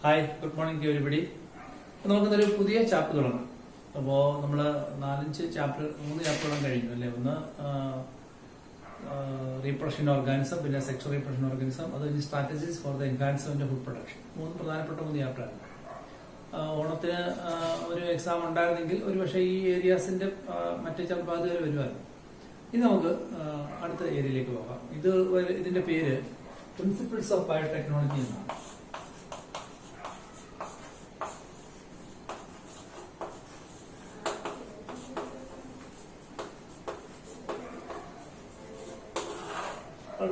Hi, good morning to everybody. നമുക്കിന്നൊരു പുതിയ chapter തുടങ്ങാം. അപ്പോൾ നമ്മൾ 4-5 ചാപ്റ്റർ 3 ചാപ്റ്ററോളം കഴിഞ്ഞു അല്ലേ. ഒന്ന് റീപ്രൊഡക്ഷൻ ഓർഗാനിസം, പിന്നെ സെക്ഷൽ റീപ്രൊഡക്ഷൻ ഓർഗാനിസം, അത് strategies for the enhancement of food production. 3 പ്രധാനപ്പെട്ട 3 ചാപ്റ്ററാണ്. ഓണത്തിന് ഒരു എക്സാം ഉണ്ടായിരുന്നെങ്കിൽ ഒരു പക്ഷേ ഈ ഏരിയാസിന്റെ മറ്റേ ചിലപ്പോൾ അത് വരുമായിരുന്നു. ഇനി നമുക്ക് അടുത്ത ഏരിയയിലേക്ക് പോകാം. ഇതിന്റെ പേര് പ്രിൻസിപ്പിൾസ് ഓഫ് ബയോടെക്നോളജി എന്നാണ്.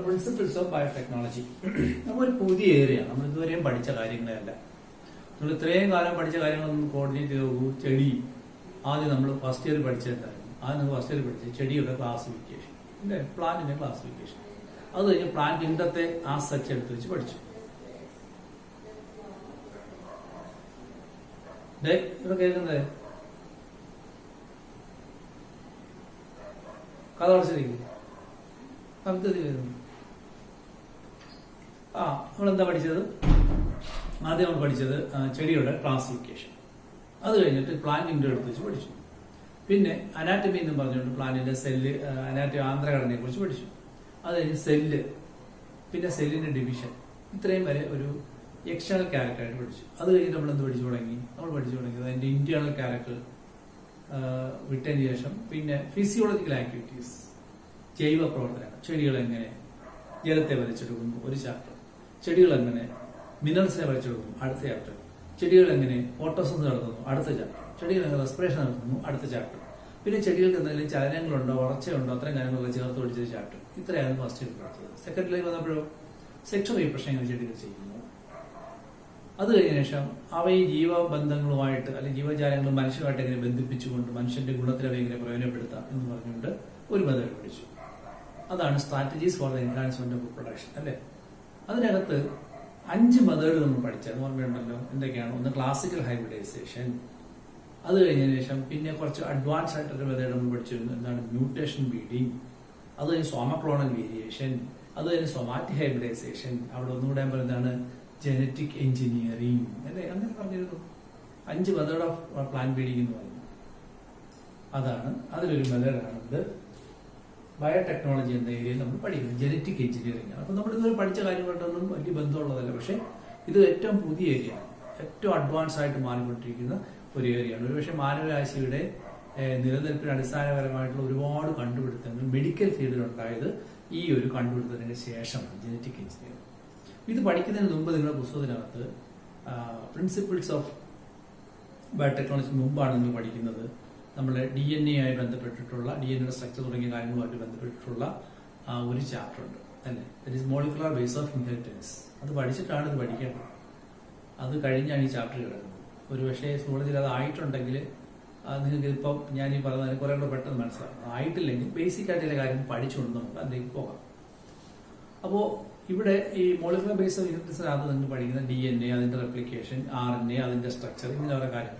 പ്രിൻസിപ്പിൾസ് ഓഫ് ബയോടെക്നോളജി ഒരു പുതിയ ഏരിയ. നമ്മൾ ഇതുവരെയും പഠിച്ച കാര്യങ്ങളെയല്ല. നമ്മൾ ഇത്രയും കാലം പഠിച്ച കാര്യങ്ങളൊന്നും കോർഡിനേറ്റ് ചെയ്ത് നോക്കൂ. ചെടി ആദ്യം നമ്മൾ ഫസ്റ്റ് ഇയർ പഠിച്ചെന്തായിരുന്നു? ആദ്യം നമ്മൾ ഫസ്റ്റ് ഇയർ പഠിച്ചത് ചെടിയുടെ ക്ലാസിഫിക്കേഷൻ, അല്ലേ, പ്ലാന്റിന്റെ ക്ലാസിഫിക്കേഷൻ. അത് കഴിഞ്ഞ് പ്ലാന്റ് ഇൻഡത്തെ ആ സച്ച് എടുത്ത് വെച്ച് പഠിച്ചു. ഇവിടെ കേൾക്കുന്നത് കഥ പഠിച്ചിരിക്കും. അടുത്തത് വരുന്നു. നമ്മളെന്താ പഠിച്ചത്? ആദ്യം നമ്മൾ പഠിച്ചത് ചെടിയുടെ ക്ലാസിഫിക്കേഷൻ. അത് കഴിഞ്ഞിട്ട് പ്ലാന്റിന്റെ എടുത്ത് വെച്ച് പഠിച്ചു. പിന്നെ അനാറ്റമി എന്ന് പറഞ്ഞുകൊണ്ട് പ്ലാന്റിന്റെ സെല്ല്, അനാറ്റമി ആന്ത്രഘടനയെ കുറിച്ച് പഠിച്ചു. അത് കഴിഞ്ഞ് സെല്ല്, പിന്നെ സെല്ലിന്റെ ഡിവിഷൻ, ഇത്രയും വരെ ഒരു എക്സ്റ്റേണൽ ക്യാരക്ടറായിട്ട് പഠിച്ചു. അത് കഴിഞ്ഞ് നമ്മൾ എന്ത് പഠിച്ചു തുടങ്ങി? നമ്മൾ പഠിച്ചു തുടങ്ങിയത് അതിന്റെ ഇന്റേണൽ ക്യാരക്ടർ വിട്ടതിന് ശേഷം പിന്നെ ഫിസിയോളജിക്കൽ ആക്ടിവിറ്റീസ്, ജൈവ പ്രവർത്തനങ്ങൾ, ചെടികൾ എങ്ങനെ ജലത്തെ വലിച്ചെടുക്കുന്നു ഒരു ചാപ്റ്റർ, ചെടികൾ എങ്ങനെ മിനറൽസിനെ വലിച്ചെടുക്കുന്നു അടുത്ത ചാപ്റ്റർ, ചെടികൾ എങ്ങനെ ഫോട്ടോസിന്തസിസ് നടത്തുന്നു അടുത്ത ചാപ്റ്റർ, ചെടികൾ എങ്ങനെ റെസ്പിറേഷൻ നടത്തുന്നു അടുത്ത ചാപ്റ്റർ, പിന്നെ ചെടികൾക്ക് എന്തെങ്കിലും ചലനങ്ങളുണ്ടോ വളർച്ചയുണ്ടോ അത്രയും കാര്യങ്ങളൊക്കെ ചേർത്ത് പഠിച്ച ചാപ്റ്റർ. ഇത്രയാണ് ഫസ്റ്റ് ഇയർ പഠിച്ചത്. സെക്കൻഡിലേക്ക് വന്നപ്പോഴോ സെക്ഷൽ റീപ്രൊഡക്ഷൻ എങ്ങനെ ചെടികൾ ചെയ്യുന്നു. അത് കഴിഞ്ഞ ശേഷം അവ ഈ ജീവബന്ധങ്ങളുമായിട്ട് അല്ലെങ്കിൽ ജീവജാലങ്ങൾ മനുഷ്യരുമായിട്ട് എങ്ങനെ ബന്ധിപ്പിച്ചുകൊണ്ട് മനുഷ്യന്റെ ഗുണത്തിനെ എങ്ങനെ പ്രയോജനപ്പെടുത്താം എന്ന് പറഞ്ഞുകൊണ്ട് ഒരു മെത്തേഡ് പഠിച്ചു. അതാണ് strategies for the enhancement of production, അല്ലേ. അതിനകത്ത് 5 മെത്തേഡ് നമ്മൾ പഠിച്ചത് ഓർമ്മയുണ്ടല്ലോ. എന്തൊക്കെയാണ്? ഒന്ന് ക്ലാസിക്കൽ ഹൈബ്രിഡൈസേഷൻ. അത് കഴിഞ്ഞതിന് ശേഷം പിന്നെ കുറച്ച് അഡ്വാൻസ് ആയിട്ടൊരു മെത്തേഡ് നമ്മൾ പഠിച്ചിരുന്നു. എന്താണ്? Mutation beading. അത് കഴിഞ്ഞ് സോമക്ലോണൽ വേരിയേഷൻ. അത് കഴിഞ്ഞ് സൊമാറ്റിക് ഹൈബ്രിഡൈസേഷൻ. അവിടെ ഒന്നുകൂടെ ഞാൻ പറയുന്നതാണ് ജനറ്റിക് എഞ്ചിനീയറിംഗ്, അല്ലേ. അങ്ങനെ പറഞ്ഞിരുന്നു. 5 മെത്തേഡ് ഓഫ് പ്ലാന്റ് ബീഡിങ് എന്ന് പറയുന്നത് അതാണ്. അതിലൊരു മെത്തേഡാണ് ഇത് ബയോടെക്നോളജി എന്ന ഏരിയയിൽ നമ്മൾ പഠിക്കുന്നത്. ജനറ്റിക് എഞ്ചിനീയറിംഗ് ആണ്. അപ്പൊ നമ്മൾ ഇതുവരെ പഠിച്ച കാര്യങ്ങളായിട്ടൊന്നും വലിയ ബന്ധമുള്ളതല്ല. പക്ഷെ ഇത് ഏറ്റവും പുതിയ ഏരിയ ആണ്, ഏറ്റവും അഡ്വാൻസ് ആയിട്ട് മാറിക്കൊണ്ടിരിക്കുന്ന ഒരു ഏരിയ ആണ്. ഒരുപക്ഷെ മാനവരാശിയുടെ നിലനിൽപ്പിന് അടിസ്ഥാനപരമായിട്ടുള്ള ഒരുപാട് കണ്ടുപിടുത്തങ്ങൾ മെഡിക്കൽ ഫീൽഡിൽ ഉണ്ടായത് ഈ ഒരു കണ്ടുപിടുത്തത്തിന് ശേഷമാണ്, ജനറ്റിക് എഞ്ചിനീയറിംഗ്. ഇത് പഠിക്കുന്നതിന് മുമ്പ് നിങ്ങളുടെ പുസ്തകത്തിനകത്ത് പ്രിൻസിപ്പിൾസ് ഓഫ് ബയോടെക്നോളജി മുമ്പാണ് നിങ്ങൾ പഠിക്കുന്നത്. നമ്മുടെ DNA ആയി ബന്ധപ്പെട്ടിട്ടുള്ള DNA സ്ട്രക്ചർ തുടങ്ങിയ കാര്യങ്ങളുമായിട്ട് ബന്ധപ്പെട്ടിട്ടുള്ള ഒരു ചാപ്റ്റർ ഉണ്ട്, അല്ലേ. That is molecular base of inheritance. അത് പഠിച്ചിട്ടാണ് ഇത് പഠിക്കേണ്ടത്. അത് കഴിഞ്ഞാണ് ഈ ചാപ്റ്റർ കിടക്കുന്നത്. ഒരു പക്ഷേ സൂളജിൽ അത് ആയിട്ടുണ്ടെങ്കിൽ നിങ്ങൾക്ക് ഇപ്പം ഞാൻ ഈ പറഞ്ഞത് കുറെ കൂടെ പെട്ടെന്ന് മനസ്സിലാവും. ആയിട്ടില്ലെങ്കിൽ ബേസിക് ആയിട്ടുള്ള കാര്യം പഠിച്ചുകൊണ്ട് നമുക്ക് അതിലേക്ക് പോകാം. അപ്പോൾ ഇവിടെ ഈ മോളിക്കുലർ ബേസ് ഓഫ് ഇൻഹെറിറ്റൻസിനകത്ത് നിങ്ങൾ പഠിക്കുന്ന DNA, അതിന്റെ റെപ്ലിക്കേഷൻ, RNA, അതിന്റെ സ്ട്രക്ചർ, ഇങ്ങനെ ഓരോ കാര്യങ്ങൾ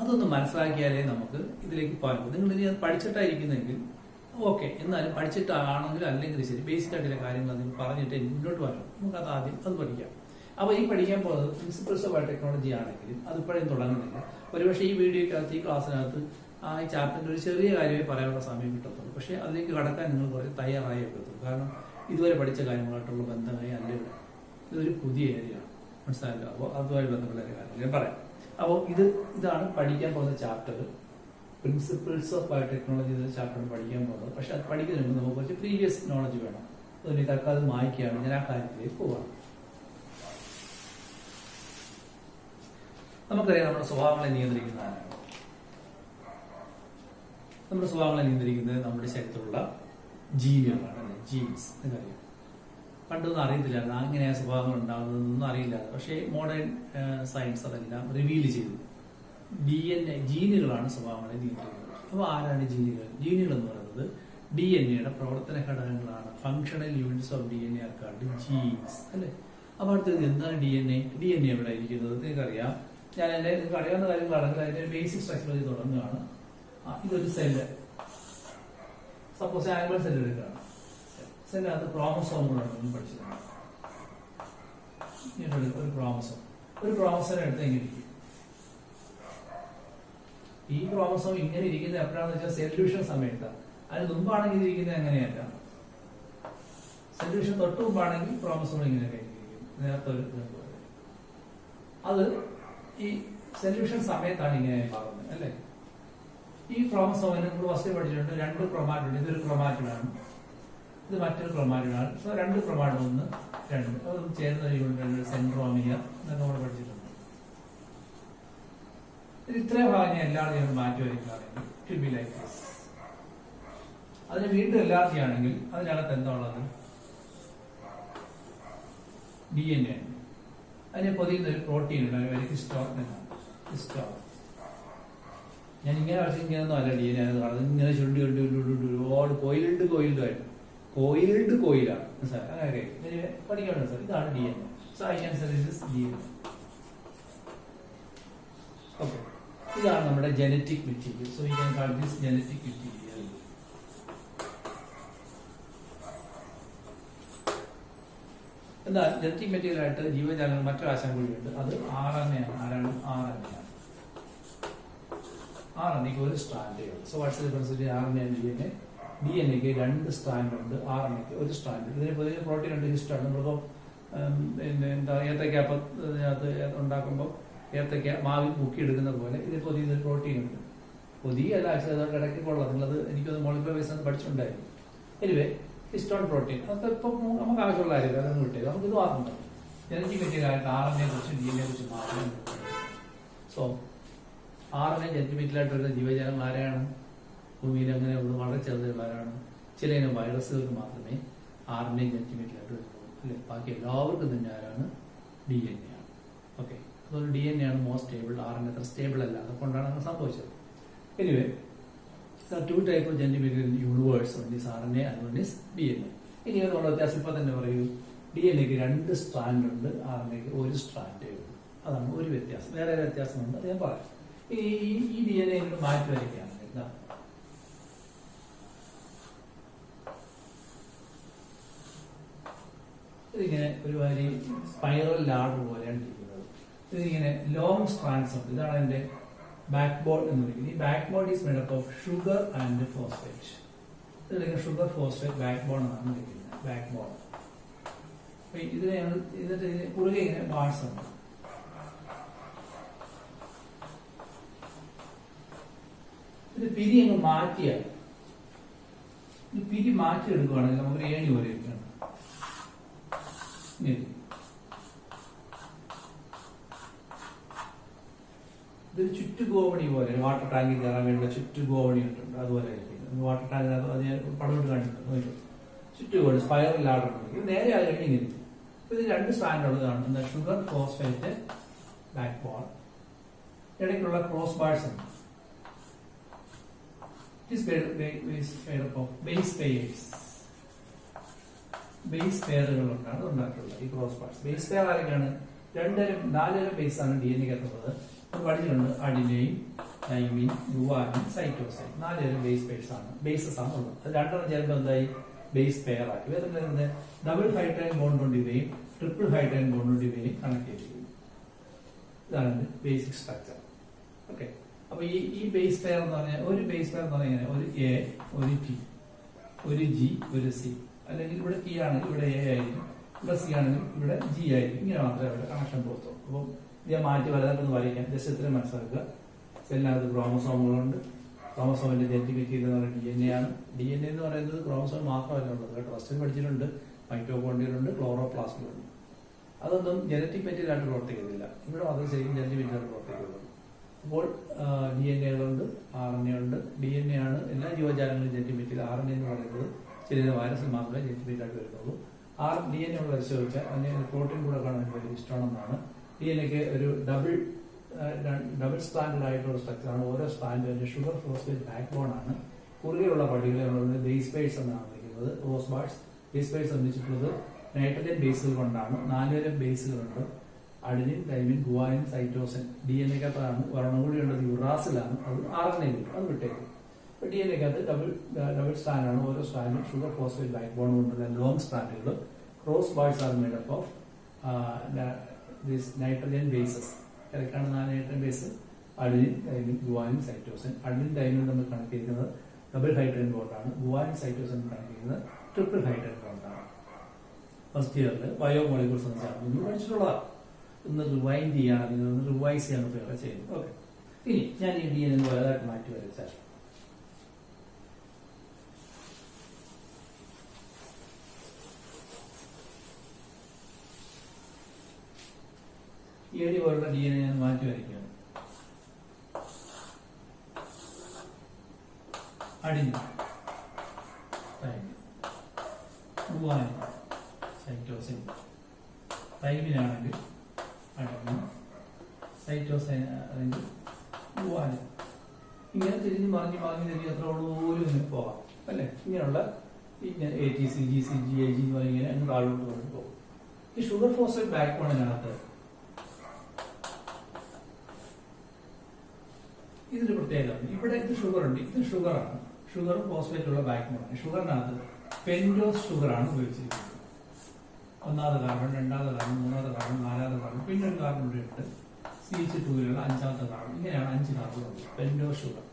അതൊന്ന് മനസ്സിലാക്കിയാലേ നമുക്ക് ഇതിലേക്ക് പോകാൻ. നിങ്ങൾ ഇനി അത് പഠിച്ചിട്ടായിരിക്കുന്നെങ്കിൽ ഓക്കെ, എന്നാലും പഠിച്ചിട്ടാണെങ്കിൽ അല്ലെങ്കിൽ ശരി, ബേസിക് ആയിട്ടുള്ള കാര്യങ്ങൾ നിങ്ങൾ പറഞ്ഞിട്ട് മുന്നോട്ട് വരണം. നമുക്ക് അത് ആദ്യം അത് പഠിക്കാം. അപ്പോൾ ഈ പഠിക്കാൻ പോകുന്നത് പ്രിൻസിപ്പിൾസ് ഓഫ് ബയോടെക്നോളജി ആണെങ്കിലും അതിപ്പോഴും തുടങ്ങുന്നില്ല. ഒരുപക്ഷെ ഈ വീഡിയോക്കകത്ത് ഈ ക്ലാസ്സിനകത്ത് ഈ ചാപ്റ്ററിന്റെ ഒരു ചെറിയ കാര്യമേ പറയാനുള്ള സമയം കിട്ടത്തുള്ളൂ. പക്ഷെ അതിലേക്ക് കടക്കാൻ നിങ്ങൾ കുറച്ച് തയ്യാറായി വെക്കത്തുള്ളൂ. കാരണം ഇതുവരെ പഠിച്ച കാര്യങ്ങളായിട്ടുള്ള ബന്ധമായി അല്ല ഇവിടെ. ഇതൊരു പുതിയ ഏരിയ ആണ്, മനസ്സിലായല്ലോ. അപ്പോൾ അതുമായി ബന്ധപ്പെട്ട കാര്യങ്ങൾ ഞാൻ പറയാം. അപ്പോൾ ഇതാണ് പഠിക്കാൻ പോകുന്ന ചാപ്റ്റർ. പ്രിൻസിപ്പിൾസ് ഓഫ് ബയോടെക്നോളജി എന്ന ചാപ്റ്ററാണ് പഠിക്കാൻ പോകുന്നത്. പക്ഷെ അത് പഠിക്കുന്നതിന് മുമ്പ് നമുക്ക് കുറച്ച് പ്രീവിയസ് നോളജ് വേണം. അതുകൊണ്ട് തൽക്കാലം വായിക്കുകയാണ്. ഞാൻ ആ കാര്യത്തിലേക്ക് പോവാം. നമുക്കറിയാം നമ്മുടെ സ്വഭാവങ്ങളെ നിയന്ത്രിക്കുന്നതാണ്. നമ്മുടെ സ്വഭാവങ്ങളെ നിയന്ത്രിക്കുന്നത് നമ്മുടെ ശരീരത്തിലുള്ള ജീവികളാണ്, അല്ലെ, ജീൻസ്. എന്നറിയാം. പണ്ടൊന്നും അറിയത്തില്ലായിരുന്നു അങ്ങനെയാ സ്വഭാവങ്ങൾ ഉണ്ടാകുന്നതൊന്നും അറിയില്ല. പക്ഷേ മോഡേൺ സയൻസ് അതെല്ലാം റിവീൽ ചെയ്തു. DNA, ജീനുകളാണ് സ്വഭാവങ്ങളെ നിയന്ത്രിക്കുന്നത്. അപ്പോൾ ആരാണ് ജീനുകൾ? ജീനുകൾ എന്ന് പറയുന്നത് DNA-യുടെ പ്രവർത്തന ഘടകങ്ങളാണ്. Functional units of DNA are called genes, അല്ലെ. അപ്പോൾ അടുത്തത് എന്താണ് DNA എവിടെ ഇരിക്കുന്നത്? നിങ്ങൾക്കറിയാം. നിങ്ങൾക്ക് അറിയാവുന്ന കാര്യങ്ങളാണെങ്കിൽ അതിന്റെ ബേസിക് സ്ട്രക്ചർ തുടങ്ങുകയാണ്. ഇതൊരു സെല്ല്, സപ്പോസ് ആനിമൽ സെല്ല് എടുക്കുകയാണ്. സെല്ലിനകത്ത് ക്രോമസോമുകളാണ് പഠിച്ചതാണ്. ഒരു ക്രോമസോം. ഒരു ക്രോമസോം എടുത്ത് ഇങ്ങനെ ഇരിക്കും. ഈ ക്രോമസോം ഇങ്ങനെ ഇരിക്കുന്നത് എപ്പോഴാണെന്ന് വെച്ചാൽ സെല്യൂഷൻ സമയത്താണ്. അതിന് മുമ്പാണെങ്കിൽ ഇരിക്കുന്നത് എങ്ങനെയല്ല. സെല്യൂഷൻ തൊട്ട് മുമ്പാണെങ്കിൽ ക്രോമസോം ഇങ്ങനെയൊക്കെ ഇരിക്കും, നേരത്തെ ഒരു അത് ഈ സൊല്യൂഷൻ സമയത്താണ് ഇങ്ങനെ മാറുന്നത് അല്ലെ. ഈ ക്രോമസോമിന് നമ്മൾ ഫസ്റ്റ് പഠിച്ചിട്ടുണ്ട് 2 ക്രോമാറ്റിഡ്. ഇതൊരു ക്രോമാറ്റിഡാണ്, ഇത് മറ്റൊരു ക്രോമാറ്റിഡാണ്. സോ 2 ക്രോമാറ്റിഡ് 1 2 അതൊന്നും ചേർന്ന യൂണിറ്റ് സെൻട്രോമിയർ എന്നൊക്കെ നമ്മൾ പഠിച്ചിട്ടുണ്ട്. ഇത്രയും ഭാഗം എല്ലാവരും മാറ്റി വയ്ക്കുകയാണെങ്കിൽ ടു ബി ലൈക്ക് ദിസ്. അതിന് വീണ്ടും എലാർജി ആണെങ്കിൽ അതിനകത്ത് എന്താ ഉള്ളത്? DNA ആണ്. അതിനെ പൊതിയുന്ന ഒരു പ്രോട്ടീൻ ഉണ്ട്, ഹിസ്റ്റോൺ എന്നാണ്. ഹിസ്റ്റോൺ ഞാൻ ഇങ്ങനെ കളിച്ച് ഇങ്ങനെയൊന്നും അല്ല DNA ആണ് കാണുന്നത്. ഇങ്ങനെ ചുരുണ്ടി ഒരുപാട് കോയിലായിട്ട് കോയിലാണ് സാർ. അങ്ങനെ പഠിക്കണം സാർ. ഇതാണ് DNA. So I answer is DNA. Okay, ഇതാണ് നമ്മുടെ genetic material. So you can call this genetic material. എന്നാൽ ജനറ്റിക് മെറ്റീരിയൽ ആയിട്ട് ജീവജാലങ്ങൾ മറ്റൊരു ആശയം കൂടിയുണ്ട്. അത് RNA ആണ്. RNAക്ക് ഒരു സ്ട്രാൻഡേ ഉള്ളൂ. So what's the difference between RNA and DNA? DNAക്ക് 2 strand ഉണ്ട്, RNAക്ക് ഒരു സ്ട്രാൻഡ്. ഇതിന് പൊതുവെ പ്രോട്ടീൻ ഉണ്ട്, ഹിസ്റ്റോൺ. നമ്മളിപ്പോൾ പിന്നെ എന്താ ഏത്തയ്ക്കപ്പം അതിനകത്ത് ഉണ്ടാക്കുമ്പോൾ ഏത്തയ്ക്ക മാവിൽ മുക്കിയെടുക്കുന്ന പോലെ ഇത് പൊതിയൊരു പ്രോട്ടീൻ ഉണ്ട്. പൊതിയല്ല, ആക്ച്വലി അതുകൊണ്ട് ഇടയ്ക്ക് കൊള്ളാം. നിങ്ങളത് എനിക്കൊന്ന് മോളിക്കുലർ ബേസ് പഠിച്ചിട്ടുണ്ടായിരുന്നു. എനിവേ ഹിസ്റ്റോൺ പ്രോട്ടീൻ അതൊക്കെ ഇപ്പം നമുക്ക് ആവശ്യമുള്ള കാര്യമില്ല, അതൊന്നും വിട്ടേ. നമുക്ക് ഇത് മാത്രം ജനറ്റിക് മെറ്റീരിയൽ ആയിട്ട് RNA കുറിച്ചും DNA കുറിച്ചും മാത്രമേ. സോ RNA ജനറ്റിക് മെറ്റീരിയൽ ആയിട്ട് വരുന്ന ജീവജാലങ്ങൾ ആരെയാണ്? ഭൂമിയിൽ അങ്ങനെ വളരെ ചെറുതുള്ളവരാണ്. ചില ഇനം വൈറസുകൾക്ക് മാത്രമേ RNA ജനറ്റിക് മെറ്റീരിയൽ ആയിട്ട് വരുന്നുള്ളൂ അല്ലെ. ബാക്കി എല്ലാവർക്കും തന്നെ ആരാണ്? DNA ആണ്. ഓക്കെ, അതുകൊണ്ട് DNA ആണ് മോസ്റ്റ് സ്റ്റേബിൾ. RNA അത്ര സ്റ്റേബിൾ അല്ല, അതുകൊണ്ടാണ് അങ്ങനെ സംഭവിച്ചത്. Anyway, there are 2 types of genetic material in the universe. One is RNA and one is DNA. ഇനി നമ്മൾ വ്യത്യാസം ഇപ്പൊ തന്നെ പറയൂ. DNAക്ക് 2 സ്ട്രാൻഡ് ഉണ്ട്, RNAക്ക് ഒരു സ്ട്രാൻഡേ ഉള്ളൂ. അതാണ് ഒരു വ്യത്യാസം. വേറെ വ്യത്യാസമുണ്ട്, അത് ഞാൻ പറയാം. ഈ DNA മാറ്റി വരയ്ക്കുകയാണ്. എന്താ ഇതിങ്ങനെ ഒരു വരി സ്പൈറൽ ലാഡർ പോലെയാണ് ഇരിക്കുന്നത്. ഇതിങ്ങനെ ലോങ് സ്ട്രാൻഡ്സ് ഉണ്ട്. ഇതാണ് എന്റെ ബാക്ക് ബോൺ എന്ന് വിളിക്കുന്നത്. ഈ back bone is made up of sugar and phosphate. ഇതിലേക്ക് ഷുഗർ ഫോസ്ഫേറ്റ് ബാക്ക് ബോൺ എന്നാണ് വിളിക്കുന്നത്. Back bone. ഇതിന്റെ കുറുകെ ഇങ്ങനെ ബാർസ് ഉണ്ട്. ഇത് പിരി അങ്ങ് മാറ്റിയാൽ, ഈ പിരി മാറ്റിയെടുക്കുകയാണെങ്കിൽ നമുക്ക് ഏണി പോലെ ഇരിക്കണം. ഇതൊരു ചുറ്റുഗോവണി പോലെ, വാട്ടർ ടാങ്കിൽ കയറാൻ വേണ്ട ചുറ്റുഗോവണി ഉണ്ട്, അതുപോലെ വാട്ടർ ടാങ്കിനകത്ത് അത് ഞാൻ പടമിട്ട് കാണിച്ചിട്ടുണ്ട്. ചുറ്റുഗോവണി സ്പൈറൽ ലാഡർ ഉണ്ട്. ഇത് നേരെ ആയി കഴിഞ്ഞ് ഇങ്ങനെ. ഇത് 2 സ്ട്രാൻഡ് ഉള്ളതാണ്. എന്താ? Sugar phosphate back bone. ഇടയ്ക്കുള്ള ക്രോസ് ബാർസ് ഉണ്ട്. ബേസ് പെയറുകളുണ്ടാണ് ഉണ്ടാക്കിയിട്ടുള്ളത് ഈ ക്രോസ് ബാർസ്. ബേസ് പെയർ ആരൊക്കെയാണ്? 4 ബേസ് ആണ് DNA എത്തുന്നത്. പഠിച്ചിട്ടുണ്ട്. Adenine, thymine, guanine, cytosine. 4 bases ആണ് ഉള്ളത്. അത് 2 ചേർന്ന് എന്തായി? ബേസ് പെയർ ആക്കി. വേറെ ഡബിൾ ഹൈഡ്രജൻ ബോണ്ട് കൊണ്ട് ഇവയും ട്രിപ്പിൾ ഹൈഡ്രജൻ ബോണ്ട് കൊണ്ട് ഇവയും കണക്ട് ചെയ്തിരിക്കും. ഇതാണ് ബേസിക് സ്ട്രക്ചർ. ഓക്കെ, അപ്പൊ ഈ ബേസ് പെയർ എന്ന് പറഞ്ഞാൽ ഒരു ബേസ് പെയർ എന്ന് പറഞ്ഞാൽ ഒരു A, ഒരു T, ഒരു G, ഒരു C. അല്ലെങ്കിൽ ഇവിടെ T ആണെങ്കിൽ ഇവിടെ A ആയിരിക്കും, ഇവിടെ C ആണെങ്കിൽ ഇവിടെ G ആയിരിക്കും. ഇങ്ങനെ മാത്രമേ അവിടെ കണക്ഷൻ കൊടുത്തു. അപ്പം ഞാൻ മാറ്റി വരാനൊന്ന് വരയ്ക്കാം. ജസ്റ്റ് ഇത്രയും മനസ്സിലാക്കുക. സെല്ലിനകത്ത് ക്രോമസോമുകളുണ്ട്. ക്രോമസോമിന്റെ ജനറ്റിക് മെറ്റീരിയൽ എന്ന് പറയുന്നത് DNA ആണ്. DNA എന്ന് പറയുന്നത് ക്രോമസോം മാത്രമല്ല ഉള്ളത്. ട്രസ്റ്റിൽ പഠിച്ചിട്ടുണ്ട്. മൈറ്റോകോൺഡ്രിയലുണ്ട്, ക്ലോറോപ്ലാസ്റ്റിലുണ്ട്. അതൊന്നും ജനറ്റിക് മെറ്റീരിയൽ ആയിട്ട് പ്രവർത്തിക്കുന്നില്ല. ഇവിടെ മാത്രം ശരിക്കും ജനറ്റിക് മെറ്റീരിയൽ പ്രവർത്തിക്കുള്ളൂ. അപ്പോൾ DNA ഉണ്ട്, RNA ഉണ്ട്. DNA ആണ് എല്ലാ ജീവജാലങ്ങളും ജനറ്റിക് മെറ്റീരിയൽ. RNA എന്ന് പറയുന്നത് ചില വൈറസിൽ മാത്രമേ ജനറ്റിക് മെറ്റീരിയൽ ആയിട്ട് വരുന്നുള്ളൂ. DNA യോട് പരിശോധിച്ചാൽ അതിന് പ്രോട്ടീൻ കൂടെ കാണാൻ വലിയ ഇഷ്ടമാണെന്നാണ്. DNAക്ക് ഒരു ഡബിൾ സ്ട്രാൻഡഡ് ആയിട്ടുള്ള സ്ട്രക്ചറാണ്. ഓരോ strand sugar phosphate back bone ആണ്. കുറുകെയുള്ള പട്ടികളെ ബേസ് പെയർസ് എന്നാണ് വിളിക്കുന്നത്. Cross bars. ബേസ് പെയർസ് നിർമ്മിച്ചിട്ടുള്ളത് നൈട്രജൻ ബേസുകൾ കൊണ്ടാണ്. 4 ബേസുകളുണ്ട്. Adenine, thymine, guanine, cytosine. DNAക്കകത്താണ്. ഒരെണ്ണം കൂടി ഉള്ളത് യുറാസിലാണ്. അത് RNA അത് വിട്ടേക്കും. ഇപ്പൊ DNAക്കകത്ത് ഡബിൾ സ്ട്രാൻഡ് ആണ്. ഓരോ സ്ട്രാൻഡും ഷുഗർ ഫോസ്ഫേറ്റ് ബാക്ക് ബോൺ കൊണ്ടുള്ള ലോങ് സ്ട്രാൻഡുകൾ. Cross bars are made up of these nitrogen bases ഏതൊക്കെയാണ് 4 nitrogen base? Adenine, thymine, guanine, cytosine. Adenine, thymine നമ്മൾ കണക്ട് ചെയ്യുന്നത് ഡബിൾ ഹൈഡ്രജൻ ബോണ്ടാണ്. ഗുവാനിൻ, സൈറ്റോസിൻ കണക്ട് ചെയ്യുന്നത് ട്രിപ്പിൾ ഹൈഡ്രജൻ ബോണ്ടാണ്. ഫസ്റ്റ് ഇയറിൽ biomolecules എന്ന് ചാപ്റ്റർ ഒന്ന് പഠിച്ചിട്ടുള്ളതാണ്. ഒന്ന് റിവൈൻഡ് ചെയ്യാണ്, നിങ്ങൾ ഒന്ന് റിവൈസ് ചെയ്യാൻ ഉപയോഗം ചെയ്യുന്നു. ഓക്കെ, ഇനി ഞാൻ ഈ ഡി എൻ എന്ന് വലുതായിട്ട് മാറ്റി വരച്ചാൽ ഈ ഡി പോലുള്ള ഡി എൻ ഞാൻ മാറ്റി വരയ്ക്കുകയാണ്. Adenine, thymine, guanine, cytosine. തൈമിനാണെങ്കിൽ അഡിനിൻ, സൈറ്റോസിൻ ആണെങ്കിൽ ഗുവാനിൻ. ഇങ്ങനെ തിരിഞ്ഞ് മറിഞ്ഞ് തിരിഞ്ഞ് എത്ര പോലും ഇങ്ങനെ പോകാം അല്ലെ? ഇങ്ങനെയുള്ള ഇങ്ങനെ ATC, GC, GAG എന്ന് പറഞ്ഞ ഇങ്ങനെ അങ്ങ് താഴോട്ട് കൊണ്ട് പോകും. ഈ ഷുഗർ ഫോസ്ഫേറ്റ് ബാക്ക് ബോണിനകത്ത് ഇതിന്റെ പ്രത്യേകത ഇവിടെ ഇത് ഷുഗർ ഉണ്ട്, ഇത് ഷുഗറാണ്. ഷുഗർ ഫോസ്ഫേറ്റ് ഉള്ള ബാക്ക് ബോണാണ്. ഷുഗറിനകത്ത് പെൻറ്റോസ് ഷുഗറാണ് ഉപയോഗിച്ചിരിക്കുന്നത്. 1ാമത്തെ കാർബൺ, 2ാമത്തെ കാർബൺ, 3ാമത്തെ കാർബൺ, 4ാമത്തെ കാർബൺ, പിന്നെ ഒരു കാർബൺ ഇവിടെ ഉണ്ട് CH2ലുള്ള 5ാമത്തെ കാർബൺ. ഇങ്ങനെയാണ് 5 കാർബൺ ഉണ്ട് പെൻറ്റോസ് ഷുഗർ.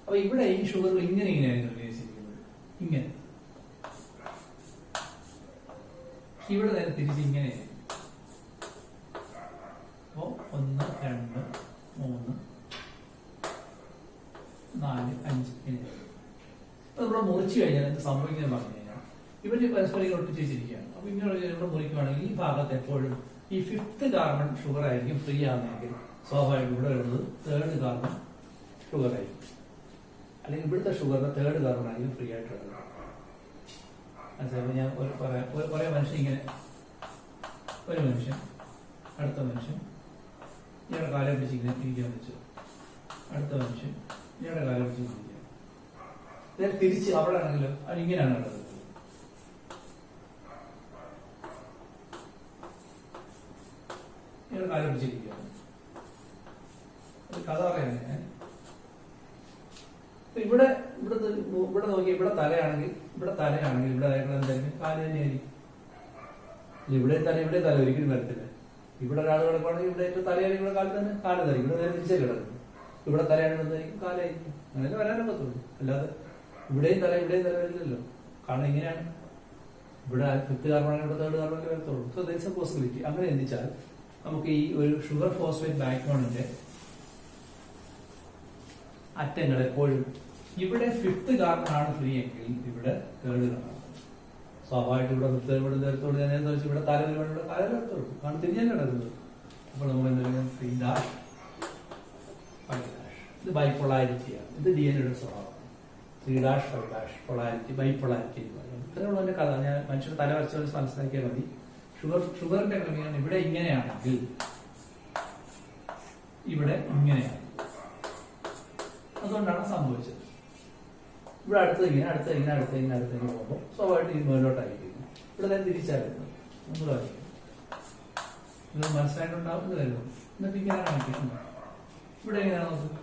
അപ്പൊ ഇവിടെ ഈ ഷുഗർ ഇങ്ങനെയാണ് നിർണ്ണയിച്ചിരിക്കുന്നത്. ഇങ്ങനെ ഇവിടെ നേരെ തിരിച്ച് ഇങ്ങനെയാണ്. അപ്പോ 1, 2, 3, 4, 5 ഇങ്ങനെ. നമ്മൾ മുറിച്ചു കഴിഞ്ഞാൽ എന്ത് സംഭവിക്കുന്നത് പറഞ്ഞു കഴിഞ്ഞാൽ ഇവര് പരസ്പരം ഒട്ടിച്ച് വെച്ചിരിക്കുകയാണ്. അപ്പൊ ഇങ്ങനെ ഇവിടെ മുറിക്കുവാണെങ്കിൽ ഈ ഭാഗത്ത് എപ്പോഴും ഈ 5th കാർബൺ ഷുഗർ ആയിരിക്കും ഫ്രീ ആകുന്നതെങ്കിൽ സ്വാഭാവികം ഇവിടെ വരുന്നത് 3rd കാർബൺ ഷുഗർ ആയിരിക്കും. അല്ലെങ്കിൽ ഇവിടുത്തെ ഷുഗറിന്റെ 3rd കാർബൺ ആയിരിക്കും ഫ്രീ ആയിട്ട് വരുന്നത്. മനസ്സിലായി? ഞാൻ കുറെ മനുഷ്യൻ ഇങ്ങനെ, ഒരു മനുഷ്യൻ അടുത്ത മനുഷ്യൻ ഇയാളുടെ കാലം പിടിച്ച് ഇങ്ങനെ ഇരിക്കാൻ വെച്ചു, അടുത്ത മനുഷ്യൻ ഇയാളുടെ കാലം പിടിച്ച് ഇരിക്കുക. തിരിച്ച് അവിടെ ആണെങ്കിലും അത് ഇങ്ങനെയാണ് നടക്കുന്നത്. ഇയാളുടെ കാലം പിടിച്ചിരിക്കുകയാണ്. ഒരു കഥ പറയാൻ ഇവിടെ നോക്കി ഇവിടെ തലയാണെങ്കിൽ ഇവിടെ എന്തായാലും കാല് തന്നെയായിരിക്കും. ഇവിടെ തല ഒരിക്കലും വരത്തില്ല. ഇവിടെ ഒരാൾ കിടക്കുകയാണെങ്കിൽ ഇവിടെ ഏറ്റവും തലയാണെങ്കിൽ ഇവിടെ കാല് തന്നെ കാല് തരും. ഇവിടെ നേരെ തിരിച്ചേ കിടക്കും. ഇവിടെ തലയാണെന്നുണ്ടെങ്കിൽ കാലായിരിക്കും. അങ്ങനെ വരാനൊക്കത്തുള്ളൂ. അല്ലാതെ ഇവിടെയും തല വരില്ലല്ലോ. കാരണം ഇങ്ങനെയാണ്. ഇവിടെ 5th കാർബണാണെങ്കിൽ ഇവിടെ 3rd കാർബണിൽ വരത്തുള്ളൂ. So there is A possibility. അങ്ങനെ എന്തിച്ചാൽ നമുക്ക് ഈ ഒരു ഷുഗർ ഫോസ്ഫേറ്റ് ബാക്ക്ബോണിന്റെ അറ്റങ്ങൾ എപ്പോഴും ഇവിടെ 5th കാർബൺ ആണ് ഫ്രീ എങ്കിൽ ഇവിടെ 3rd കാർബൺ. സ്വാഭാവികമായിട്ട് ഇവിടെ 5th നേരത്തോട് ഞാൻ എന്താ വെച്ചാൽ ഇവിടെ തല ഇവിടെ തല വരത്തുള്ളൂ. കാരണം തിരിഞ്ഞാൽ കിടക്കുന്നത്. അപ്പോൾ നമ്മൾ എന്തെങ്കിലും 3' 5'. ഇത് ബൈപോളാരിറ്റിയാണ്. ഇത് DNA സ്വഭാവം. 3' 5' പൊളാരിറ്റി, ബൈപോളാരിറ്റി എന്ന് പറയുന്നത്. ഇത്രയുള്ള എന്റെ കഥ. ഞാൻ മനുഷ്യർ തല വരച്ച മനസ്സിലാക്കിയാൽ മതി. ഷുഗറിന്റെ ക്രമീകരണം ഇവിടെ ഇങ്ങനെയാണെങ്കിൽ ഇവിടെ ഇങ്ങനെയാണ്. അതുകൊണ്ടാണ് സംഭവിച്ചത്. ഇവിടെ അടുത്ത് പോകുമ്പോൾ സ്വാഭാവികമായിട്ട് ഇത് മുകളിലോട്ടായിരിക്കും. ഇവിടെ തന്നെ തിരിച്ചായിരുന്നു നമ്മളായിരിക്കും. ഇത് മനസ്സിലായിട്ടുണ്ടാവും എന്ന് കരുതും. എന്നിട്ട് ഇങ്ങനെ കാണിക്കുന്നത് ഇവിടെ എങ്ങനെയാണ് നോക്കുക.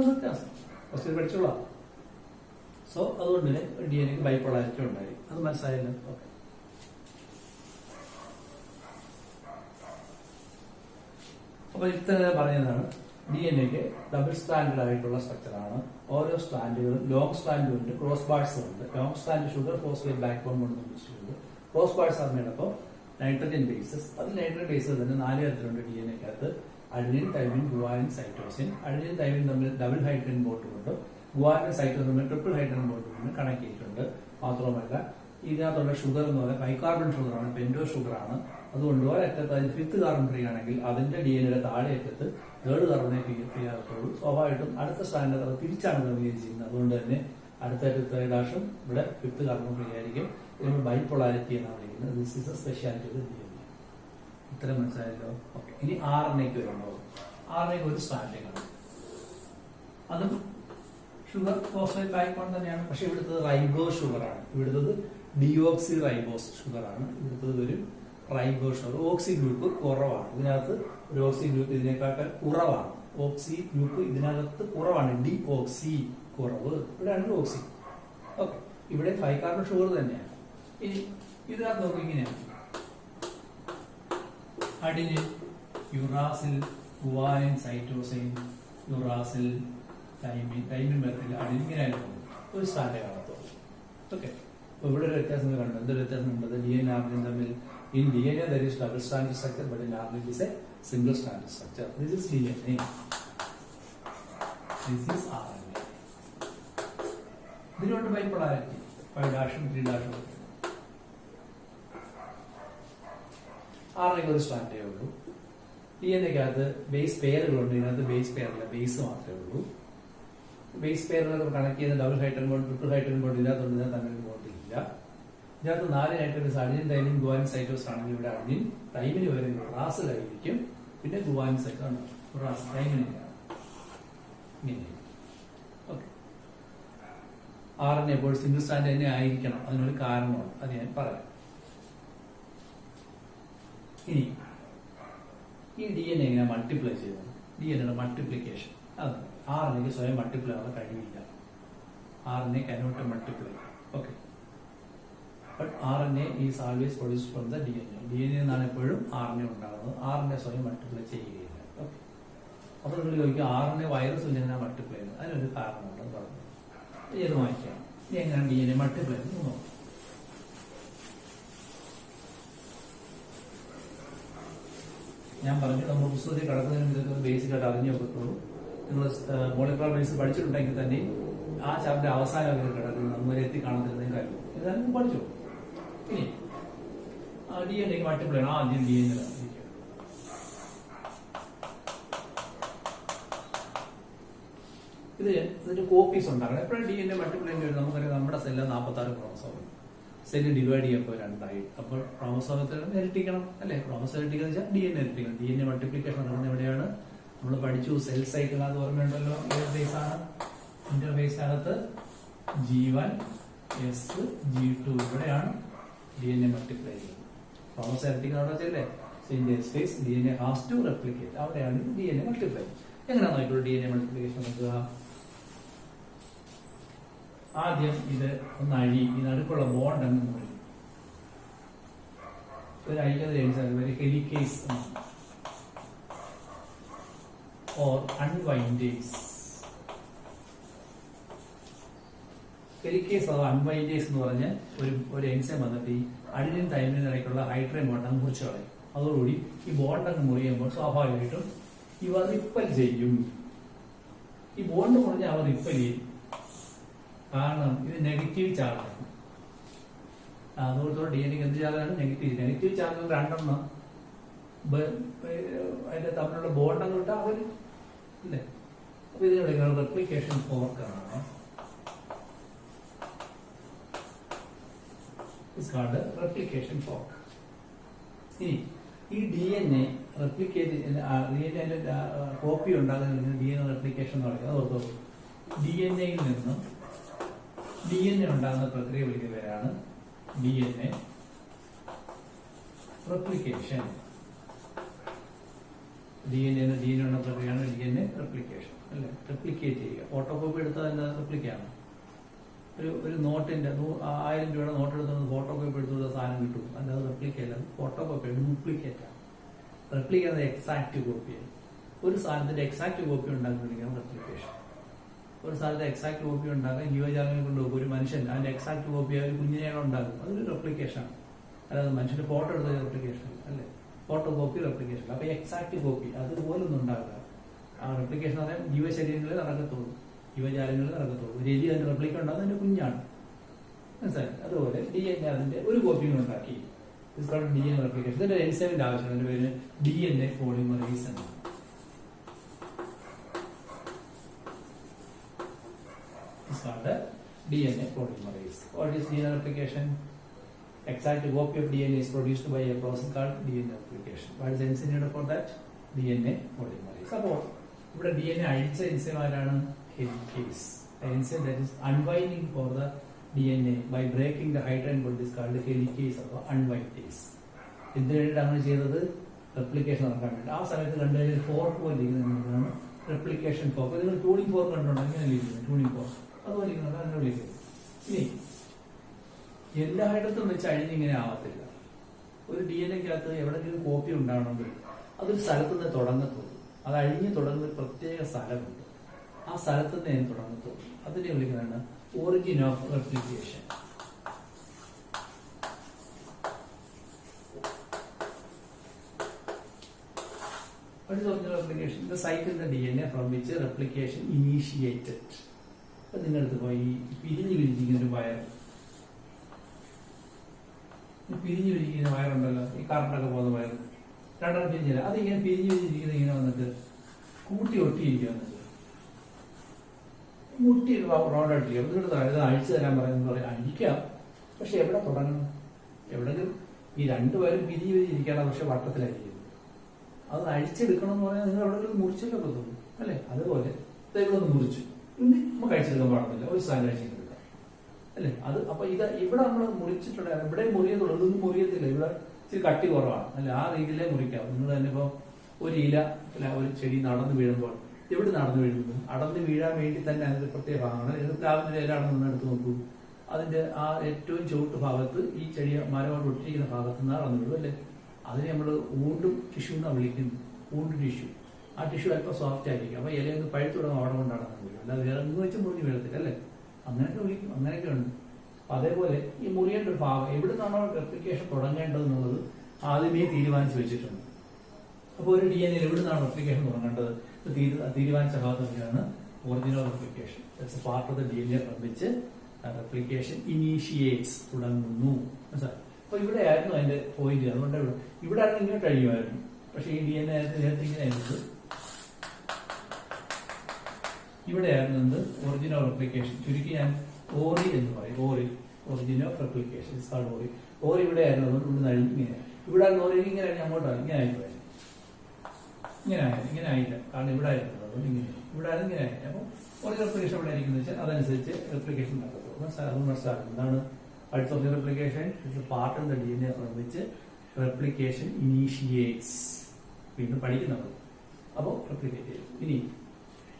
വ്യത്യാസം കുറച്ച് പഠിച്ചോളാം. സോ അതുകൊണ്ട് തന്നെ DNA ബൈപോളാരിറ്റി ഉണ്ടായി. അത് മനസ്സിലായല്ലോ. ഓക്കെ, അപ്പൊ ഇത്ര പറഞ്ഞതാണ് DNA ഡബിൾ സ്റ്റാൻഡേർഡ് ആയിട്ടുള്ള സ്ട്രക്ചറാണ്. ഓരോ സ്റ്റാൻഡുകളും ലോങ് സ്റ്റാൻഡും ഉണ്ട്, ക്രോസ് ബാർസും ഉണ്ട്. Long strand sugar phosphate back bone കൊണ്ട് നിർമ്മിച്ചിട്ടുണ്ട്. ക്രോസ് ബാർസ് പറഞ്ഞപ്പോൾ നൈട്രജൻ ബേസസ്. അത് നൈട്രജൻ ബേസസ് തന്നെ 4 തരത്തിലുണ്ട് DNA-ക്കകത്ത്. Adenine, thymine, guanine, cytosine. Adenine, thymine തമ്മിൽ ഡബിൾ ഹൈഡ്രജൻ ബോണ്ട് കൊണ്ട്, ഗുവാനിൻ, സൈറ്റോസിൻ തമ്മിൽ ട്രിപ്പിൾ ഹൈഡ്രജൻ ബോണ്ട് കൊണ്ട് കണക്ട് ചെയ്തിട്ടുണ്ട്. മാത്രമല്ല ഇതിനകത്തുള്ള ഷുഗർ എന്ന് പറയുന്നത് 5 കാർബൺ ഷുഗറാണ്, പെൻറ്റോസ് ഷുഗറാണ്. അതുകൊണ്ട് ഒരറ്റത്ത് അതിന് 5th കാർബൺ ഫ്രീ ആണെങ്കിൽ അതിന്റെ DNA താഴെ അറ്റത്ത് 3rd കാർബണെ ഫ്രീ ആകത്തുള്ളൂ. സ്വാഭാവികമായിട്ടും അടുത്ത സ്റ്റാൻഡേർഡ് അത് തിരിച്ചാണ് ക്രമീകരിച്ചിരിക്കുന്നത്. അതുകൊണ്ട് തന്നെ അടുത്ത 3rd ഇവിടെ 5th കാർബൺ ഫ്രീ ആയിരിക്കും. ഇതിന് ബൈപോളാരിറ്റി എന്നാണ് വിളിക്കുന്നത്. This is A speciality of DNA. ഇത്രയും മനസ്സിലായല്ലോ. ഓക്കെ, ഇനി RNA-ക്ക് വരുമ്പോൾ RNA-ക്ക് ഒരു സ്റ്റാൻഡിംഗ് ആണ്. അതും ഷുഗർ ഫോസ്ഫേറ്റ് ബാക്ക് ബോൺ തന്നെയാണ്. പക്ഷെ ഇവിടുത്തെ റൈബോസ് ഷുഗറാണ്. ഇവിടുത്തത് ഡിയോക്സി റൈബോസ് ഷുഗറാണ്. ഇവിടുത്തത് ഒരു റൈബോസ് ഷുഗർ. ഓക്സി ഗ്രൂപ്പ് കുറവാണ്. ഇതിനകത്ത് ഒരു ഓക്സി ഗ്രൂപ്പ് ഇതിനേക്കാൾ കുറവാണ്. ഓക്സി ഗ്രൂപ്പ് ഇതിനകത്ത് കുറവാണ്. ഡിഓക്സി കുറവ്. ഇവിടെയാണ് ഓക്സി. ഓക്കെ, ഇവിടെ 5 കാർബൺ ഷുഗർ തന്നെയാണ്. ഇനി ഇതിനകത്ത് നോക്കും ഇങ്ങനെയാണ്. Adenine, uracil, guanine, cytosine, uracil, thymine വരത്തില്ല. അഡിനിൻ ഇങ്ങനെ ആയിരുന്നു ഒരു സ്റ്റാൻഡേ കാണത്തുള്ളൂ. ഓക്കെ, അപ്പൊ ഇവിടെ ഒരു വ്യത്യാസം കണ്ടു. എന്തൊരു വ്യത്യാസം ഉണ്ടത്? DNA RNA തമ്മിൽ in DNA there is double stranded structure, but in RNA it is a single stranded structure. This is DNA. This is RNA. ഇതിനോട് ബൈപോളാരിറ്റി 5' 3'. RNA ഒരു സ്ട്രാൻഡേ ഉള്ളൂ. DNAക്കകത്ത് ബേസ് പെയറുകളുണ്ട്. ഇതിനകത്ത് ബേസ് പെയറില്ല, ബേസ് മാത്രമേ ഉള്ളൂ. ബേസ് പെയറുകളൊക്കെ കണക്ട് ചെയ്യുന്ന double hydrogen bond, triple hydrogen bond ഇതിനകത്തുണ്ട്. ഇതിനകത്ത് തമ്മിൽ ബോണ്ട് ഇല്ല. ഇതിനകത്ത് 4 ഹൈഡ്രജൻസ് അഡിനിൻ, തൈമിൻ, ഗുവാനിൻ, സൈറ്റോസ് ആണെങ്കിൽ ഇവിടെ അഡിനിൻ, തൈമിന് വരെ യുറാസിലായിരിക്കും. പിന്നെ ഗുവാനിൻ, സൈറ്റോസ്, യുറാസ്, തൈമിനില്ല. ഇങ്ങനെ. ഓക്കെ, RNA എപ്പോൾ സിംഗിൾ സ്റ്റാൻഡ് തന്നെ ആയിരിക്കണം. അതിനൊരു കാരണമാണ്, അത് ഞാൻ പറയാം. ഇനി ഈ DNA എങ്ങനെ മൾട്ടിപ്ലൈ ചെയ്യുന്നത്? DNA multiplication. അത് RNAക്ക് സ്വയം മൾട്ടിപ്ലൈ ആവാൻ കഴിയില്ല. RNA cannot multiply. Okay. But RNA is always produced from the DNA. DNA എന്നാണ് എപ്പോഴും RNA ഉണ്ടാകുന്നത്. RNA സ്വയം മൾട്ടിപ്ലൈ ചെയ്യുകയില്ല. ഓക്കെ, അപ്പൊ നിങ്ങൾ ചോദിക്കും RNA വൈറസ് എങ്ങനെ മൾട്ടിപ്ലൈ ചെയ്യുന്നത്? അതിനൊരു കാരണമുണ്ടെന്ന് പറഞ്ഞു. ഇത് വായിക്കാം. ഇനി എങ്ങനെയാണ് DNA മൾട്ടിപ്ലൈ ചെയ്യുന്നത് നോക്കാം. ഞാൻ പറഞ്ഞു നമ്മൾ പുസ്തകത്തിൽ കടക്കുന്നതിനും ഇതൊക്കെ ബേസിക് ആയിട്ട് അറിഞ്ഞു വെക്കത്തുള്ളൂ. നിങ്ങൾ മോളിക്കുലർ ബേസ് പഠിച്ചിട്ടുണ്ടെങ്കിൽ തന്നെ ആ ചാപ്റ്റർ അവസാനം അവർ കിടക്കുന്നത് നമ്മൾ എത്തി കാണുന്നില്ലെന്ന് കാര്യം ഇതായാലും പഠിച്ചു. ഇനി DNA മൾട്ടിപ്ലൈ ആണ്. ആദ്യം DNA ഇതിന്റെ കോപ്പീസ് ഉണ്ടാക്കണം. എപ്പോഴും DNA മൾട്ടിപ്ലൈ ചെയ്യുമ്പോൾ നമുക്കറിയാം നമ്മുടെ സെല്ല് 46 ക്രോമസോം. സെല്ല് ഡിവൈഡ് ചെയ്യുമ്പോൾ 2 ആയി. അപ്പോൾ ക്രോമസോമത്തിൽ ഇരട്ടിക്കണം അല്ലെ? ക്രോമസോം ഇരട്ടിക്കണം വെച്ചാൽ DNA ഇരട്ടിക്കണം. DNA മൾട്ടിപ്ലിക്കേഷൻ നടക്കുന്നത് എവിടെയാണ്? നമ്മൾ പഠിച്ചു സെൽ സൈക്കിൾ. അത് ഓർമ്മയുണ്ടല്ലോ. ഇന്റർഫേസ് ആണ്. ഇന്റർഫേസിനകത്ത് G1 S G2 ഇവിടെയാണ് DNA മൾട്ടിപ്ലൈ ചെയ്യുന്നത്. ക്രോമസോം ഇരട്ടിക്കണം അവിടെ വെച്ചല്ലേ? In this phase DNA has to replicate. അവിടെയാണ് DNA മൾട്ടിപ്ലൈ. എങ്ങനെയാണ് നോക്കിയുള്ള DNA മൾട്ടിപ്ലിക്കേഷൻ നോക്കുക? ആദ്യം ഇത് ഒന്ന് അഴി, ഈ നടുക്കുള്ള ബോണ്ട് അങ്ങ് മുറി. ഒരു അഴിക്കുന്നത് ഒരു ഹെലിക്കേസ് ഓർ അൺവൈൻഡേസ്. ഹെലിക്കേസ് അഥവാ അൺവൈൻഡേസ് എന്ന് പറഞ്ഞ ഒരു എൻസൈം വന്നിട്ട് ഈ അഡിനിൻ തൈമിൻ ഇടയ്ക്കുള്ള ഹൈഡ്രജൻ ബോണ്ട് അങ്ങ് മുറിച്ചു കളയും. അതോടുകൂടി ഈ ബോണ്ട് അങ്ങ് മുറിയുമ്പോൾ സ്വാഭാവികമായിട്ടും ഇവ റിപ്പൽ ചെയ്യും. ഈ ബോണ്ട് മുറിഞ്ഞ അവർ റിപ്പൽ ചെയ്യും. കാരണം ഇത് നെഗറ്റീവ് ചാർജാണ്. അതുകൊണ്ട് DNA എന്ത് ചാർജാണ്? നെഗറ്റീവ് ചാർജ് 2 അതിന്റെ തമ്മിലുള്ള ബോണ്ട് അങ്ങ് വിട്ടാൽ അവർ അല്ലേ? അപ്പൊ ഇതിനെ റെപ്ലിക്കേഷൻ ഫോർക്കാണ്. Replication fork. ഇനി ഈ DNA റെപ്ലിക്കേറ്റ് കോപ്പി ഉണ്ടാകുന്ന DNA റെപ്ലിക്കേഷൻ എന്ന് പറയുന്നത് ഓർത്തോ. DNAയിൽ നിന്നും DNA ഉണ്ടാകുന്ന പ്രക്രിയ വിളിക്കുന്ന പേരാണ് DNA റെപ്ലിക്കേഷൻ. DNA ഉള്ള പ്രക്രിയയാണ് DNA റെപ്ലിക്കേഷൻ അല്ലെ? റെപ്ലിക്കേറ്റ് ചെയ്യുക. ഫോട്ടോകോപ്പി എടുത്താൽ എന്താ റെപ്ലിക്കാണ്? ഒരു നോട്ടിന്റെ 1000 രൂപയുടെ നോട്ട് എടുത്തുകൊണ്ട് ഫോട്ടോകോപ്പി എടുത്തുള്ള സാധനം കിട്ടും. അല്ലാതെ റെപ്ലിക്കേറ്റ് അല്ല, ഫോട്ടോകോപ്പി ഡ്യൂപ്ലിക്കേറ്റ് ആണ്. റെപ്ലിക്കേറ്റ് എക്സാക്ട് കോപ്പിയാണ്. ഒരു സാധനത്തിന്റെ എക്സാക്ട് കോപ്പി ഉണ്ടാക്കുന്നിരിക്കണം റെപ്ലിക്കേഷൻ. ഒരു സാധനത്തെ എക്സാക്ട് കോപ്പി ഉണ്ടാക്കാൻ ജീവജാലങ്ങൾ കൊണ്ടുപോകും. ഒരു മനുഷ്യൻ അതിന്റെ എക്സാക്ട് കോപ്പി ഒരു കുഞ്ഞിനെയാണ് ഉണ്ടാകും. അതൊരു റെപ്ലിക്കേഷൻ ആണ്. അല്ലാതെ മനുഷ്യന്റെ ഫോട്ടോ എടുത്ത റെപ്ലിക്കേഷൻ അല്ലെ? Photo copy replication. അപ്പൊ എക്സാക്ട് കോപ്പി അതുപോലൊന്നും ഉണ്ടാകുക. ആ റെപ്ലിക്കേഷൻ പറയാൻ ജീവശരീരങ്ങളിൽ നടക്കത്തുള്ളൂ, ജീവജാലങ്ങളിൽ നടക്കത്തുള്ളൂ. ഒരു എലി അതിന്റെ റെപ്ലിക്ക ഉണ്ടാകുന്നത് അതിന്റെ കുഞ്ഞാണ്. മനസ്സിലായി? അതുപോലെ DNA അതിന്റെ ഒരു കോപ്പിയും ഉണ്ടാക്കി DNA റെപ്ലിക്കേഷൻ. ഇതിന്റെ എൻസൈമിന്റെ ആവശ്യം. അതിന്റെ പേര് DNA പോളിമറേസ് എന്നാണ്. DNA polymerase. What is DNA replication? Exact copy of DNA is produced by a process called DNA replication. What is the enzyme needed for that? DNA polymerase. Suppose ഇവിടെ DNA അഴിച്ച enzyme ആരാണ്? Helicase. Enzyme that is unwinding for the DNA by breaking the hydrogen bond is called helicase or unwindase. എന്തിനാണ് അങ്ങനെ ചെയ്തത്? Replication നടക്കാൻ വേണ്ടി. ആ സമയത്ത് കണ്ടതിൽ ഫോർക്ക് പോലെ ഇരിക്കുന്നതാണ് റെപ്ലിക്കേഷൻ ഫോർക്ക്. നിങ്ങൾ ട്യൂണിംഗ് ഫോർക്ക് കണ്ടുകൊണ്ട് അങ്ങനെ ഇരിക്കുന്നത് ട്യൂണിംഗ് ഫോർക്ക് അതുപോലെ അതിനെ വിളിക്കുന്നത്. ഇനി എല്ലായിടത്തും വെച്ച് അഴിഞ്ഞിങ്ങനെ ആവത്തില്ല. ഒരു DNA-ക്കകത്ത് എവിടെയെങ്കിലും കോപ്പി ഉണ്ടാവണമെങ്കിൽ അതൊരു സ്ഥലത്ത് നിന്ന് തുടങ്ങത്തുള്ളൂ. അത് അഴിഞ്ഞ് തുടങ്ങുന്ന പ്രത്യേക സ്ഥലമുണ്ട്. ആ സ്ഥലത്ത് നിന്ന് തുടങ്ങത്തുള്ളൂ. അതിനെ വിളിക്കുന്നതാണ് origin of replication. What is original replication? The site in the DNA from which replication initiated. അപ്പൊ നിങ്ങളടുത്ത് പോയി പിരിഞ്ഞിരിക്കുന്ന ഒരു വയർ, പിരിഞ്ഞിരിക്കുന്ന വയറുണ്ടല്ലോ, ഈ കറണ്ടൊക്കെ പോകുന്ന വയർ, രണ്ടെണ്ണം പിരിഞ്ഞില്ല, അതിങ്ങനെ പിരിഞ്ഞിരിക്കുന്ന ഇങ്ങനെ വന്നിട്ട് കൂട്ടി ഒട്ടിയിരിക്കുക വന്നിട്ട് മുട്ടി റോഡായിട്ടില്ല. ഇത് അഴിച്ചു തരാൻ പറയുന്നത് പറയാം, അഴിക്കാം, പക്ഷെ എവിടെ തുടങ്ങണം? എവിടെങ്കിലും ഈ രണ്ടുപേരും പിരിഞ്ഞിരിക്കാണ്, പക്ഷെ വട്ടത്തിലായിരിക്കും. അത് അഴിച്ചെടുക്കണം എന്ന് പറഞ്ഞാൽ നിങ്ങൾ എവിടെയെങ്കിലും മുറിച്ചൊക്കെ തോന്നും അല്ലെ? അതുപോലെ ഇവിടെ ഒന്ന് മുറിച്ചു, നമുക്ക് അഴിച്ചെടുക്കാൻ പാടുന്നില്ല, ഒരു സാധനം അഴിച്ചെടുക്കാം അല്ലെ? അത് അപ്പൊ ഇവിടെ നമ്മൾ മുറിച്ചിട്ടുണ്ട്, ഇവിടെ മുറിയത്തുള്ളൂ, ഇതൊന്നും മുറിയത്തില്ല, ഇവിടെ ഇച്ചിരി കട്ടി കുറവാണ് അല്ലെ? ആ രീതിയിലേ മുറിക്കാം. നിങ്ങൾ തന്നെ ഇപ്പൊ ഒരു ഇല അല്ല ഒരു ചെടി നടന്നു വീഴുമ്പോൾ എവിടെ നടന്നു വീഴുന്നു? അടർന്ന് വീഴാൻ വേണ്ടി തന്നെ അതിന്റെ പ്രത്യേക ഭാഗമാണ്. പ്ലാവിന്റെ ഇലയാണെന്ന് എടുത്ത് നോക്കൂ, അതിന്റെ ആ ഏറ്റവും ചുവട്ട് ഭാഗത്ത് ഈ ചെടി മരമോട് ഒട്ടിരിക്കുന്ന ഭാഗത്ത് നിന്ന് നടന്നു വീഴും അല്ലെ? അതിനെ നമ്മൾ ഊണ്ടും ടിഷ്യൂ എന്നാണ് വിളിക്കുന്നത്, ഊണ്ട് ടിഷ്യൂ. ആ ടിഷ്യൂ അല്പം സോഫ്റ്റ് ആയിരിക്കും. അപ്പൊ ഇലയൊന്ന് പഴുത്തു തുടങ്ങും, അവിടെ കൊണ്ടാണ് വീഴും, അല്ലാതെ വേറെ ഒന്നും വെച്ച് മുറിഞ്ഞ് വീഴത്തില്ല അല്ലേ? അങ്ങനെയൊക്കെ വിളിക്കും, അങ്ങനെയൊക്കെ ഉണ്ട്. അതേപോലെ ഈ മുറിയേണ്ട ഒരു ഭാഗം എവിടെ നിന്നാണോ റെപ്ലിക്കേഷൻ തുടങ്ങേണ്ടത് എന്നുള്ളത് ആദ്യമേ തീരുമാനിച്ചു വെച്ചിട്ടുണ്ട്. അപ്പോൾ ഒരു DNA എവിടെ നിന്നാണ് റെപ്ലിക്കേഷൻ തുടങ്ങേണ്ടത് തീരുമാനിച്ച ഭാഗത്തൊക്കെയാണ് original replication. That's a part of the DNA from which replication initiates, തുടങ്ങുന്നു. മനസ്സിലായി? അപ്പൊ ഇവിടെ ആയിരുന്നു അതിന്റെ പോയിന്റ്. അതുകൊണ്ട് ഇവിടെ ആയിരുന്നു ഇങ്ങനെ കഴിയുമായിരുന്നു. പക്ഷെ ഈ DNA നേരത്തെ ഇങ്ങനെ ആയിരുന്നത്, ഇവിടെ ആയിരുന്നു എന്ത്? Original replication. ചുരുക്കി ഞാൻ ഓറി എന്ന് പറയും. Ori, origin of replication is called ori. Ori ഇവിടെ ആയിരുന്നു, അതുകൊണ്ട് ഇവിടെ കഴിഞ്ഞ് ഇങ്ങനെ. ഇവിടെ ആയിരുന്നു ഓറി, ഇങ്ങനെ അങ്ങോട്ടാണ്, ഇങ്ങനെ ആയിപ്പോയി, ഇങ്ങനെ ആയിരുന്നു, ഇങ്ങനെ ആയില്ല, കാരണം ഇവിടെ ആയിരുന്നു, അതുകൊണ്ട് ഇങ്ങനെ ഇവിടെ ആയിരുന്നു, ഇങ്ങനെ ആയില്ല. അപ്പൊ ഒറിജിനൽ റെപ്ലിക്കേഷൻ ഇവിടെ ആയിരിക്കുന്നത് വെച്ചാൽ അതനുസരിച്ച് റെപ്ലിക്കേഷൻ നടക്കത്തുള്ളൂ. അത് മനസ്സിലാക്കും. എന്താണ് parts of the replication? It's a part of the DNA from which replication initiates. വീണ്ടും പഠിക്കുന്നത്. അപ്പോൾ റെപ്ലിക്കേറ്റ് ചെയ്യും. ഇനി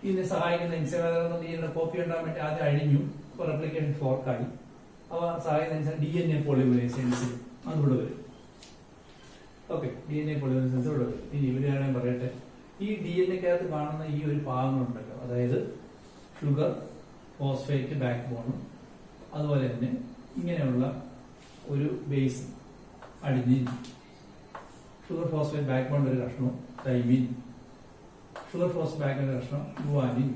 ഇതിനെ സഹായിക്കുന്ന എൻസൈം കോപ്പി ഉണ്ടാകാൻ വേണ്ടി ആദ്യം അഴിഞ്ഞു, അപ്പോൾ റെപ്ലിക്കേഷൻ ഫോർക്കായി. അവ സഹായിക്കുന്ന DNA പോളിമറേസ് എൻസൈം അതിവിടെ വരും. ഓക്കെ, DNA പോളിമറേസ് എൻസൈം ഇവിടെ വരും. ഇനി ഇവിടെ ഞാൻ പറയട്ടെ, ഈ DNA-ക്കകത്ത് കാണുന്ന ഈ ഒരു ഭാഗങ്ങളുണ്ടല്ലോ, അതായത് ഷുഗർ ഫോസ്ഫേറ്റ് ബാക്ക് ബോണും അതുപോലെ തന്നെ ഇങ്ങനെയുള്ള ഒരു base adenine, sugar phosphate backbone ഒരു കഷ്ണവും thymine, sugar phosphate backbone കഷ്ണം guanine,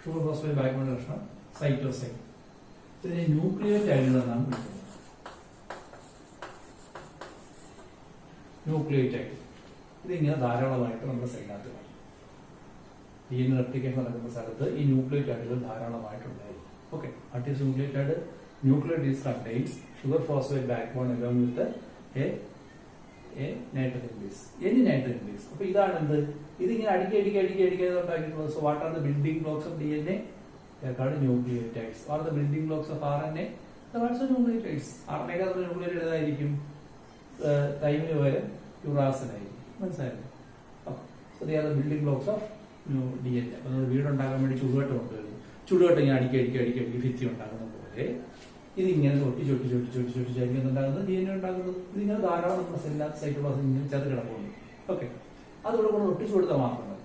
sugar phosphate backbone കഷ്ണം സൈറ്റോസൈൻ. ഇതിനെ ന്യൂക്ലിയോടൈഡുകൾ എന്നാണ് വിളിക്കുന്നത്. ന്യൂക്ലിയോടൈഡ് ഇതിങ്ങനെ ധാരാളമായിട്ട് നമ്മുടെ സെല്ലിനകത്ത് കാണും. DNA റെപ്ലിക്കേഷൻ നടക്കുന്ന സ്ഥലത്ത് ഈ ന്യൂക്ലിയോടൈഡുകൾ ധാരാളമായിട്ടുണ്ടായിരിക്കും. Okay, what is nucleotide? Nucleotide contains sugar phosphate backbone along with a nitrogen base, any nitrogen base. അപ്പൊ ഇതാണ് എന്ത്? ഇതിങ്ങനെ അടിക്കായിട്ടുള്ളത്. So what are the building blocks of DNA? They are called nucleotides. What are the building blocks of RNA? They are also nucleotides. RNA-ക്കകത്ത് nucleotide ഏതായിരിക്കും? തൈമിന് പകരം യുറാസിൻ ആയിരിക്കും. മനസ്സിലായില്ലേ? So they are the building blocks of DNA. അപ്പൊ നമ്മൾ വീടുണ്ടാക്കാൻ വേണ്ടി ചുടുകട്ട കൊണ്ടുവരുന്നു. ചുടുകട്ട ഇങ്ങനെ അടിക്കി ഭിത്തി ഉണ്ടാക്കുന്ന പോലെ ഇതിങ്ങനെ ചൊട്ടിച്ചുണ്ടാകുന്നത് DNA ഉണ്ടാകുന്നത്. ഇതിങ്ങനെ ധാരാളം നമ്മുടെ സെല്ലിനകത്ത് സൈറ്റോപ്ലാസം ഇങ്ങനെ ചേർത്ത് കിടക്കുന്നുണ്ട്. ഓക്കെ, അതുകൂടെ കൂടെ ഒട്ടിച്ചു കൊടുത്താൽ മാത്രം മതി.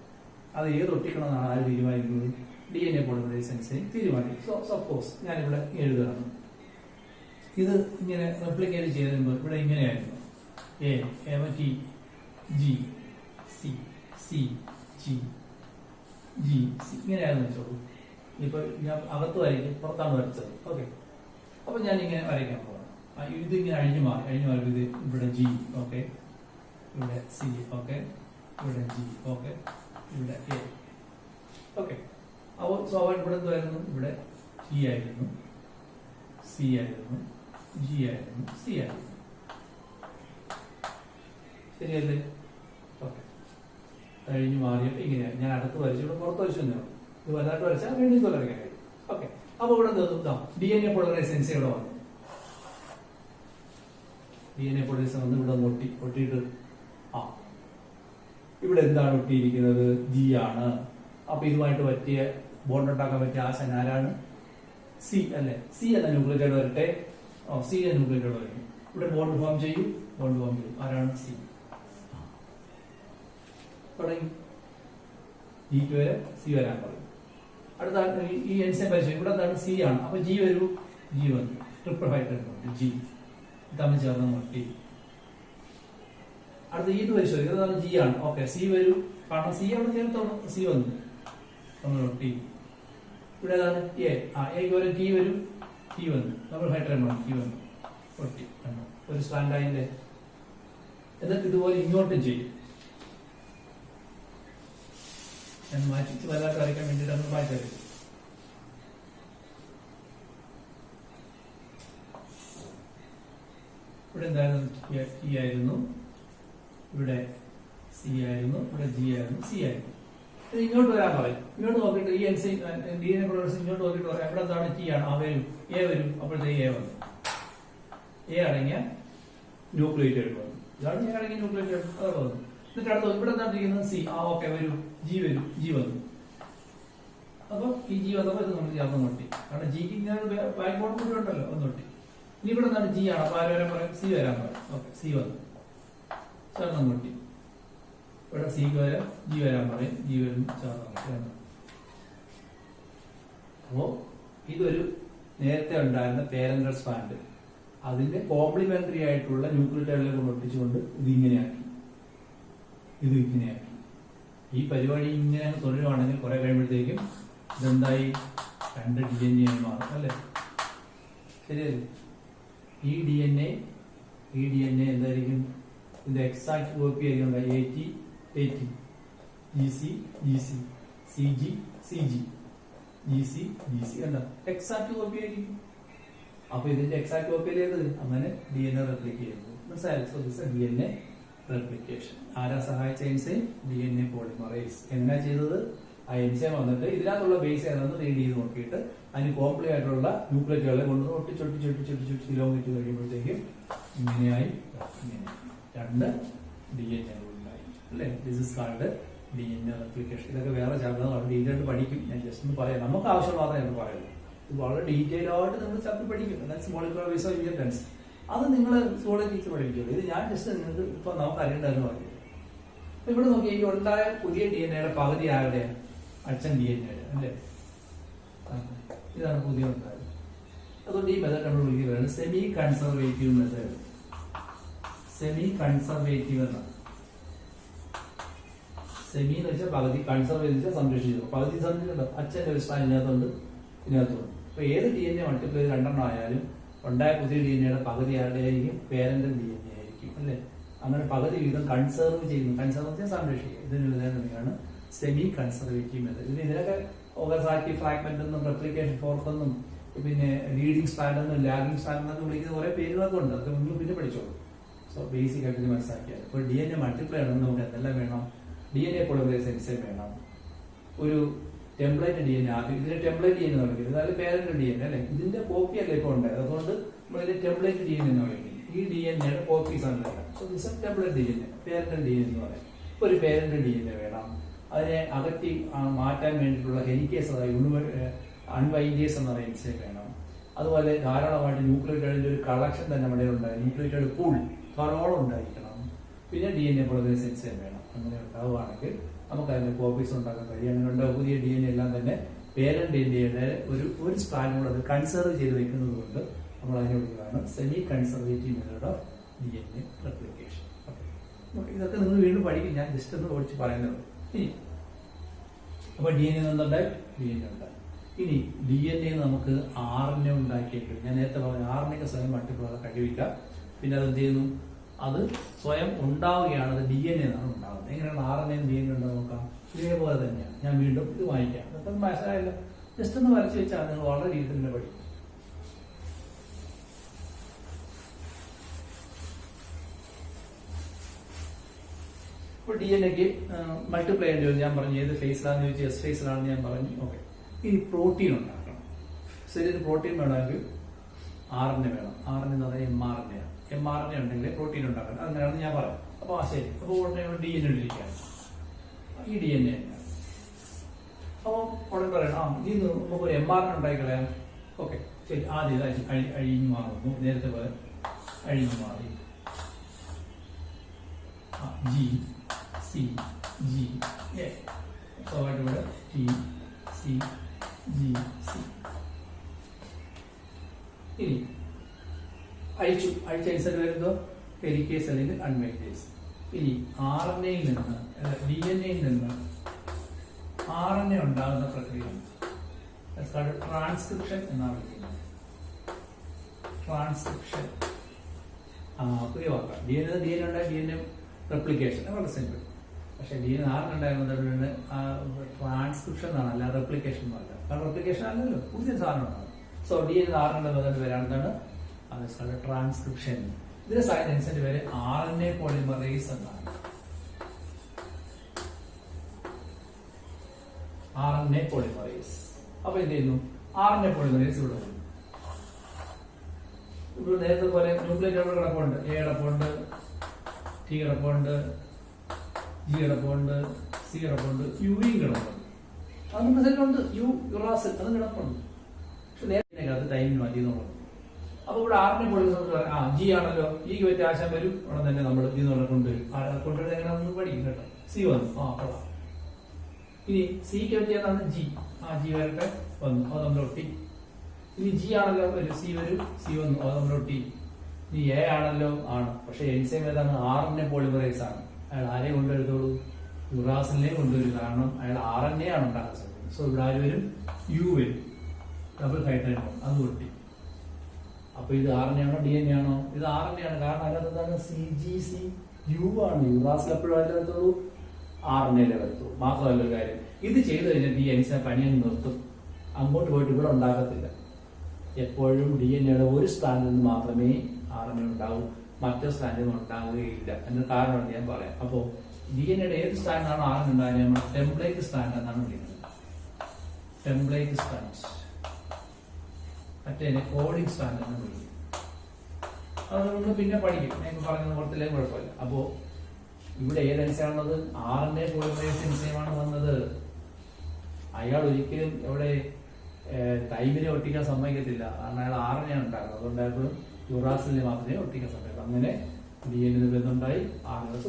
അത് ഏത് ഒട്ടിക്കണമെന്നാണ് ആര് തീരുമാനിക്കുന്നത്? DNA പോളിമറേസ് എൻസൈം തീരുമാനിക്കും. സപ്പോസ് ഞാനിവിടെ എഴുതുകയാണ്, ഇത് ഇങ്ങനെ റെപ്ലിക്കേറ്റ് ചെയ്ത് ഇവിടെ ഇങ്ങനെയായിരുന്നു T G C C G G C ഇങ്ങനെയായിരുന്നു വെച്ചോളൂ. ഇപ്പൊ ഞാൻ അകത്ത് വരയ്ക്കും, പുറത്താണ് വരച്ചത്. ഓക്കെ, അപ്പൊ ഞാൻ ഇങ്ങനെ വരയ്ക്കാൻ പോകണം. ഇതിങ്ങനെ അഴിഞ്ഞു മാറി ഇത് ഇവിടെ G, ഓക്കെ, ഇവിടെ C, ഓക്കെ, ഇവിടെ G, ഓക്കെ, ഇവിടെ A. ഓക്കെ, അപ്പോൾ സ്വാഭാവികം ഇവിടെ എന്തായിരുന്നു? ഇവിടെ G ആയിരുന്നു, C ആയിരുന്നു, G ആയിരുന്നു, C ആയിരുന്നു. ശരിയല്ലേ? ഓക്കെ, കഴിഞ്ഞു മാറിയിട്ട് ഇങ്ങനെയാണ്. ഞാൻ അടുത്ത് വരച്ചു, ഇവിടെ പുറത്ത് വരച്ചു തന്നെയാണ്. ഇത് വലുതായിട്ട് വരച്ചാൽ വീണ്ടും വരയ്ക്കാൻ കഴിയും. ഓക്കെ, അപ്പൊ ഇവിടെ DNA പോളിമറേസ് എൻസൈം ഇവിടെ വന്നു. DNA പോളിമറേസ് വന്ന് ഇവിടെ ഒട്ടിയിട്ട് ഇവിടെ എന്താണ് ഒട്ടിയിരിക്കുന്നത്? G ആണ്. അപ്പൊ ഇതുമായിട്ട് പറ്റിയ ബോണ്ട് ഉണ്ടാക്കാൻ പറ്റിയ ആശാൻ ആരാണ്? C അല്ലെ? C എന്ന ന്യൂക്ലിയോടൈഡ് വരട്ടെ. സി ന്യൂക്ലിയോടൈഡ് വരും. ഇവിടെ ബോണ്ട് ഫോം ചെയ്യും. ആരാണ്? സി. തുടങ്ങി G വരെ സി വരാൻ പറയും. അടുത്ത ഈ എൻസൈം പരിശോധിക്കും. ഇവിടെ എന്താണ്? സി ആണ്. അപ്പൊ ജി വരൂ. ജി വന്നു. ട്രിപ്പിൾ ഹൈഡ്രജൻ ജി തമ്മിൽ ചേർന്ന് മുട്ടി. അടുത്ത ഇത് പരിശോധിക്കും. അതാണ് ജി ആണ്. ഓക്കെ, സി വരൂ. കാരണം സി അവിടെ ചേർത്തോളൂ. സി വന്നു ഒട്ടി. ഇവിടെ ഏതാണ്? എക്ക് വരെ ടി വരും. ടി വന്നു. ഡബിൾ ഹൈഡ്രജൻ ടി വന്നു ഒട്ടി. ഒരു സ്ട്രാൻഡ് ആയില്ലേ? എന്നിട്ട് ഇതുപോലെ ഇങ്ങോട്ടും ചെയ്യും. ഞാൻ മാറ്റിച്ച് വല്ലാത്ത അറിയിക്കാൻ വേണ്ടിയിട്ട് നമ്മൾ മാറ്റി വരയ്ക്കും. ഇവിടെ എന്തായിരുന്നു? ടി ആയിരുന്നു. ഇവിടെ സി ആയിരുന്നു. ഇവിടെ ജി ആയിരുന്നു. സി ആയിരുന്നു. ഇത് ഇങ്ങോട്ട് വരാൻ പറയും. ഇങ്ങോട്ട് നോക്കിയിട്ട് ഈ എൻസൈം DNA പ്രൊഡക്ട്സ് ഇങ്ങോട്ട് നോക്കിയിട്ട് പറയാം. എവിടെ എന്താണ്? ടി ആണ്. വരും. എ വരും. അപ്പോഴത്തേക്ക് എ വന്നു. എ അടങ്ങിയ ന്യൂക്ലിയോടൈഡ് വന്നു. ഇതാണ് എ അടങ്ങിയ ന്യൂക്ലിയോടൈഡ്. അത് വന്നു. എന്നിട്ട് അടുത്ത് ഇവിടെ എന്താണ് ഇരിക്കുന്നത്? സി. ഓക്കെ, വരും. ജി വരും. ജി വന്നു. അപ്പൊ ഈ ജി വന്നപ്പോ ഇത് നമ്മൾ ചേർന്ന് മുട്ടി. കാരണം ജിക്ക് ഇങ്ങനെ ബാക്ക് ബോൺ കൂടി ഉണ്ടല്ലോ. ഒന്ന് മുട്ടി. ഇനി ഇവിടെ എന്താണ്? ജി ആണ്. അപ്പൊ ആര് വരാൻ പറയും? സി വരാൻ പറയും. ഓക്കെ, സി വന്നു. ചേർന്ന് മുട്ടി. ഇവിടെ സിക്ക് വരാം. ജി വരാൻ പറയും. ജി വരും. ചേർന്ന്. അപ്പോ ഇതൊരു നേരത്തെ ഉണ്ടായിരുന്ന പേരന്റൽ സ്ട്രാൻഡ് അതിന്റെ കോംപ്ലിമെന്ററി ആയിട്ടുള്ള ന്യൂക്ലിയോടൈഡിലേക്ക് ഒട്ടിച്ചുകൊണ്ട് ഇതിങ്ങനെയാക്കി. ഈ പരിപാടി ഇങ്ങനെ തുടരുവാണെങ്കിൽ കുറെ കഴിയുമ്പോഴത്തേക്കും ഇതെന്തായി? 2 DNA ആയി മാറും അല്ലേ? ശരിയല്ലേ? ഈ ഡി എൻ എ എന്തായിരിക്കും? ഇതിന്റെ എക്സാക്ട് കോപ്പി ആയിരിക്കും. AT GC CG GC എന്താ? എക്സാക്ട് കോപ്പി ആയിരിക്കും. അപ്പൊ ഇതിന്റെ എക്സാക്ട് കോപ്പി ഏത്? അങ്ങനെ DNA റെപ്ലിക്കേറ്റ് ചെയ്യുന്നു. മനസ്സിലായോ? DNA റെപ്ലിക്കേഷൻ ആരാ സഹായിച്ച എൻസൈം? DNA polymerase. എങ്ങനെ ചെയ്തത്? ആ എൻസൈം വന്നിട്ട് ഇതിനകത്തുള്ള ബേസ് ഏതാണെന്ന് റീഡ് ചെയ്ത് നോക്കിയിട്ട് അതിന് കോംപ്ലി ആയിട്ടുള്ള ന്യൂക്ലിയോടൈഡുകളെ കൊണ്ട് ഒട്ടിച്ചൊട്ടി കിലോമീറ്റർ കഴിയുമ്പോഴത്തേക്കും ഇങ്ങനെയായി 2 DNA ഉണ്ടായി അല്ലേ? This is called DNA replication. ഇതൊക്കെ വേറെ ചാപ്റ്റർ ഡീറ്റെയിൽ പഠിക്കും. ഞാൻ ജസ്റ്റ് ഒന്ന് പറയാം. നമുക്ക് ആവശ്യം മാത്രമേ ഞാൻ പറയുള്ളൂ. ഇത് വളരെ ഡീറ്റെയിൽ ആയിട്ട് നിങ്ങൾ ചാപ്റ്റർ പഠിക്കും. Molecular base of inheritance. അത് നിങ്ങൾ സോളജി ടീച്ചർ പഠിപ്പിക്കുള്ളൂ. ഇത് ഞാൻ ജസ്റ്റ് നിങ്ങൾക്ക് ഇപ്പൊ നമുക്ക് അറിയേണ്ടതെന്ന് പറഞ്ഞു. ഇവിടെ നോക്കി ഈ ഉണ്ടായ പുതിയ DNA പകുതി ആരുടെ? അച്ഛൻ DNA അല്ലേ? ഇതാണ് പുതിയ ഉണ്ടായത്. അതുകൊണ്ട് ഈ മെത്തേഡ് നമ്മൾ വിളിക്കുകയാണ് semi conservative method. Semi conservative എന്നാണ്. സെമി എന്ന് വെച്ചാൽ പകുതി, കൺസർവേറ്റീവ് വെച്ചാൽ സംരക്ഷിച്ചു. പകുതി സംരക്ഷിച്ചോ അച്ഛന്റെ ഒരു സ്ഥാനം ഇതിനകത്തുണ്ട്. അപ്പൊ ഏത് DNA മൾട്ടിപ്ലൈ ചെയ്ത് 2 ആയാലും ഉണ്ടായ പുതിയ DNA പകുതി ആരുടെ ആയിരിക്കും? പേരന്റൽ DNA ആയിരിക്കും അല്ലെ? അങ്ങനെ പകുതി വീതം കൺസർവ് ചെയ്യുന്നു. കൺസർവ് വെച്ചാൽ സംരക്ഷിക്കുക. ഇതിന് തന്നെയാണ് സെമി കൺസർവേറ്റീവ് മെത്തേഡ്. ഇതിനൊക്കെ ഓവർസാക്റ്റീവ് ഫ്രാഗ്മെന്റ് എന്നും റെപ്ലിക്കേഷൻ ഫോർക്ക് എന്നും പിന്നെ ലീഡിംഗ് സ്ട്രാൻഡ് എന്നും ലാഗിംഗ് സ്ട്രാൻഡ് എന്നൊക്കെ വിളിക്കുന്ന കുറെ പേരുകളൊക്കെ ഉണ്ട്. അതൊക്കെ മുന്നിൽ പിന്നെ പഠിച്ചോളൂ. സോ ബേസിക് ആയിട്ട് മനസ്സിലാക്കിയാൽ ഇപ്പോൾ DNA മൾട്ടിപ്ലൈ ആണെന്ന് നമുക്ക് എന്തെല്ലാം വേണം? DNA പോളിമറേസ് എൻസൈം വേണം. ഒരു ടെംപ്ലേറ്റ് DNA ആദ്യം ഇതിന്റെ ടെംപ്ലേറ്റ് DNA എന്ന് വിളിക്കുന്നത്. അതായത് പേരന്റ് DNA അല്ലെ? ഇതിന്റെ കോപ്പി അല്ലേ ഇപ്പോൾ ഉണ്ടായത്. അതുകൊണ്ട് നമ്മളിതിന്റെ ടെംപ്ലേറ്റ് DNA എന്ന് വിളിക്കുന്നത്. ഈ DNAയുടെ കോപ്പീസ് ആണ് വേണം. So this is template DNA, parent DNA എന്ന് പറയും. ഇപ്പൊ ഒരു പേരന്റ് DNA വേണം. അതിനെ അകറ്റി മാറ്റാൻ വേണ്ടിയിട്ടുള്ള ഹെലിക്കേസ് അൺവൈൻഡേസ് എന്ന് പറയുന്ന എൻസൈം വേണം. അതുപോലെ ധാരാളമായിട്ട് ന്യൂക്ലിയോടൈഡിന്റെ ഒരു കളക്ഷൻ തന്നെ നമ്മുടെ ഉണ്ടായി. ന്യൂക്ലിയോടൈഡ് പൂൾ ധാരാളം ഉണ്ടായിരിക്കണം. പിന്നെ DNA പോളിമറേസ് എൻസൈം വേണം. അങ്ങനെ ഉണ്ടാവുകയാണെങ്കിൽ നമുക്ക് അതിന്റെ കോപ്പീസ് ഉണ്ടാക്കാൻ കഴിയും. അങ്ങനെ ഉണ്ടാവും പുതിയ DNA എല്ലാം തന്നെ പേരന്റ് DNAയുടെ ഒരു സ്ട്രാൻഡ് കൂടെ അത് കൺസർവ് ചെയ്ത് വെക്കുന്നത് കൊണ്ട് നമ്മൾ അതിനെ വിളിക്കുകയാണ് semi conservative method of DNA replication. ഇതൊക്കെ നിങ്ങൾ വീണ്ടും പഠിക്കും. ഞാൻ ജസ്റ്റ് ഒന്ന് ഓടിച്ച് പറയുന്നത്. ഇനി അപ്പൊ DNA എന്തുണ്ടായി? DNA ഉണ്ടായി. ഇനി DNA നമുക്ക് RNA ഉണ്ടാക്കിയിട്ട് ഞാൻ നേരത്തെ പറഞ്ഞു RNA സ്വയം മൾട്ടിപ്പിൾ കഴിവില്ല. പിന്നെ അത് എന്ത് ചെയ്യുന്നു? അത് സ്വയം ഉണ്ടാവുകയാണ്. അത് DNA എന്നാണ് ഉണ്ടാകുന്നത്. എങ്ങനെയാണ് RNA DNA ഉണ്ടാകുക നോക്കാം. ഇതേപോലെ തന്നെയാണ്. ഞാൻ വീണ്ടും ഇത് വായിക്കാം. അതൊക്കെ മനസ്സിലായല്ലോ. ജസ്റ്റ് ഒന്ന് വരച്ച് വെച്ചാൽ നിങ്ങൾ വളരെ രീതിയിൽ തന്നെ പഠിക്കും. ഇപ്പോൾ DNA മൾട്ടിപ്ലൈ ചെയ്യേണ്ടി ഞാൻ പറഞ്ഞു ഏത് ഫേസിലാണെന്ന് ചോദിച്ചാൽ എസ് ഫേസിലാണെന്ന് ഞാൻ പറഞ്ഞു. ഓക്കെ, ഇനി പ്രോട്ടീൻ ഉണ്ടാക്കണം. ശരി, ഇത് പ്രോട്ടീൻ വേണമെങ്കിൽ RNA വേണം. RNA എന്ന് പറഞ്ഞാൽ mRNA. mRNA ഉണ്ടെങ്കിൽ പ്രോട്ടീൻ ഉണ്ടാക്കണം. അങ്ങനെയാണെന്ന് ഞാൻ പറയാം. അപ്പോൾ ശരി, അപ്പോൾ ഉടനെ DNA ഇരിക്കുകയാണ്. ഈ DNA അപ്പോൾ ഉടനെ പറയണം ഇതിൽ നിന്ന് നമുക്ക് ഒരു mRNA ഉണ്ടാക്കി കളയാം. ഓക്കെ, ശരി, ആദ്യം അഴിഞ്ഞു മാറുന്നു. നേരത്തെ പോലെ അഴിഞ്ഞു മാറി. G C G A. ഇവിടെ ടി സി ജി സി. ഇനി അഴിച്ചനുസരിച്ച് വരുന്നതോ ഹെലിക്കേസ് അല്ലെങ്കിൽ അൺമൈറ്റേസ്. ഇനി RNA-യിൽ നിന്ന് DNA-യിൽ നിന്ന് RNA ഉണ്ടാകുന്ന പ്രക്രിയയാണ് ട്രാൻസ്ക്രിപ്ഷൻ എന്നാണ് വിളിക്കുന്നത്. ട്രാൻസ്ക്രിപ്ഷൻ പുതിയ വാക്കാം. DNA ഉണ്ടായ DNA റെപ്ലിക്കേഷൻ വളരെ സിമ്പിൾ. പക്ഷെ DNA ഉണ്ടായിരുന്നത് ട്രാൻസ്ക്രിപ്ഷൻ എന്നാണ്, അല്ല റെപ്ലിക്കേഷൻ എന്നല്ല. കാരണം റെപ്ലിക്കേഷൻ അല്ലല്ലോ, പുതിയ സാധനമാണ്. സോ DNA വന്നിട്ട് വരാണെന്നാണ് ട്രാൻസ്ക്രിപ്ഷൻ. ഇതിന്റെ സയൻസിന്റെ പേര് RNA പോളിമറേസ് എന്നാണ്. RNA polymerase. അപ്പൊ എന്ത് ചെയ്യുന്നു? RNA പോളിമറേസ് ഇവിടെ വരും. ഇവിടെ നേരത്തെ പോലെ ന്യൂക്ലിയേറ്റ് കിടപ്പുണ്ട്. A കിടപ്പുണ്ട്, T കിടപ്പുണ്ട്, G കിടപ്പുണ്ട്, C കിടപ്പുണ്ട്, U കിടപ്പുണ്ട്. അതിന്റെ സെല്ലുണ്ട് യുറാസിൽ, അതും കിടപ്പുണ്ട്. പക്ഷെ നേരത്തെ അത് ടൈമിന് മതി എന്നുള്ളത്. അപ്പൊ ഇവിടെ RNA പോളിമറേസ് G ആണല്ലോ, Eക്ക് പറ്റിയ ആശം വരും. അവിടെ തന്നെ നമ്മൾ G കൊണ്ടുവരും. കൊണ്ടുവരുന്നത് എങ്ങനെ പഠിക്കും കേട്ടോ. C വന്നു, കൊള്ളാം. ഇനി സിക്ക് പറ്റിയതാണ് G. G വരട്ടെ, വന്നു, അത് നമ്മൾ ഒട്ടി. ഇനി G ആണല്ലോ, വരും, C വരും, C വന്നു, അത് നമ്മൾ ഒട്ടി. ഇനി A ആണല്ലോ, ആണ്. പക്ഷെ എൻസൈം ഏതാണ്? RNA പോളിമറേസ് ആണ്. അയാൾ ആരെ കൊണ്ടുവരുത്തോളൂ? യുറാസിനെ കൊണ്ടുവരും. കാരണം അയാൾ RNA ആണ് ഉണ്ടാക്കാൻ സാധിക്കുന്നത്. സോ ഇവിടെ ആര് വരും? U വരും, ഡബിൾ ഹൈഡ്രജൻ ബോണ്ട്, അത് ഒട്ടി. അപ്പൊ ഇത് RNA ആണോ DNA ആണോ? ഇത് RNA ആണ്. കാരണം അതിനകത്താണ് CGC U ആണ്. യുറാസിൽ എപ്പോഴും അതിനകത്തുള്ളൂ, RNA വരത്തുള്ളൂ. മാത്രമല്ല ഒരു കാര്യം, ഇത് ചെയ്തു കഴിഞ്ഞാൽ ഈ എൻസൈം പണിയങ്ങ് നിർത്തും. അങ്ങോട്ട് പോയിട്ട് ഇവിടെ ഉണ്ടാക്കത്തില്ല. എപ്പോഴും DNA-യുടെ ഒരു സ്റ്റാൻഡിൽ നിന്ന് മാത്രമേ RNA ഉണ്ടാവൂ, മറ്റൊരു സ്റ്റാൻഡിൽ നിന്ന് ഉണ്ടാവുകയില്ല. എന്ന കാരണമാണ് ഞാൻ പറയാം. അപ്പോ DNA-യുടെ ഏത് സ്റ്റാൻഡാണ് RNA ഉണ്ടാകുന്നത്? നമ്മൾ ടെംപ്ലേറ്റ് സ്റ്റാൻഡ് എന്നാണ് വിളിക്കുന്നത്. ടെംപ്ലേറ്റ് സ്റ്റാൻഡ്, മറ്റേ കോഡിംഗ് സ്റ്റാൻഡ് എന്ന് വിളിക്കും. അത് നമ്മൾ പിന്നെ പഠിക്കും. ഞാൻ പറഞ്ഞത് പുറത്തിലേക്ക് കുഴപ്പമില്ല. അപ്പോ ഇവിടെ ഏത് എൻസൈമാണുള്ളത്? RNA പോളിമറേസ് എൻസൈമാണ് വന്നത്. അയാൾ ഒരിക്കലും ഇവിടെ ടൈമിനെ ഒട്ടിക്കാൻ സമ്മതിക്കത്തില്ല. കാരണം അയാൾ RNA ഉണ്ടാകുന്നത്. അതുകൊണ്ടായപ്പോൾ യുറാസിലിനെ മാത്രമേ ഒട്ടിക്കാൻ സമ്മതിക്കൂ. അങ്ങനെ DNA ബന്ധമുണ്ടായി.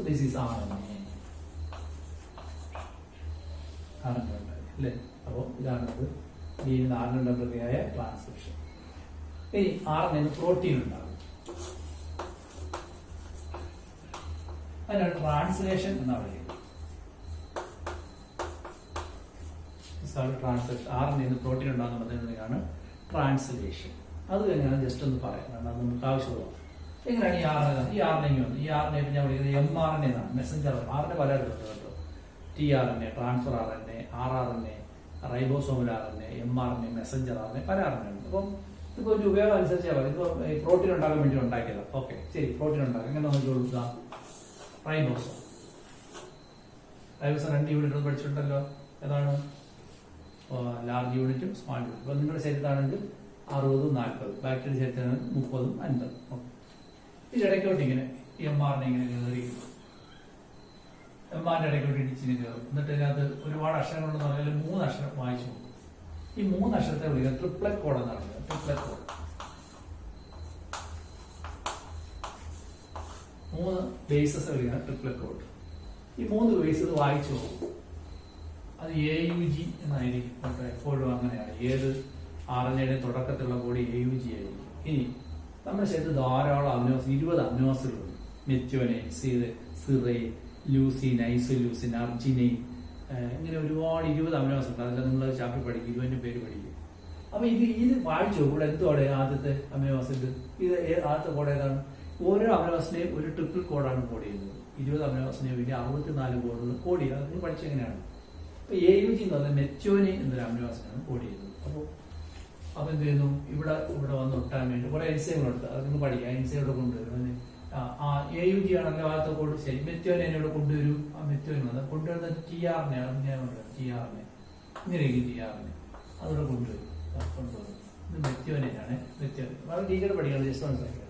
ദിസ് ഈസ് RNA ഉണ്ടായി അല്ലേ? അപ്പോൾ ഇതാണത് DNA RNA പ്രക്രിയയായ ട്രാൻസ്ക്രിപ്ഷൻ. ഇനി RNA പ്രോട്ടീൻ ഉണ്ടാകും. അതിനാണ് ട്രാൻസ്ലേഷൻ എന്നാ പറയുന്നത്. ട്രാൻസ്ലേഷൻ RNA പ്രോട്ടീൻ ഉണ്ടാകുന്നതാണ് ട്രാൻസ്ലേഷൻ. അത് തന്നെയാണ് ജസ്റ്റ് ഒന്ന് പറയാം, കാരണം അത് നമുക്ക് ആവശ്യമുള്ള. എങ്ങനെയാണ് ഈ RNA വന്നത്? ഈ RNA ഞാൻ വിളിക്കുന്നത് mRNA എന്നാണ്. മെസ്സഞ്ചർ RNA പലയിടത്തുണ്ട് കേട്ടോ. tRNA, transfer RNA, rRNA, ribosomal RNA, mRNA, Messenger RNA, പല RNA ഉണ്ട്. അപ്പം ഇതിപ്പോ ഒരു ഉപയോഗം അനുസരിച്ച് ഇപ്പൊ പ്രോട്ടീൻ ഉണ്ടാക്കാൻ വേണ്ടി ഉണ്ടാക്കിയതാണ്. ഓക്കെ, ശരി, പ്രോട്ടീൻ ഉണ്ടാക്കാം. എങ്ങനെ നോക്കി കൊടുക്കുക? റൈബോസോം. റൈബോസോം 2 യൂണിറ്റ് പഠിച്ചിട്ടുണ്ടല്ലോ. ഏതാണ്? ലാർജ് യൂണിറ്റും സ്മാൾ യൂണിറ്റും. അപ്പൊ നിങ്ങളുടെ ശരീരത്താണെങ്കിൽ 60, 40, ബാക്ടീരിയ ശരീരത്തിനാണെങ്കിൽ 30, 50. ഇതിടയ്ക്കോട്ട് ഇങ്ങനെ mRNA ഇങ്ങനെ കയറിയിരിക്കും. mRNA ഇടയ്ക്കോട്ട് ഇടിച്ചിങ്ങനെ കയറും. എന്നിട്ട് ഇതിനകത്ത് ഒരുപാട് അക്ഷരങ്ങളുണ്ടെന്ന് പറഞ്ഞാൽ 3 അക്ഷരം വായിച്ചു പോകും. ഈ 3 അക്ഷരത്തെ വിളിക്കുന്നത് ട്രിപ്ലറ്റ് കോഡ് എന്നാണ് പറയുന്നത്. ട്രിപ്ലറ്റ് കോഡ് 3 ബേസസ് വിളിക്കുന്നത് ട്രിപ്ലറ്റ് കോഡ്. ഈ 3 ബേസസ് വായിച്ചു പോകും. അത് AUG എന്നായിരിക്കും. എപ്പോഴും അങ്ങനെയാണ്. ഏത് RNA-യുടെ തുടക്കത്തിലുള്ള ബോഡി AUG ആയിരിക്കും. ഇനി നമ്മുടെ ശരീരത്തിൽ ധാരാളം അമിനോസ് 20 അമിനോസുകളുണ്ട്. മെത്യോനൈൻ, സിറൈൻ, ലൂസിൻ, ഐസോലൂസിൻ, അർജിനൈൻ, ഇങ്ങനെ ഒരുപാട് 20 അമിനോസ് ഉണ്ട്. അതെല്ലാം നിങ്ങൾ ചാപ്റ്റർ പഠിക്കും, 20 പേര് പഠിക്കും. അപ്പൊ ഇത് വായിച്ചു ഇവിടെ എന്തോടെ ആദ്യത്തെ അമിനോസിഡ്? ഇത് ആദ്യത്തെ കോഡ് ഏതാണ്? ഓരോ അമിനോസിനെയും ഒരു ട്രിപ്പിൾ കോഡാണ് കോഡ് ചെയ്യുന്നത്. 20 അമിനോസിനെയും വേണ്ടി 64 കോഡുകൾ കോഡ് ചെയ്യുക. അത് പഠിച്ചെങ്ങനെയാണ്? അപ്പൊ AUG എന്ന് പറഞ്ഞാൽ മെത്യോനൈൻ എന്നൊരു അമിനോസിനാണ് കോഡ് ചെയ്യുന്നത്. അപ്പൊ എന്ത് ചെയ്യുന്നു? ഇവിടെ വന്ന് ഒട്ടാൻ വേണ്ടി കുറെ എൻസൈമുകളുണ്ട്. അത് നിങ്ങൾ പഠിക്കുക. എൻസൈമുകൾ കൊണ്ടുവരും. AUG ആണല്ലോ ആദ്യത്തെ കോഡ്. ശരി, മെത്യോനൈൻ ഇവിടെ കൊണ്ടുവരും. ആ മെത്യോനൈൻ കൊണ്ടുവരുന്നത് tRNA ആണ്. tRNA ഇങ്ങനെയൊക്കെ tRNA അതിവിടെ കൊണ്ടുവരും. ഇത് മെത്യോനൈൻ ആണ്. മെത്യോനൈൻ വളരെ ഡീറ്റെയിൽ പഠിക്കണം, ജസ്റ്റ് മനസ്സിലാക്കുക.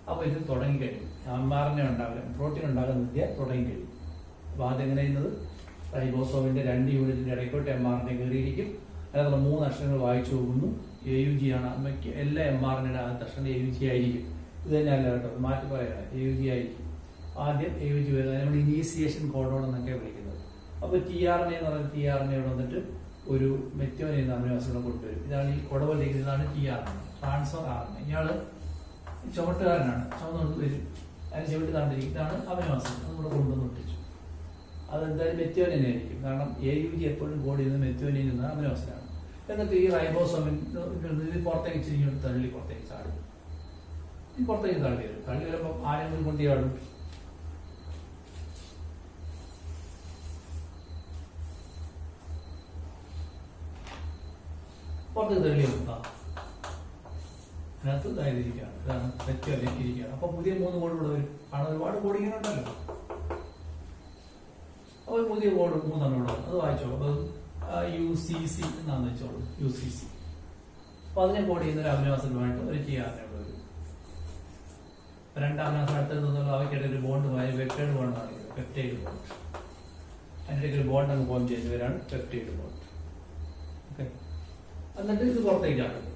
അപ്പൊ ഇത് തുടങ്ങിക്കഴിയും. mRNA ഉണ്ടാവില്ല, പ്രോട്ടീൻ ഉണ്ടാകാൻ വിദ്യ തുടങ്ങിക്കഴിയും. അപ്പൊ അതെങ്ങനെ ചെയ്യുന്നത്? റൈബോസോമിന്റെ 2 യൂണിറ്റിന്റെ ഇടയ്ക്കോട്ട് mRNA കയറിയിരിക്കും. അതിനുള്ള 3 അക്ഷരങ്ങൾ വായിച്ചു പോകുന്നു. AUG ആണ് എല്ലാ mRNA അക്ഷരം AUG ആയിരിക്കും. ഇത് തന്നെയല്ല കേട്ടോ, മാറ്റി പറയാം, AUG ആയിരിക്കും. ആദ്യം AUG വരുന്നത് നമ്മൾ ഇനീസിയേഷൻ കോഡോൺ എന്നൊക്കെ വിളിക്കുന്നത്. അപ്പൊ tRNA എന്ന് പറയുന്നത് tRNA ഇവിടെ വന്നിട്ട് ഒരു മെറ്റോനിൻ എന്ന അമിനോ ആസിഡ് കൊണ്ടുവരും. ഇതാണ് ഈ കൊടവല്ലിരിക്കുന്നതാണ് tRNA, ട്രാൻസ്ഫർ RNA. ഇയാള് ചുമട്ടുകാരനാണ്, ചുമന്നുകൊണ്ട് വരും, അതിന് ചുവട്ട് കണ്ടിരിക്കും, ഇതാണ് അമിനോ ആസിഡ്, നമ്മുടെ കൊണ്ടുവന്ന് ഒട്ടിച്ചു. അതെന്തായാലും മെറ്റോനിൻ ആയിരിക്കും, കാരണം AUG എപ്പോഴും കോഡ് ചെയ്യുന്നത് മെറ്റോനിൻ എന്ന അമിനോ ആസിഡാണ്. എന്നിട്ട് ഈ റൈബോസോമിൻ ഇത് പുറത്തേക്ക് ഇച്ചിരി ഇങ്ങോട്ട് തള്ളി പുറത്തേക്ക് ചാടും. ഈ പുറത്തേക്ക് തള്ളി വരും. തള്ളി വരുമ്പോൾ ആരെങ്കിലും കൊണ്ട് ചാടും, പുറത്തേക്ക് തള്ളി വെക്കാം. അതിനകത്ത് ഇതായിരിക്കുകയാണ്, ഇതാണ് മെറ്റോനിലേക്ക് ഇരിക്കുകയാണ്. അപ്പൊ പുതിയ 3 കോഡ് ഇവിടെ വരും. കാരണം ഒരുപാട് കോഡിങ്ങനെ ഉണ്ടല്ലോ. അപ്പോൾ പുതിയ കോഡ് 3 ഇവിടെ വരും. അത് വായിച്ചോളൂ. അപ്പൊ UCC എന്നാന്ന് വെച്ചോളൂ, UCC. അപ്പൊ അതിനെ കോഡ് ചെയ്യുന്ന ഒരു അമിനോ ആസിഡുമായിട്ട് ഒരു tRNA ഇവിടെ വരും. 2 അമിനോ ആസിഡ് അടുത്തത് അവയ്ക്കിടെ ഒരു ബോണ്ടുമായി പെപ്റ്റൈഡ് ബോണ്ടാണ്, പെപ്റ്റൈഡ് ബോണ്ട്. അതിൻ്റെ ഒരു ബോണ്ട് അങ്ങ് ഫോം ചെയ്യുന്നവരാണ് പെപ്റ്റൈഡ് ബോണ്ട്. ഓക്കെ, എന്നിട്ട് ഇത് പുറത്തേക്ക് ആക്കും.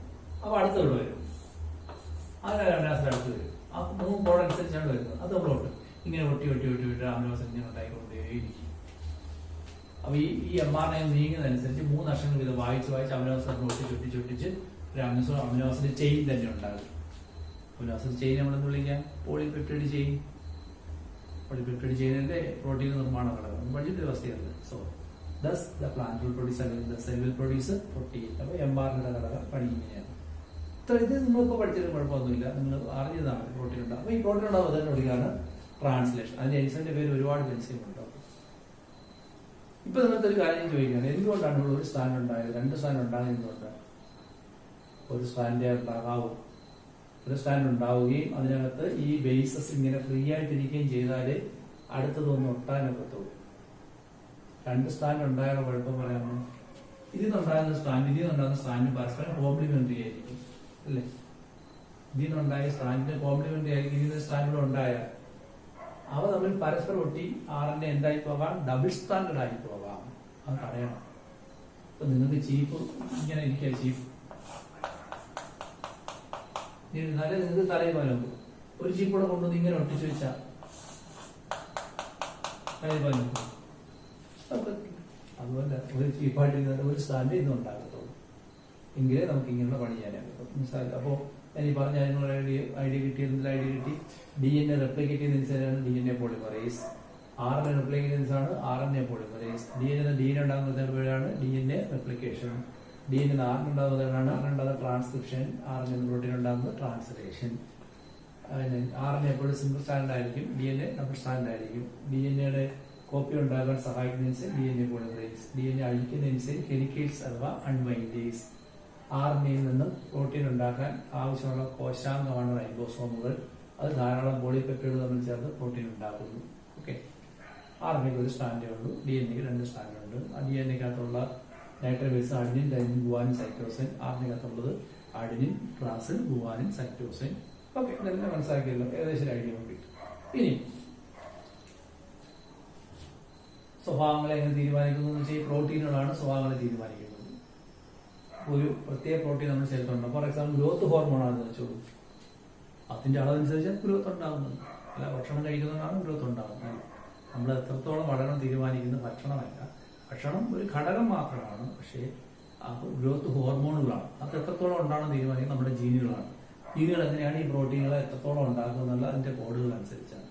അപ്പൊ അടുത്ത് ഇവിടെ വരും, അങ്ങനെ അമിനോ ആസിഡ് അടുത്ത് വരും. ആ 3 കോഡ് അനുസരിച്ചാണ് വരുന്നത്. അത് നമ്മളോട്ട് ഇങ്ങനെ ഒട്ടി ഒട്ടി ഒട്ടി ഒട്ടി അമിനോ ആസിഡ് ഇങ്ങനെ ഉണ്ടായിക്കൊണ്ടേയിരിക്കും. അപ്പൊ ഈ mRNA നീങ്ങുന്നതനുസരിച്ച് 3 അക്ഷരങ്ങൾ ഇത് വായിച്ച് അമിനോ ആസിഡ് ഒട്ടിച്ച് ഒരു അമിനോ ആസിഡ് ചെയിൻ തന്നെ ഉണ്ടാകും. അമിനോ ആസിഡ് ചെയിൻ നമ്മളെന്ന് വിളിക്കാം പോളിപെപ്റ്റൈഡ് ചെയിൻ. പോളിപെപ്റ്റൈഡ് ചെയിനിന്റെ പ്രോട്ടീൻ നിർമ്മാണ ഘടകം പഠിച്ചിട്ട് വ്യവസ്ഥയുണ്ട്. So thus the plant will produce അല്ലെങ്കിൽ the cell will produce protein. അപ്പൊ mRNA ഘടകം പണി ഇങ്ങനെയാണ്. ഇത് നിങ്ങളിപ്പോൾ പഠിച്ചത് കുഴപ്പമൊന്നുമില്ല, നിങ്ങൾ അറിഞ്ഞതാണ് പ്രോട്ടീൻ ഉണ്ടാകും. അപ്പൊ ഈ പ്രോട്ടീൻ ഉണ്ടാകുന്നതിനോടിയാണ് ട്രാൻസ്ലേഷൻ. അതിന്റെ എൻസൈമിന്റെ പേര് ഒരുപാട് എൻസൈം ഉണ്ടാവും. ഇപ്പൊ നിങ്ങൾക്ക് ഒരു കാര്യം ചോദിക്കുകയാണ്, എന്തുകൊണ്ടാണ് ഇവിടെ ഒരു സ്റ്റാൻഡ് ഉണ്ടായത്, 2 സ്റ്റാൻഡ് ഉണ്ടാകുന്നതുകൊണ്ട്? ഒരു സ്റ്റാൻഡേ ഉണ്ടാകാവൂ. ഒരു സ്റ്റാൻഡ് ഉണ്ടാവുകയും അതിനകത്ത് ഈ ബേസസ് ഇങ്ങനെ ഫ്രീ ആയിട്ടിരിക്കുകയും ചെയ്താല് അടുത്തതൊന്നും ഒട്ടാനൊക്കത്തുള്ളൂ. 2 സ്റ്റാൻഡ് ഉണ്ടായ കുഴപ്പം പറയാമോ? ഇതിന്നുണ്ടാകുന്ന സ്റ്റാൻഡ് പരസ്പരം കോംപ്ലിമെന്ററി ആയിരിക്കും, അല്ലേ? ഇതിന്നുണ്ടായ സ്റ്റാൻഡിന് കോംപ്ലിമെന്ററി ആയിരിക്കും. ഇതിന് സ്റ്റാൻഡ് ഉണ്ടായ അവ തമ്മിൽ പരസ്പരം ഒട്ടി RNA എന്തായി പോകാം, ഡബിൾ സ്റ്റാൻഡേർഡ് ആയി പോകാം. അത് തടയണം. ഇപ്പൊ നിങ്ങൾക്ക് ചീപ്പ് ഇങ്ങനെ ഇരിക്കുക, ചീപ്പ് ഇരുന്നാലേ നിങ്ങൾക്ക് തലയിൽ പോലും ഒരു ചീപ്പൂടെ കൊണ്ടുവന്ന് ഇങ്ങനെ ഒട്ടിച്ചു വെച്ചാൽ തലയിൽ പോലും. അതുപോലെ ഒരു ചീപ്പായിട്ട് ഒരു സ്റ്റാൻഡ് ഇന്നും ഉണ്ടാകത്തുള്ളൂ. എങ്കിലേ നമുക്ക് ഇങ്ങനെയുള്ള പണി ചെയ്യാനാകും. മനസ്സിലായില്ല? അപ്പോ ഞാൻ ഈ പറഞ്ഞ ഐഡിയ കിട്ടി. DNA റെപ്ലിക്കേറ്റ് ചെയ്യുന്ന DNA പോളിമറേസ്. RNA റെപ്ലിക്കേറ്റ് ചെയ്യുന്നതാണ് RNA പോളിമറേസ്. DNA ഉണ്ടാകുന്നതാണ് DNA റെപ്ലിക്കേഷൻ. DNA RNA ഉണ്ടാകുന്നതാണ് ട്രാൻസ്ക്രിപ്ഷൻ. RNA പ്രോട്ടീൻ ഉണ്ടാകുന്നത് ട്രാൻസ്ലേഷൻ. RNA എപ്പോഴും സിംഗിൾ സ്റ്റാൻഡ് ആയിരിക്കും, DNA ഡബിൾ സ്റ്റാൻഡ് ആയിരിക്കും. DNA കോപ്പി ഉണ്ടാകാൻ സഹായിക്കുന്ന എൻസൈം DNA പോളിമറേസ്. DNA അഴിക്കുന്ന എൻസൈം ഹെലിക്കേസ് അഥവാ അൺവൈൻഡേസ്. RNAയിൽ നിന്നും പ്രോട്ടീൻ ഉണ്ടാക്കാൻ ആവശ്യമുള്ള കോശാംഗമാണ് റൈബോസോമുകൾ. അത് ധാരാളം പോളിപെപ്റ്റൈഡ് തമ്മിൽ ചേർന്ന് പ്രോട്ടീൻ ഉണ്ടാക്കുന്നു. ഓക്കെ, RNAക്ക് ഒരു സ്റ്റാൻഡേ ഉള്ളൂ, DNAക്ക് 2 സ്റ്റാൻഡ് ഉണ്ട്. ആ DNAക്കകത്തുള്ള nitrobase adenine, thymine, guanine, cytosine. RNAക്കകത്തുള്ളത് അഡിനിൻ, ട്രാൻസിൻ, ഗുവാനിൻ, സൈറ്റോസിൻ. ഓക്കെ, ഇതെല്ലാം മനസ്സിലാക്കിയല്ലോ, ഏകദേശം ഐഡിയ കിട്ടി. ഇനി സ്വഭാവങ്ങളെ എങ്ങനെ തീരുമാനിക്കുന്നു എന്ന് വെച്ചാൽ പ്രോട്ടീനുകളാണ് സ്വഭാവങ്ങളെ തീരുമാനിക്കുന്നത്. ഒരു പ്രത്യേക പ്രോട്ടീൻ നമ്മൾ ചേർത്തുണ്ട്. ഫോർ എക്സാമ്പിൾ ഗ്രോത്ത് ഹോർമോൺ ആണെന്ന് വെച്ചോളൂ, അതിന്റെ അളവനുസരിച്ച് ഗ്രോത്ത് ഉണ്ടാകുന്നത്. അല്ല, ഭക്ഷണം കഴിക്കുന്നതാണ് ഗ്രോത്ത് ഉണ്ടാകുന്നത്. നമ്മൾ എത്രത്തോളം വളരണം തീരുമാനിക്കുന്ന ഭക്ഷണമല്ല. ഭക്ഷണം ഒരു ഘടകം മാത്രമാണ്, പക്ഷേ ഗ്രോത്ത് ഹോർമോണുകളാണ്. അത് എത്രത്തോളം ഉണ്ടാകണം തീരുമാനിക്കുന്നത് നമ്മുടെ ജീനുകളാണ്. ജീനുകൾ എങ്ങനെയാണ് ഈ പ്രോട്ടീനുകളെ എത്രത്തോളം ഉണ്ടാക്കുക എന്നുള്ള അതിന്റെ കോഡുകൾ അനുസരിച്ചാണ്.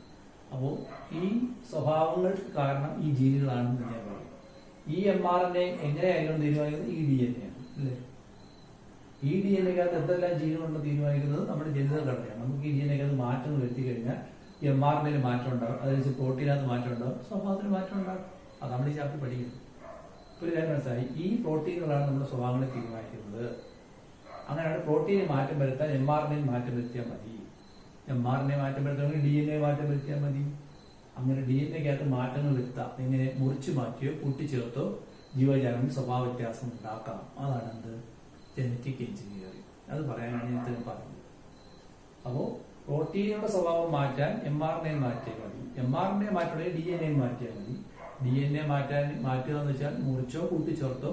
അപ്പോൾ ഈ സ്വഭാവങ്ങൾക്ക് കാരണം ഈ ജീനുകളാണെന്ന് ഞാൻ പറയും. ഈ mRNA എങ്ങനെയായാലും തീരുമാനിക്കുന്നത് ഈ DNA ആണ്, അല്ലേ? ഈ DNA-ക്കകത്ത് എന്തെല്ലാം ജീനുകളുണ്ടെന്ന് തീരുമാനിക്കുന്നത് നമ്മുടെ ജനിതക ഘടനയാണ്. നമുക്ക് ഈ DNA-ക്കകത്ത് മാറ്റങ്ങൾ വരുത്തി കഴിഞ്ഞാൽ mRNA-യിൽ മാറ്റം ഉണ്ടാകും, അതനുസരിച്ച് പ്രോട്ടീനകത്ത് മാറ്റം ഉണ്ടാകും, സ്വഭാവത്തിന് മാറ്റം ഉണ്ടാകും. അത് നമ്മൾ ഈ ചാപ്റ്റർ പഠിക്കുന്നു. ഒരു കാര്യം മനസ്സിലായി, ഈ പ്രോട്ടീനുകളാണ് നമ്മുടെ സ്വഭാവങ്ങളെ തീരുമാനിക്കുന്നത്. അങ്ങനെയാണ് പ്രോട്ടീന് മാറ്റം വരുത്താൻ mRNA-യിൽ മാറ്റം വരുത്തിയാൽ മതി. mRNA മാറ്റം വരുത്തണമെങ്കിൽ DNA മാറ്റം വരുത്തിയാൽ മതി. അങ്ങനെ DNA-ക്കകത്ത് മാറ്റങ്ങൾ വരുത്താം. ഇങ്ങനെ മുറിച്ചു മാറ്റിയോ കൂട്ടിച്ചേർത്തോ ജീവജാലം സ്വഭാവ വ്യത്യാസം ഉണ്ടാക്കാം. അതാണ് എന്ത്, ജനറ്റിക് എഞ്ചിനീയറിംഗ്. അത് പറയാനാണ് ഞാൻ ഇത്രയും പറഞ്ഞത്. അപ്പോൾ പ്രോട്ടീനുകളുടെ സ്വഭാവം മാറ്റാൻ mRNA മാറ്റിയാൽ മതി. mRNA മാറ്റണമെങ്കിൽ DNA മാറ്റിയാൽ മതി. DNA മാറ്റുക എന്ന് വെച്ചാൽ മുറിച്ചോ കൂട്ടിച്ചേർത്തോ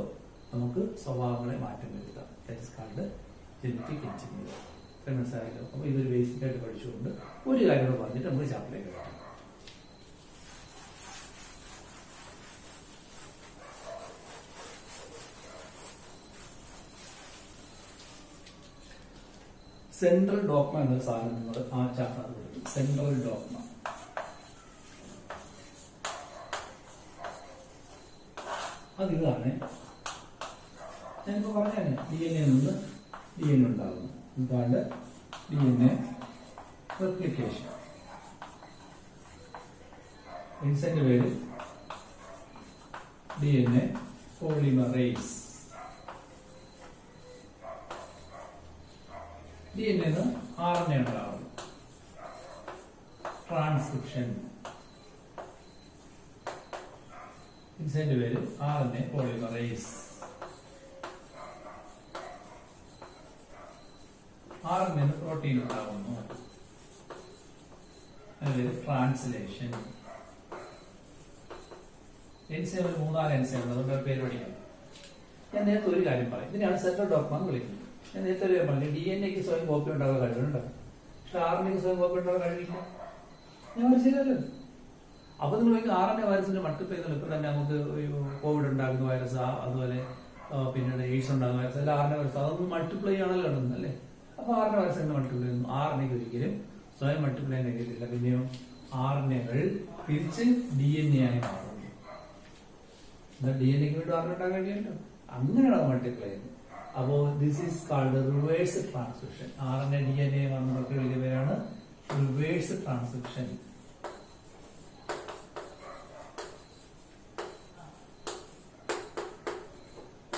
നമുക്ക് സ്വഭാവങ്ങളെ മാറ്റം വരുത്താം. That is called genetic engineer. മനസ്സിലായല്ലോ. അപ്പോൾ ഇതൊരു ബേസിക് ആയിട്ട് പഠിച്ചുകൊണ്ട് ഒരു കാര്യം കൂടെ പറഞ്ഞിട്ട് നമുക്ക് ചാപ്റ്ററിലേക്ക് വരാം. സെൻട്രൽ ഡോഗ്മ എന്നൊരു സാധനം നിങ്ങൾ ആ ചാപ്റ്റർ പഠിക്കും. സെൻട്രൽ ഡോഗ്മ അതിതാണ് ഞാനിപ്പോ പറഞ്ഞാൽ DNA നിന്ന് DNA ഉണ്ടാകുന്നു. ഇതാണ് DNA റെപ്ലിക്കേഷൻ. ഇൻസെന്റ് പേര് DNA പോളിമറേസ്. DNA RNA ഉണ്ടാകുന്നു. ട്രാൻസ്ക്രിപ്ഷൻ. ഇൻസെന്റ് പേര് RNA പോളിമറേസ്. RNA പ്രോട്ടീൻ ഉണ്ടാകുന്നു. അതിൽ ട്രാൻസ്ലേഷൻ. എൻസൈം 3-4 എൻസൈം അതുകൊണ്ട് പേര് പഠിക്കാം. ഞാൻ നേരത്തെ ഒരു കാര്യം പറയും. ഇതിനാണ് സെൻട്രൽ ഡോഗ്മ എന്ന് വിളിക്കുന്നത്. ഞാൻ നേരത്തെ ഒരു കാര്യം പറഞ്ഞു. DNA സ്വയം കോപ്പി ഉണ്ടാകാൻ കഴിവുണ്ട്. പക്ഷെ RNA സ്വയം കോപ്പി ഉണ്ടാകാൻ കഴിവില്ല. ഞാൻ മനസ്സിലല്ലോ. അപ്പൊ നിങ്ങൾ RNA വൈറസിന്റെ മൾട്ടിപ്ലൈ ചെയ്യുന്നത് ഇപ്പൊ തന്നെ നമുക്ക് കോവിഡ് ഉണ്ടാകുന്ന വൈറസ്, അതുപോലെ പിന്നീട് എയ്ഡ്സ് ഉണ്ടാകുന്ന വൈറസ്, അല്ല RNA വൈറസ്, അതൊന്നും മൾട്ടിപ്ലൈ ആണല്ലോ നടന്നത് അല്ലേ. അപ്പൊ RNA വൈറസ് എങ്ങനെ മൾട്ടിപ്ലൈ ചെയ്യുന്നു? RNA ഒരിക്കലും സ്വയം മൾട്ടിപ്ലൈ ചെയ്യാൻ കഴിയത്തില്ല. പിന്നെയോ RNA-കൾ തിരിച്ച് DNA ആയി മാറുന്നു. DNA-ക്ക് വേണ്ടി RNA ഉണ്ടാകാൻ കഴിയുമല്ലോ. അങ്ങനെയാണ് മൾട്ടിപ്ലൈ ചെയ്യുന്നത്. അപ്പോ this is called reverse transcription. RNA DNA വന്നവർക്ക് വലിയ പേരാണ് റിവേഴ്സ് ട്രാൻസ്ക്രിപ്ഷൻ.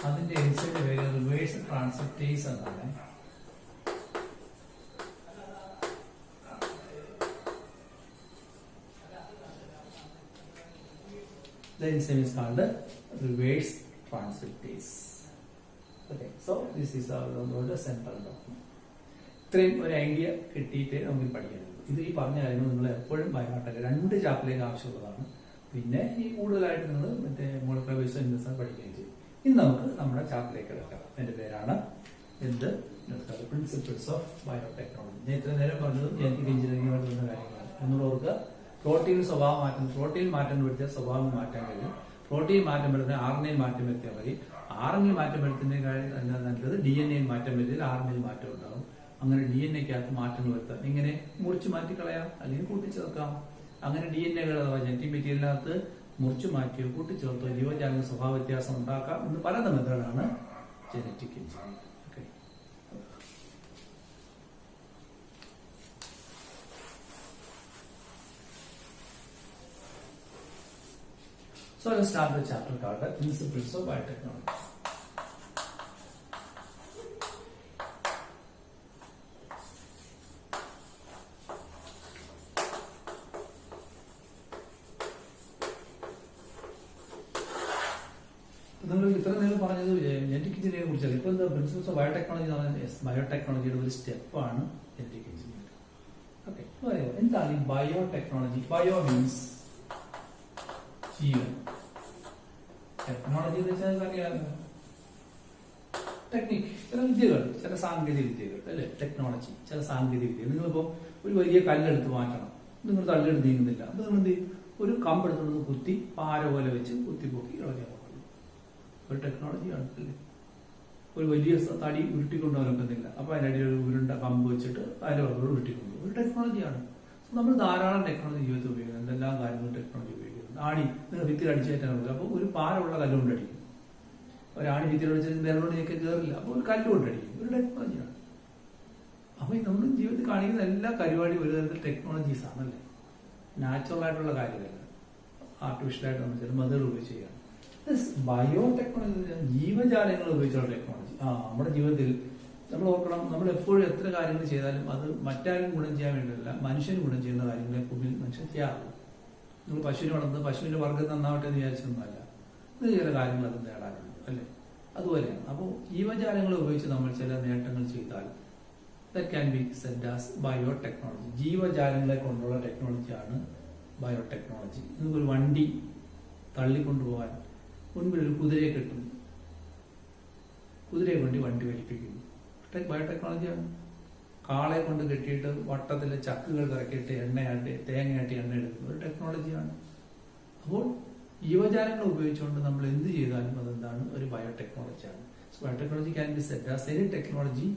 അതിന്റെ എൻസൈമിന്റെ പേര് റിവേഴ്സ് ട്രാൻസ്ക്രിപ്റ്റേസ് എന്നാണ്. The enzyme is called reverse transcriptase. Okay, so this is our central dogma. ഇത്രയും ഒരു ഐഡിയ കിട്ടിയിട്ട് നമുക്ക് പഠിക്കാനുള്ളൂ. ഇത് ഈ പറഞ്ഞ കാര്യങ്ങൾ നിങ്ങൾ എപ്പോഴും ബയോടെക് 2 ചാപ്റ്ററിലേക്ക് ആവശ്യമുള്ളതാണ്. പിന്നെ ഈ കൂടുതലായിട്ട് നിങ്ങൾ മറ്റേ മോളിക്കുലർ ബയോളജി ഇൻഡസ്ട്രി പഠിക്കുകയും ചെയ്യും. ഇന്ന് നമുക്ക് നമ്മുടെ ചാപ്റ്ററിലേക്ക് എടുക്കാം. എന്റെ പേരാണ് പ്രിൻസിപ്പിൾസ് ഓഫ് ബയോടെക്നോളജി. ഞാൻ ഇത്ര നേരം പറഞ്ഞത് ജനറ്റിക് എഞ്ചിനീയറിംഗ് വരുന്ന കാര്യങ്ങളാണ്. എന്നോട് ഓർക്കുക, പ്രോട്ടീൻ സ്വഭാവം മാറ്റം, പ്രോട്ടീൻ മാറ്റം വരുത്തിയ സ്വഭാവം മാറ്റാൻ കഴിയും. പ്രോട്ടീൻ മാറ്റം വരുന്ന RNA മാറ്റം വരുത്തിയാൽ മതി. RNA മാറ്റം വരുത്തുന്നതിനേക്കാൾ നല്ലത് DNA മാറ്റം വരുത്തിയാൽ RNA മാറ്റം ഉണ്ടാകും. അങ്ങനെ DNA-ക്കകത്ത് മാറ്റങ്ങൾ വരുത്താം. ഇങ്ങനെ മുറിച്ച് മാറ്റിക്കളയാം, അല്ലെങ്കിൽ കൂട്ടിച്ചേർക്കാം. അങ്ങനെ DNA-കൾ അഥവാ ജനറ്റിക് മെറ്റീരിയലിനകത്ത് മുറിച്ചു മാറ്റിയോ കൂട്ടിച്ചേർത്തോ ജീവജാലക സ്വഭാവ വ്യത്യാസം ഉണ്ടാക്കാം എന്ന് പല മെത്തേഡാണ് genetic engineering. Okay, so let's start the chapter called Principles of Biotechnology. നിങ്ങൾ ഇത്ര നേരം പറഞ്ഞത് ജനറ്റിക് എഞ്ചിനീയറിംഗിനെ കുറിച്ചല്ല. ഇപ്പൊ എന്താ പ്രിൻസിപ്പിൾസ് ഓഫ് ബയോടെക്നോളജി എന്ന് പറഞ്ഞാൽ ബയോടെക്നോളജിയുടെ ഒരു സ്റ്റെപ്പാണ് ജനറ്റിക് എഞ്ചിനീയറിംഗ്. ഓക്കെ, എന്താണ് ഈ ബയോടെക്നോളജി? ബയോ മീൻസ് ജീവൻ. ടെക്നോളജി എന്ന് വെച്ചാൽ അറിയാമല്ലോ, ടെക്നിക്, ചില വിദ്യകൾ, ചില സാങ്കേതിക വിദ്യകൾ അല്ലെ. ടെക്നോളജി ചില സാങ്കേതിക വിദ്യ. നിങ്ങളിപ്പോ ഒരു വലിയ കല്ലെടുത്ത് മാറ്റണം, നിങ്ങൾ തള്ളെടുത്ത് നീങ്ങുന്നില്ല, അത് നിങ്ങൾ എന്ത് ചെയ്യും? ഒരു കമ്പെടുത്തുകൊണ്ട് കുത്തി പാര പോലെ വെച്ച് കുത്തി പൊക്കി ഇളകാൻ പറ്റുള്ളൂ. ഒരു ടെക്നോളജിയാണ് അല്ലേ. ഒരു വലിയ തടി ഉരുട്ടിക്കൊണ്ടുപോകാൻ പറ്റുന്നില്ല, അപ്പൊ അതിനടിയിൽ ഒരു ഉരുണ്ട കമ്പ് വെച്ചിട്ട് അതിലോട് ഉരുട്ടിക്കൊണ്ടു. ഒരു ടെക്നോളജിയാണ്. നമ്മൾ ധാരാളം ടെക്നോളജി ജീവിതത്തിൽ ഉപയോഗിക്കുന്നത്. എന്തെല്ലാം കാര്യങ്ങളും ടെക്നോളജി ഉപയോഗിക്കുന്നത്. ആണി നിങ്ങൾ ഭിത്തിയിൽ അടിച്ചേറ്റാൻ പറ്റില്ല, അപ്പോൾ ഒരു പാരമുള്ള കല്ലുകൊണ്ട് അടിക്കും. ഒരാണി ഭിത്തിയിൽ അടിച്ചത് വിരലോട് ഞെക്കി കയറില്ല, അപ്പോൾ ഒരു കല്ലുകൊണ്ട് അടിക്കും. ഒരു ടെക്നോളജിയാണ്. അപ്പൊ നമ്മൾ ജീവിതത്തിൽ കാണിക്കുന്ന എല്ലാ പരിപാടിയും ഒരു തരത്തിൽ ടെക്നോളജീസ് ആണല്ലേ. നാച്ചുറൽ ആയിട്ടുള്ള കാര്യമല്ല, ആർട്ടിഫിഷ്യൽ ആയിട്ട് നമ്മൾ ചില മെത്തേഡ് ഉപയോഗിച്ച് ചെയ്യാണ്. ബയോ ടെക്നോളജി ജീവജാലങ്ങൾ ഉപയോഗിച്ചുള്ള ടെക്നോളജി. നമ്മുടെ ജീവിതത്തിൽ നമ്മൾ ഓർക്കണം, നമ്മൾ എപ്പോഴും എത്ര കാര്യങ്ങൾ ചെയ്താലും അത് മറ്റാരും ഗുണം ചെയ്യാൻ വേണ്ടിയല്ല, മനുഷ്യന് ഗുണം ചെയ്യുന്ന കാര്യങ്ങളെ കൂടുതൽ മനുഷ്യൻ ചെയ്യാറുള്ളൂ. നിങ്ങൾ പശുവിനെ വളർത്തുന്നത് പശുവിന്റെ വർഗ്ഗം നന്നാവട്ടെ എന്ന് വിചാരിച്ചൊന്നുമല്ല, ഇത് ചില കാര്യങ്ങൾ അത് നേടാറുണ്ട് അല്ലെ. അതുപോലെയാണ്. അപ്പോൾ ജീവജാലങ്ങൾ ഉപയോഗിച്ച് നമ്മൾ ചില നേട്ടങ്ങൾ ചെയ്താൽ that can be said as biotechnology. ജീവജാലങ്ങളെ കൊണ്ടുള്ള ടെക്നോളജിയാണ് ബയോടെക്നോളജി. നിങ്ങൾക്കൊരു വണ്ടി തള്ളിക്കൊണ്ടുപോകാൻ മുൻപിൽ ഒരു കുതിരയെ കിട്ടും, കുതിരയെ കൊണ്ട് വണ്ടി വലിപ്പിക്കുന്നു. ബയോടെക്നോളജിയാണ്. കാളയെ കൊണ്ട് കെട്ടിയിട്ട് വട്ടത്തിലെ ചക്കുകൾ കറക്കിയിട്ട് എണ്ണയാട്ടി തേങ്ങയാട്ടി എണ്ണ എടുക്കുന്ന ഒരു ടെക്നോളജിയാണ്. അപ്പോൾ ജീവജാലങ്ങൾ ഉപയോഗിച്ചുകൊണ്ട് നമ്മൾ എന്ത് ചെയ്താലും അതെന്താണ്, ഒരു ബയോടെക്നോളജിയാണ്. Biotechnology can be set as any technology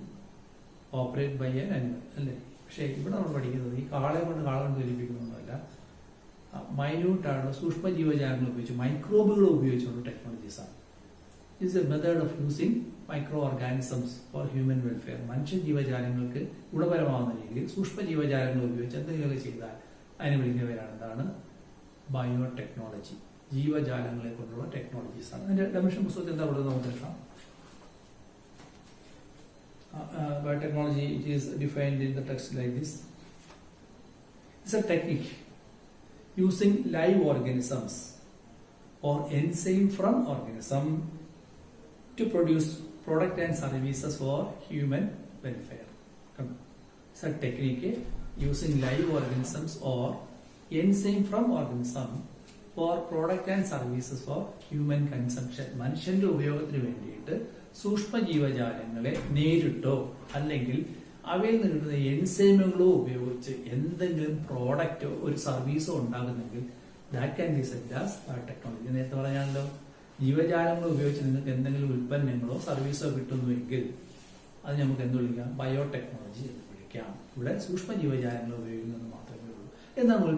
operate by an animal അല്ലേ. പക്ഷേ ഇവിടെ നമ്മൾ പഠിക്കുന്നത് ഈ കാളയെ കൊണ്ട് ജ്വലിപ്പിക്കുന്നൊന്നുമല്ല, മൈന്യൂട്ടായിട്ടുള്ള സൂക്ഷ്മ ജീവജാലങ്ങൾ ഉപയോഗിച്ച് മൈക്രോബുകൾ ഉപയോഗിച്ചുള്ള ടെക്നോളജീസാണ്. It's a method of using micro organisms for human welfare. മനുഷ്യ ജീവജാലങ്ങൾക്ക് ഗുണപരമാവുന്ന രീതിയിൽ സൂക്ഷ്മ ജീവജാലങ്ങൾ ഉപയോഗിച്ച് എന്തെങ്കിലുമൊക്കെ ചെയ്താൽ അതിന് വിളിക്കുന്ന പേരാണ് എന്താണ്, ബയോടെക്നോളജി. ജീവജാലങ്ങളെ കൊണ്ടുള്ള ടെക്നോളജീസ് ആണ്. അതിന്റെ ഡെഫിനിഷൻ പുസ്തകത്തിൽ എന്താ ഉള്ളത് നമുക്ക് നോക്കാം. Biotechnology, it is defined in the text like this. It's a technique using live organisms or enzyme from organism to produce product and services for human welfare. It's a technique using live organisms or enzyme from organism for product and services for human consumption. മനുഷ്യന്റെ ഉപയോഗത്തിന് വേണ്ടിയിട്ട് സൂക്ഷ്മ ജീവജാലങ്ങളെ നേരിട്ടോ അല്ലെങ്കിൽ അവയിൽ നിന്ന് കിട്ടുന്ന എൻസൈമുകളോ ഉപയോഗിച്ച് എന്തെങ്കിലും പ്രോഡക്റ്റോ ഒരു സർവീസോ ഉണ്ടാകുന്നെങ്കിൽ that can be set as biotechnology. നേരത്തെ പറഞ്ഞാലോ, ജീവജാലങ്ങൾ ഉപയോഗിച്ച് നിങ്ങൾക്ക് എന്തെങ്കിലും ഉൽപ്പന്നങ്ങളോ സർവീസോ കിട്ടുന്നുവെങ്കിൽ അത് നമുക്ക് എന്ത് വിളിക്കാം, ബയോടെക്നോളജി എന്ന് വിളിക്കാം. ഇവിടെ സൂക്ഷ്മ ജീവജാലങ്ങൾ ഉപയോഗിക്കുന്നത് മാത്രമേ ഉള്ളൂ. എന്നാൽ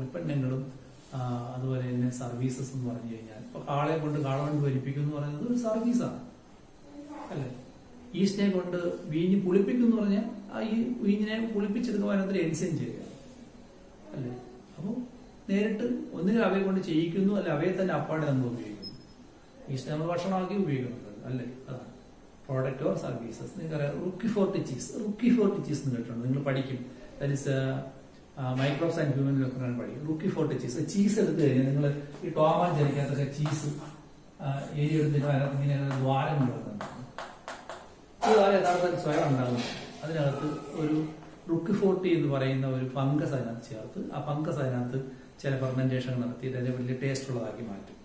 ഉൽപ്പന്നങ്ങളും അതുപോലെ തന്നെ സർവീസസ് എന്ന് പറഞ്ഞു കഴിഞ്ഞാൽ, ഇപ്പൊ കാളെ കൊണ്ട് വലിപ്പിക്കും എന്ന് പറയുന്നത് ഒരു സർവീസാണ് അല്ലെ. ഈസ്റ്റിനെ കൊണ്ട് വീഞ്ഞ് പുളിപ്പിക്കും എന്ന് പറഞ്ഞാൽ ഈ വീഞ്ഞിനെ പുളിപ്പിച്ചെടുക്കുവാൻ അതിൽ എൻസൈം ചെയ്യുക അല്ലെ. അപ്പോൾ നേരിട്ട് ഒന്നുകിൽ അവയെ കൊണ്ട് ചെയ്യിക്കുന്നു, അല്ലെ അവയെ തന്നെ അപ്പാടെ നമ്മൾ ഉപയോഗിക്കുന്നു. ഈസ്റ്റ് നമ്മൾ ഭക്ഷണമാക്കി ഉപയോഗിക്കുന്നുണ്ട് അല്ലെ. അതാണ് പ്രോഡക്റ്റ് ഓർ സർവീസസ്. നിങ്ങൾക്കറിയാം റുക്കി ചീസ് എന്ന് കേട്ടിട്ടുണ്ട്, നിങ്ങൾ പഠിക്കും. That is microbes and human welfare പഠിക്കും. ചീസ് എടുത്തു കഴിഞ്ഞാൽ നിങ്ങൾ ഈ ടോമാൻ ജനിക്കാത്തൊക്കെ ചീസ് എരി എടുത്തിട്ട് അതിനകത്ത് ഇങ്ങനെ ദ്വാരങ്ങൾ വെക്കുന്നുണ്ട്. ഈ ദ്വാരം യഥാർത്ഥത്തിൽ സ്വയം ഉണ്ടാകുന്നു. അതിനകത്ത് ഒരു റുക്കിഫോർട്ടി എന്ന് പറയുന്ന ഒരു ഫംഗസ് അതിനകത്ത് ചേർത്ത് ആ ഫംഗസ് അതിനകത്ത് ചില ഫെർമെന്റേഷൻ നടത്തിയിട്ട് അതിനെ വലിയ ടേസ്റ്റ് ഉള്ളതാക്കി മാറ്റും.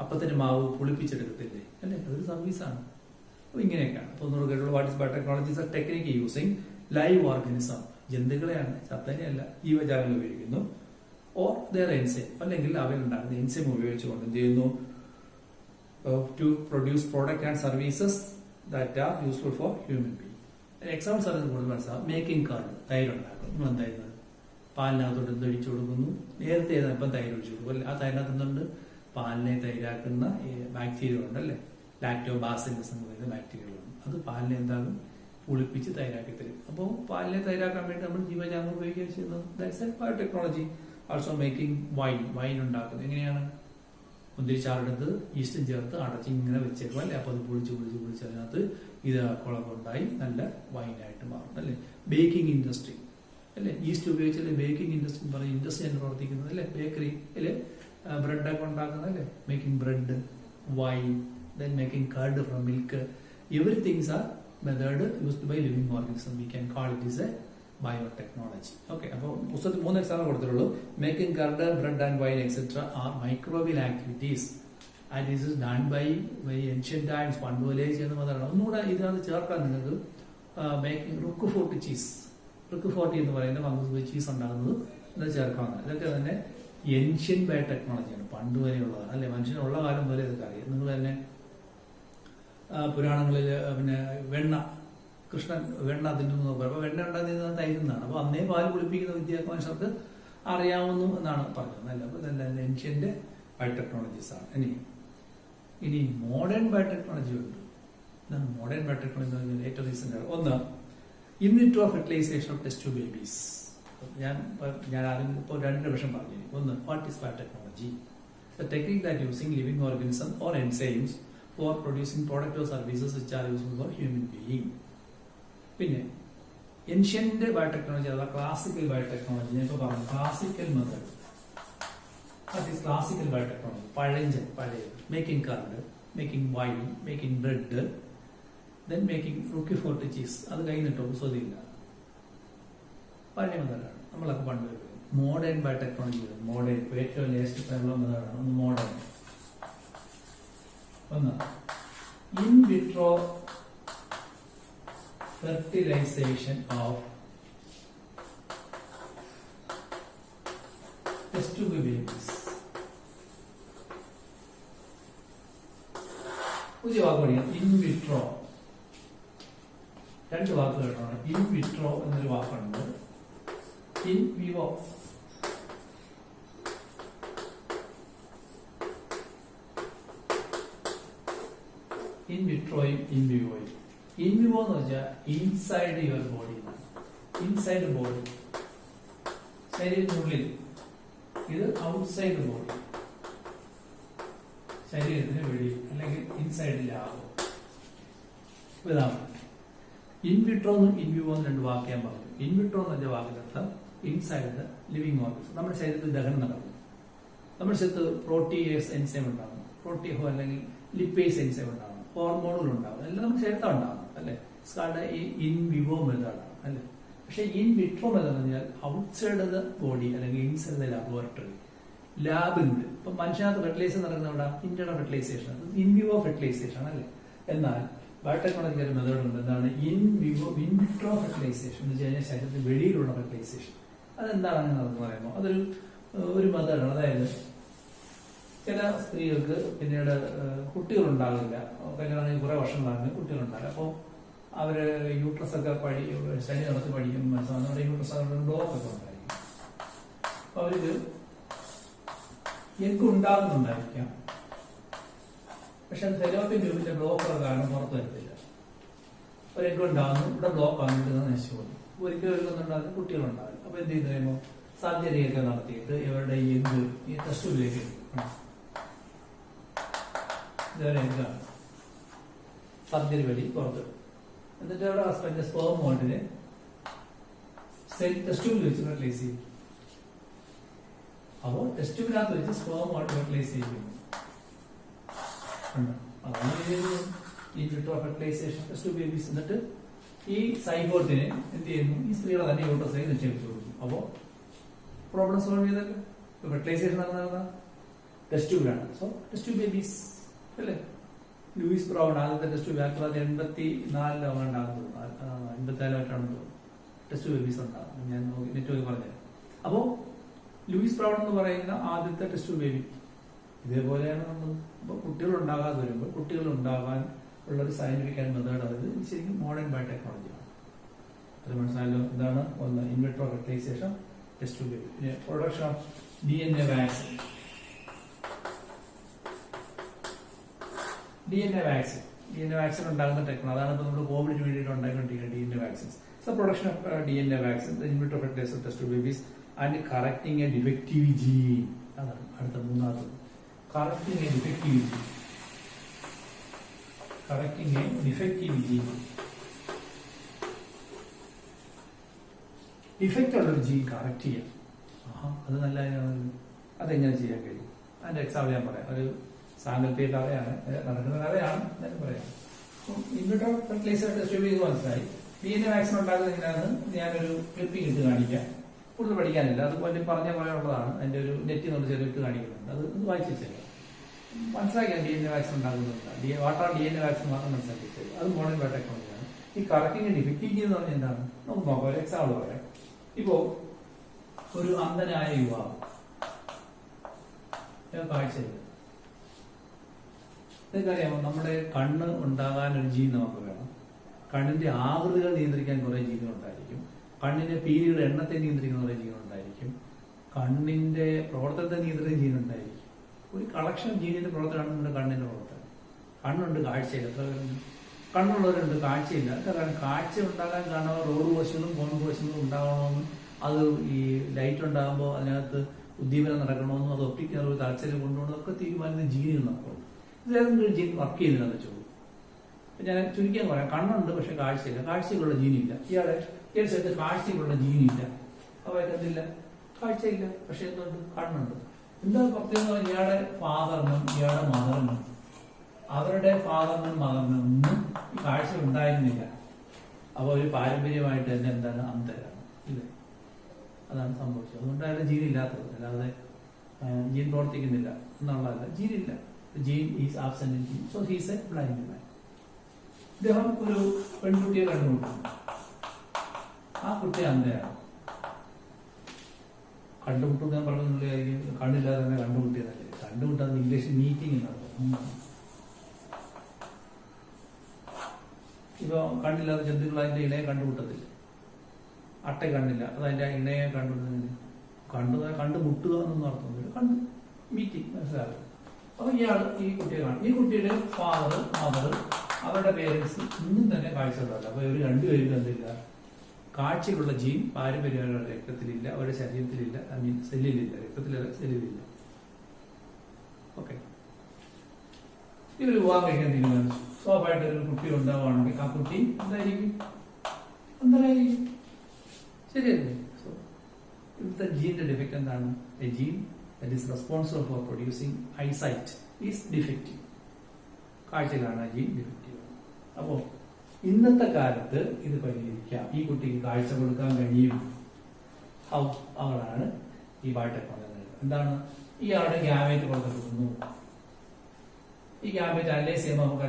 അപ്പത്തിന് മാവ് പുളിപ്പിച്ചെടുക്കത്തില്ലേ അല്ലെ, അതൊരു സർവീസാണ്. അപ്പൊ ഇങ്ങനെയൊക്കെയാണ്. അപ്പൊ ഒന്നുകൂടെ കേട്ടുള്ളൂ, what is biotechnology? Is a technique using live organism, ജന്തുക്കളെയാണ്, ചത്തനെയല്ല, ജീവജാലങ്ങൾ ഉപയോഗിക്കുന്നു. ഓർ ദർ എൻസൈം, അല്ലെങ്കിൽ അവയിലുണ്ടാകുന്ന എൻസൈം ഉപയോഗിച്ചുകൊണ്ട് എന്ത് ചെയ്യുന്നു, to produce product and services that are useful for human being. Example സാറിന് കൂടുതൽ മനസ്സിലാവും. മേക്കിംഗ് കർഡ്, തൈര് ഉണ്ടാക്കും. നിങ്ങൾ എന്തായിരുന്നു, പാലിനകത്തോട്ട് എന്തൊഴിച്ചു കൊടുക്കുന്നു, നേരത്തെ ഇപ്പം തൈര് ഒഴിച്ചു കൊടുക്കും. ആ തൈരിനകത്ത് എന്തുണ്ട്, പാലിനെ തൈരാക്കുന്ന ബാക്ടീരിയ ഉണ്ടല്ലേ, ലാക്ടോബാസിലസ് എന്ന് പറയുന്ന ബാക്ടീരിയകളുണ്ട്. അത് പാലിനെ എന്താകും, പുളിപ്പിച്ച് തൈരാക്കി തരും. അപ്പോൾ പാലിനെ തൈരാക്കാൻ വേണ്ടി നമ്മൾ ജീവജാലങ്ങൾ ഉപയോഗിക്കുകയാണ് ചെയ്യുന്നത്. That's A biotechnology. Also making wine ഉണ്ടാക്കുന്നത് എങ്ങനെയാണ്, മുന്തിരിച്ചാറെടുത്ത് ഈസ്റ്റും ചേർത്ത് അടച്ച് ഇങ്ങനെ വെച്ചേക്കും അല്ലെ. അപ്പൊ അത് പൊളിച്ച് അതിനകത്ത് ഇത് കുളമുണ്ടായി നല്ല വൈനായിട്ട് മാറും അല്ലെ. ബേക്കിംഗ് ഇൻഡസ്ട്രി അല്ലെ, ഈസ്റ്റ് ഉപയോഗിച്ചല്ലേ ബേക്കിംഗ് ഇൻഡസ്ട്രി എന്ന് പറയുന്ന ഇൻഡസ്ട്രിയാണ് പ്രവർത്തിക്കുന്നത് അല്ലെ. ബേക്കറി അല്ലെ, ബ്രെഡൊക്കെ ഉണ്ടാക്കുന്നത് അല്ലെ. Making bread, wine, then making curd from milk. Everythings are method used by living organism. We can call it as a biotechnology. Okay, അപ്പോൾ പുസ്തകത്തിൽ 3 എക്സാമ്പിൾ കൊടുത്തിട്ടുള്ളൂ. Making curd, bread and wine etcetera are microbial activities and this is done by ancient times. പണ്ട് പോലെ ചെയ്യുന്ന മതമാണ്. ഒന്നുകൂടെ ഇതിനകത്ത് ചേർക്കാൻ നിങ്ങൾക്ക് മേക്കിംഗ് റുക്കുഫോർട്ടി എന്ന് പറയുന്ന ഫംഗസ് ചീസ് ഉണ്ടാകുന്നത് ഇത് ചേർക്കാവുന്നതാണ്. ഇതൊക്കെ തന്നെ ഏൻഷ്യൻ ബയോടെക്നോളജിയാണ്, പണ്ട് വരെയുള്ളതാണ് അല്ലെ. മനുഷ്യനുള്ള കാലം പോലെ ഇതൊക്കെ അറിയാം. നിങ്ങൾ തന്നെ പുരാണങ്ങളിൽ പിന്നെ കൃഷ്ണൻ വെണ്ണ തിന്നുന്നു പറയുമ്പോൾ വെണ്ണ ഉണ്ടാകുന്നത് തൈരുന്നാണ്. അപ്പൊ അന്നേ പാല് കുളിപ്പിക്കുന്ന വിദ്യയൊക്കെ മനുഷ്യർക്ക് അറിയാവുന്നു എന്നാണ് പറഞ്ഞത് അല്ല. അപ്പൊ ഇതെല്ലാം ഏൻഷ്യന്റ് ബയോടെക്നോളജീസ് ആണ്. ഇനി മോഡേൺ ബയോടെക്നോളജി ഉണ്ട്. എന്താണ് മോഡേൺ ബയോടെക്നോളജി? ഏറ്റവും റീസെന്റ് ഒന്ന്, in vitro fertilization of test tube babies. ഞാൻ ആദ്യം ഇപ്പോൾ 2 നിമിഷം പറഞ്ഞു. ഒന്ന്, what is biotechnology? The technique that using living organism or enzymes for producing product or services which are useful for human being. പിന്നെ ancient biotechnology അഥവാ classical biotechnology. ഞാൻ ഇപ്പോൾ പറഞ്ഞു classical method. That is classical biotechnology. പഴയത് making curd, making wine, making bread, then making Roquefort cheese. അത് കഴിഞ്ഞിട്ടോ സ്വതിയില്ല, പഴയ മെത്തേഡാണ്, നമ്മളൊക്കെ പണ്ട്. മോഡേൺ ബയോടെക്നോളജി, മോഡേൺ ഏറ്റവും ലേറ്റസ്റ്റ് ആയിട്ടുള്ള മെത്തേഡാണ്. ഒന്ന് മോഡേൺ. ഒന്ന്, in vitro fertilization of test tube babies. പുതിയ വാക്ക് പഠിക്കണം, ഇൻ വിട്രോ. രണ്ട് വാക്ക് കേട്ടോണം. ഇൻ വിട്രോ എന്നൊരു വാക്കുണ്ട്, ഇൻ വിവോ. ഇൻ വിട്രോയും ഇൻ വിവോയും. ഇൻ വിവോ എന്ന് വെച്ചാൽ inside your body, inside body, ശരീരത്തിനുള്ളിൽ. ഇത് ഔട്ട്സൈഡ് ബോഡി, ശരീരത്തിന് വെളിയിൽ അല്ലെങ്കിൽ ഇൻസൈഡിലാകും. ഇതാണ് ഇൻ വിട്രോ എന്നും ഇൻ വിവോ എന്ന് രണ്ട് വാക്ക് ഞാൻ പറഞ്ഞു. ഇൻ വിട്രോ എന്ന് വെച്ച വാക്കിനർത്ഥം ഇൻസൈഡ് ദ ലിവിംഗ് ഓർഗൻസ്. നമ്മുടെ ശരീരത്തിൽ ദഹനം നടക്കും. നമ്മുടെ ശരീരത്ത് പ്രോട്ടീയേസ് എൻസൈം ഉണ്ടാകും, പ്രോട്ടീഹോ അല്ലെങ്കിൽ ലിപ്പേസ് എൻസൈം ഉണ്ടാകും, ഹോർമോണുകൾ ഉണ്ടാകും, എല്ലാം നമ്മുടെ ശരീരത്തിൽ ഉണ്ടാകും അല്ലെ. ഈ ഇൻ വിവോ മെത്തേഡാണ് അല്ലെ. പക്ഷെ ഇൻ വിട്രോ മെത്തേഡ് എന്ന് പറഞ്ഞാൽ ഔട്ട്സൈഡ് ദ ബോഡി അല്ലെങ്കിൽ ഇൻസൈഡ് ദ ലാബോറട്ടറി, ലാബിനുള്ളിൽ. ഇപ്പൊ മനുഷ്യനകത്ത് ഫെർട്ടിലൈസേഷൻ നടക്കുന്ന അവിടെ internal fertilization, in vivo fertilization അല്ലെ. എന്നാൽ ബയോടെക്നോളജിക്ക് ഒരു മെത്തേഡ് ഉണ്ട്, എന്താണ് ഇൻ വിട്രോ ഫെർട്ടിലൈസേഷൻ എന്ന് വെച്ച് കഴിഞ്ഞാൽ ശരീരത്തിന് വെളിയിലുള്ള ഫെർട്ടിലൈസേഷൻ. അതെന്താണെന്ന് നമുക്ക് പറയുമ്പോൾ അതൊരു മെത്തേഡാണ്. അതായത് ചില സ്ത്രീകൾക്ക് പിന്നീട് കുട്ടികളുണ്ടാകില്ല, കല്യാണം കുറെ വർഷങ്ങളാണ് കുട്ടികളുണ്ടാകില്ല. അപ്പോൾ അവര് യൂട്രസ് ഒക്കെ സ്റ്റഡി നടത്തി പഠിക്കുമ്പോൾ മനസ്സിലാവും നമ്മുടെ യൂട്രസ് അവരുടെ ബ്ലോക്ക് ഒക്കെ ഉണ്ടായിരിക്കും. അപ്പൊ അവർക്ക് എഗ് ഉണ്ടാകുന്നുണ്ടായിരിക്കാം, പക്ഷെ അത് ഫെലോപ്പിൻ ട്യൂബിന്റെ ബ്ലോക്ക് കാരണം പുറത്തു വരത്തില്ല. ഒരു എഗ് ഉണ്ടാകുന്നു, ഇവിടെ ബ്ലോക്ക് ആകുന്നത് നശിച്ചു പോകുന്നു. ഒരിക്കലും കുട്ടികളുണ്ടാകും. അപ്പൊ എന്ത് ചെയ്ത് കഴിയുമ്പോൾ സർജറി ഒക്കെ നടത്തിയിട്ട് ഇവരുടെ എഗ് ഈ ടെസ്റ്റ് ട്യൂബിലേക്ക് ഇതൊരു എഗ്ഗാണ്, സർജറി വഴി പുറത്ത്. എന്നിട്ട് അവിടെ ഹസ്ബൻഡ് സ്പേം മോണ്ടിന് ടെസ്റ്റ് ട്യൂബിൽ വെച്ച് ഫെർട്ടിലൈസ് ചെയ്യും. അപ്പോൾ ടെസ്റ്റ് ട്യൂബിനകത്ത് വെച്ച് സ്പേം മോണ്ട് ഫെർട്ടിലൈസ് ചെയ്യും. ഈ vitro fertilization test tube babies. എന്നിട്ട് ഈ സൈഗോട്ടിന് എന്ത് ചെയ്യുന്നു, ഈ സ്ത്രീകളെ തന്നെ യൂട്രസിലേക്ക് നിക്ഷേപിച്ചു കൊടുക്കും. അപ്പോൾ പ്രോബ്ലം സോൾവ് ചെയ്തല്ലോ. ഫെർട്ടിലൈസേഷൻ നടന്ന ടെസ്റ്റ് ട്യൂബിലാണ്. സോ ടെസ്റ്റ് ട്യൂബ് ബേബീസ് അല്ലേ. ലൂയിസ് ബ്രൗൺ ആദ്യത്തെ ടെസ്റ്റ് ട്യൂബ് 1984 84 ടെസ്റ്റ് ബേബീസ് ഉണ്ടാകും. ഞാൻ നെറ്റ് പറഞ്ഞത്. അപ്പോ ലൂയിസ് ബ്രൗൺ എന്ന് പറയുന്ന ആദ്യത്തെ ടെസ്റ്റ് ബേബി ഇതേപോലെയാണ് നമ്മൾ. അപ്പൊ കുട്ടികൾ ഉണ്ടാകാതെ വരുമ്പോൾ കുട്ടികൾ ഉണ്ടാകാൻ ഉള്ള ഒരു സയന്റിഫിക് ആൻഡ് മെത്തേഡ്, അതായത് ശരിക്കും മോഡേൺ ബയോടെക്നോളജിയാണ്. അത് മനസ്സിലായല്ലോ. എന്താണ് ഒന്ന് in vitro fertilization, test baby. പിന്നെ production of DNA vaccine. DNA vaccine ഉണ്ടാകുന്ന ടെക്നോളജി, അതാണ് ഇപ്പോൾ നമ്മൾ കോവിഡിന് വേണ്ടിയിട്ട് ഉണ്ടായിക്കൊണ്ടിരിക്കുന്ന DNA vaccines. So production of DNA vaccine, in vitro fertilization, test babies and correcting a defective gene. അതാണ് അടുത്ത മൂന്നാമത്. Correcting a defective gene. Correcting a defective gene. Defect ഉള്ളൊരു ജീൻ കറക്റ്റ് ചെയ്യാം. അത് നല്ല അതെങ്ങനെ ചെയ്യാൻ കഴിയും? അതിന്റെ എക്സാമ്പിൾ ഞാൻ പറയാം. ഒരു സാങ്കല്പിക കഥയാണ്, നടക്കുന്ന കഥയാണ് ഞാൻ പറയാം. ഇൻവിട്രോ ഫെർട്ടിലൈസേഷൻ ടെസ്റ്റ് ചെയ്ത് മനസ്സിലായി. DNA വാക്സിൻ ഉണ്ടാക്കുന്നത് എങ്ങനെയാണെന്ന് ഞാനൊരു ക്ലിപ്പിംഗ് ഇട്ട് കാണിക്കാം. കൂടുതൽ പഠിക്കാനില്ല, അതുപോലെ പറഞ്ഞ പോലെ ഉള്ളതാണ്. അതിന്റെ ഒരു നെറ്റ് നമ്മൾ ചെറുത്ത് കാണിക്കുന്നുണ്ട്, അത് വായിച്ചു വെച്ചേക്കാം. മനസ്സിലാക്കിയാൽ DNA വാക്സിൻ ഉണ്ടാകുന്നുണ്ട്. വാട്ടർ DNA വാക്സിൻ മാത്രം മനസ്സിലാക്കി. അത് മോഡേൺ ബയോടെക്നോളജിയാണ്. ഈ കറക്റ്റിംഗ് ഡിഫക്റ്റീവ് എന്ന് പറഞ്ഞാൽ എന്താണ് നമുക്ക് നോക്കാം. ഒരു എക്സാമ്പിൾ പറയാം. ഇപ്പോ ഒരു അന്ധനായ യുവാവ് കാഴ്ചയില്ല. നിങ്ങൾക്കറിയാമോ, നമ്മുടെ കണ്ണ് ഉണ്ടാകാൻ ഒരു ജീൻ നമുക്ക് വേണം. കണ്ണിന്റെ ആകൃതികൾ നിയന്ത്രിക്കാൻ കുറെ ജീനുകൾ ഉണ്ടായിരിക്കും. കണ്ണിന്റെ പീലിയുടെ എണ്ണത്തെ നിയന്ത്രിക്കുന്ന കുറെ ജീനുകൾ ഉണ്ടായിരിക്കും. കണ്ണിന്റെ പ്രവർത്തനത്തെ നിയന്ത്രിക്കുന്ന ജീൻ ഉണ്ടായിരിക്കും. ഒരു കളക്ഷൻ ജീനിന്റെ പ്രവർത്തനമാണ് നമ്മുടെ കണ്ണിന്റെ പ്രവർത്തനം. കണ്ണുണ്ട്, കാഴ്ചയില്ല. എത്ര കണ്ണുള്ളവരുണ്ട്, കാഴ്ചയില്ല. കാരണം കാഴ്ച ഉണ്ടാകാൻ കാരണം റോഡ് കോശങ്ങളും ഫോൺ കോശങ്ങളും ഉണ്ടാകണമെന്നും അത് ഈ ലൈറ്റ് ഉണ്ടാകുമ്പോൾ അതിനകത്ത് ഉദ്ദീപനം നടക്കണമെന്നും അത് ഒപ്റ്റിക് നെർവ് തലച്ചെല്ലിൽ കൊണ്ടുപോകണമെന്നൊക്കെ തീരുമാനിക്കുന്ന ജീനുകൾ നമുക്കുണ്ട്. ഇതേതെങ്കിലും ജീൻ വർക്ക് ചെയ്യുന്നതെന്ന് വെച്ചോളൂ. ഞാൻ ചുരുക്കാൻ പറയാം, കണ്ണുണ്ട് പക്ഷെ കാഴ്ചയില്ല. കാഴ്ചയ്ക്കുള്ള ജീനില്ല. ഇയാളെ സ്ഥലത്ത് കാഴ്ചയ്ക്കുള്ള ജീനില്ല. അപ്പോൾ എന്തില്ല? കാഴ്ചയില്ല, പക്ഷെ എന്തുണ്ട്? കണ്ണുണ്ട്. എന്താ പ്രത്യേകം? ഇയാളുടെ ഫാദറിനും ഇയാളുടെ മദറിനും, അവരുടെ ഫാദറിനും മദറിനും ഒന്നും ഈ കാഴ്ച ഉണ്ടായിരുന്നില്ല. അപ്പോൾ ഒരു പാരമ്പര്യമായിട്ട് തന്നെ എന്താണ്? അന്ധരാണ്. ഇല്ലേ? അതാണ് സംഭവിച്ചത്. അതുകൊണ്ട് അയാളുടെ ജീൻ ഇല്ലാത്തത്. അല്ലാതെ ജീൻ പ്രവർത്തിക്കുന്നില്ല എന്നുള്ളതല്ല. ജീനില്ല. Gene is absent in gene. So he's a blind man. ഇദ്ദേഹം ഒരു പെൺകുട്ടിയെ കണ്ടുമുട്ടുന്നു. ആ കുട്ടി അന്ധയാണ്. കണ്ടുമുട്ടും ഞാൻ പറഞ്ഞിട്ടുണ്ടെങ്കിൽ കണ്ണില്ലാതെ തന്നെ കണ്ടുമുട്ടിയതല്ലേ. കണ്ടുമുട്ടാൻ ഇംഗ്ലീഷ് മീറ്റിംഗ് നടത്തും. ഇപ്പൊ കണ്ണില്ലാതെ ജന്തുക്കൾ അതിന്റെ ഇണയെ കണ്ടുമുട്ടത്തില്ല. അട്ട കണ്ണില്ല, അത് അതിന്റെ ഇണയെ കണ്ടുമുട്ടുക എന്നൊന്നും അർത്ഥമൊന്നുമില്ല. കണ്ടു മീറ്റിംഗ് മനസ്സിലാകും. അപ്പൊ ഈ കുട്ടിയെ കാണും. ഈ കുട്ടിയുടെ ഫാദർ മദർ അവരുടെ പേരൻസ് ഇന്നും തന്നെ കാഴ്ചകളല്ല. അപ്പൊ ഇവർ രണ്ടുപേരും എന്തില്ല, കാഴ്ചയുള്ള ജീൻ പാരമ്പര്യങ്ങളുടെ രക്തത്തിലില്ല, അവരുടെ ശരീരത്തിലില്ല, ഐ മീൻ സെല്ലിലില്ല, രക്തത്തിലല്ല സെല്ലിലില്ല. ഓക്കെ, ഇവർ വിവാഹം കഴിക്കാൻ തീരുമാനിച്ചു. സ്വാഭാവികമായിട്ട് ഒരു കുട്ടി ഉണ്ടാവുകയാണെങ്കിൽ ആ കുട്ടി എന്തായിരിക്കും? ശരിയല്ലേ? സോ ഇവിടുത്തെ ജീന്റെ ഡിഫക്റ്റ് എന്താണ്? A gene that is responsible for producing eyesight is defective. കാഴ്ചയിലാണ് ആ ജീൻ ഡിഫക്റ്റീവ്. അപ്പോ ഇന്നത്തെ കാലത്ത് ഇത് പരിഹരിക്കാം. ഈ കുട്ടിക്ക് കാഴ്ച കൊടുക്കാൻ കഴിയും. അവളാണ് ഈ ബയോടെക്നോളജി. എന്താണ്? ഇയാളുടെ ഗ്യാമേറ്റ് കൊടുക്കുന്നു. ഈ ഗ്യാമേറ്റ് അനലൈസ് ചെയ്യുമ്പോൾ നമുക്ക്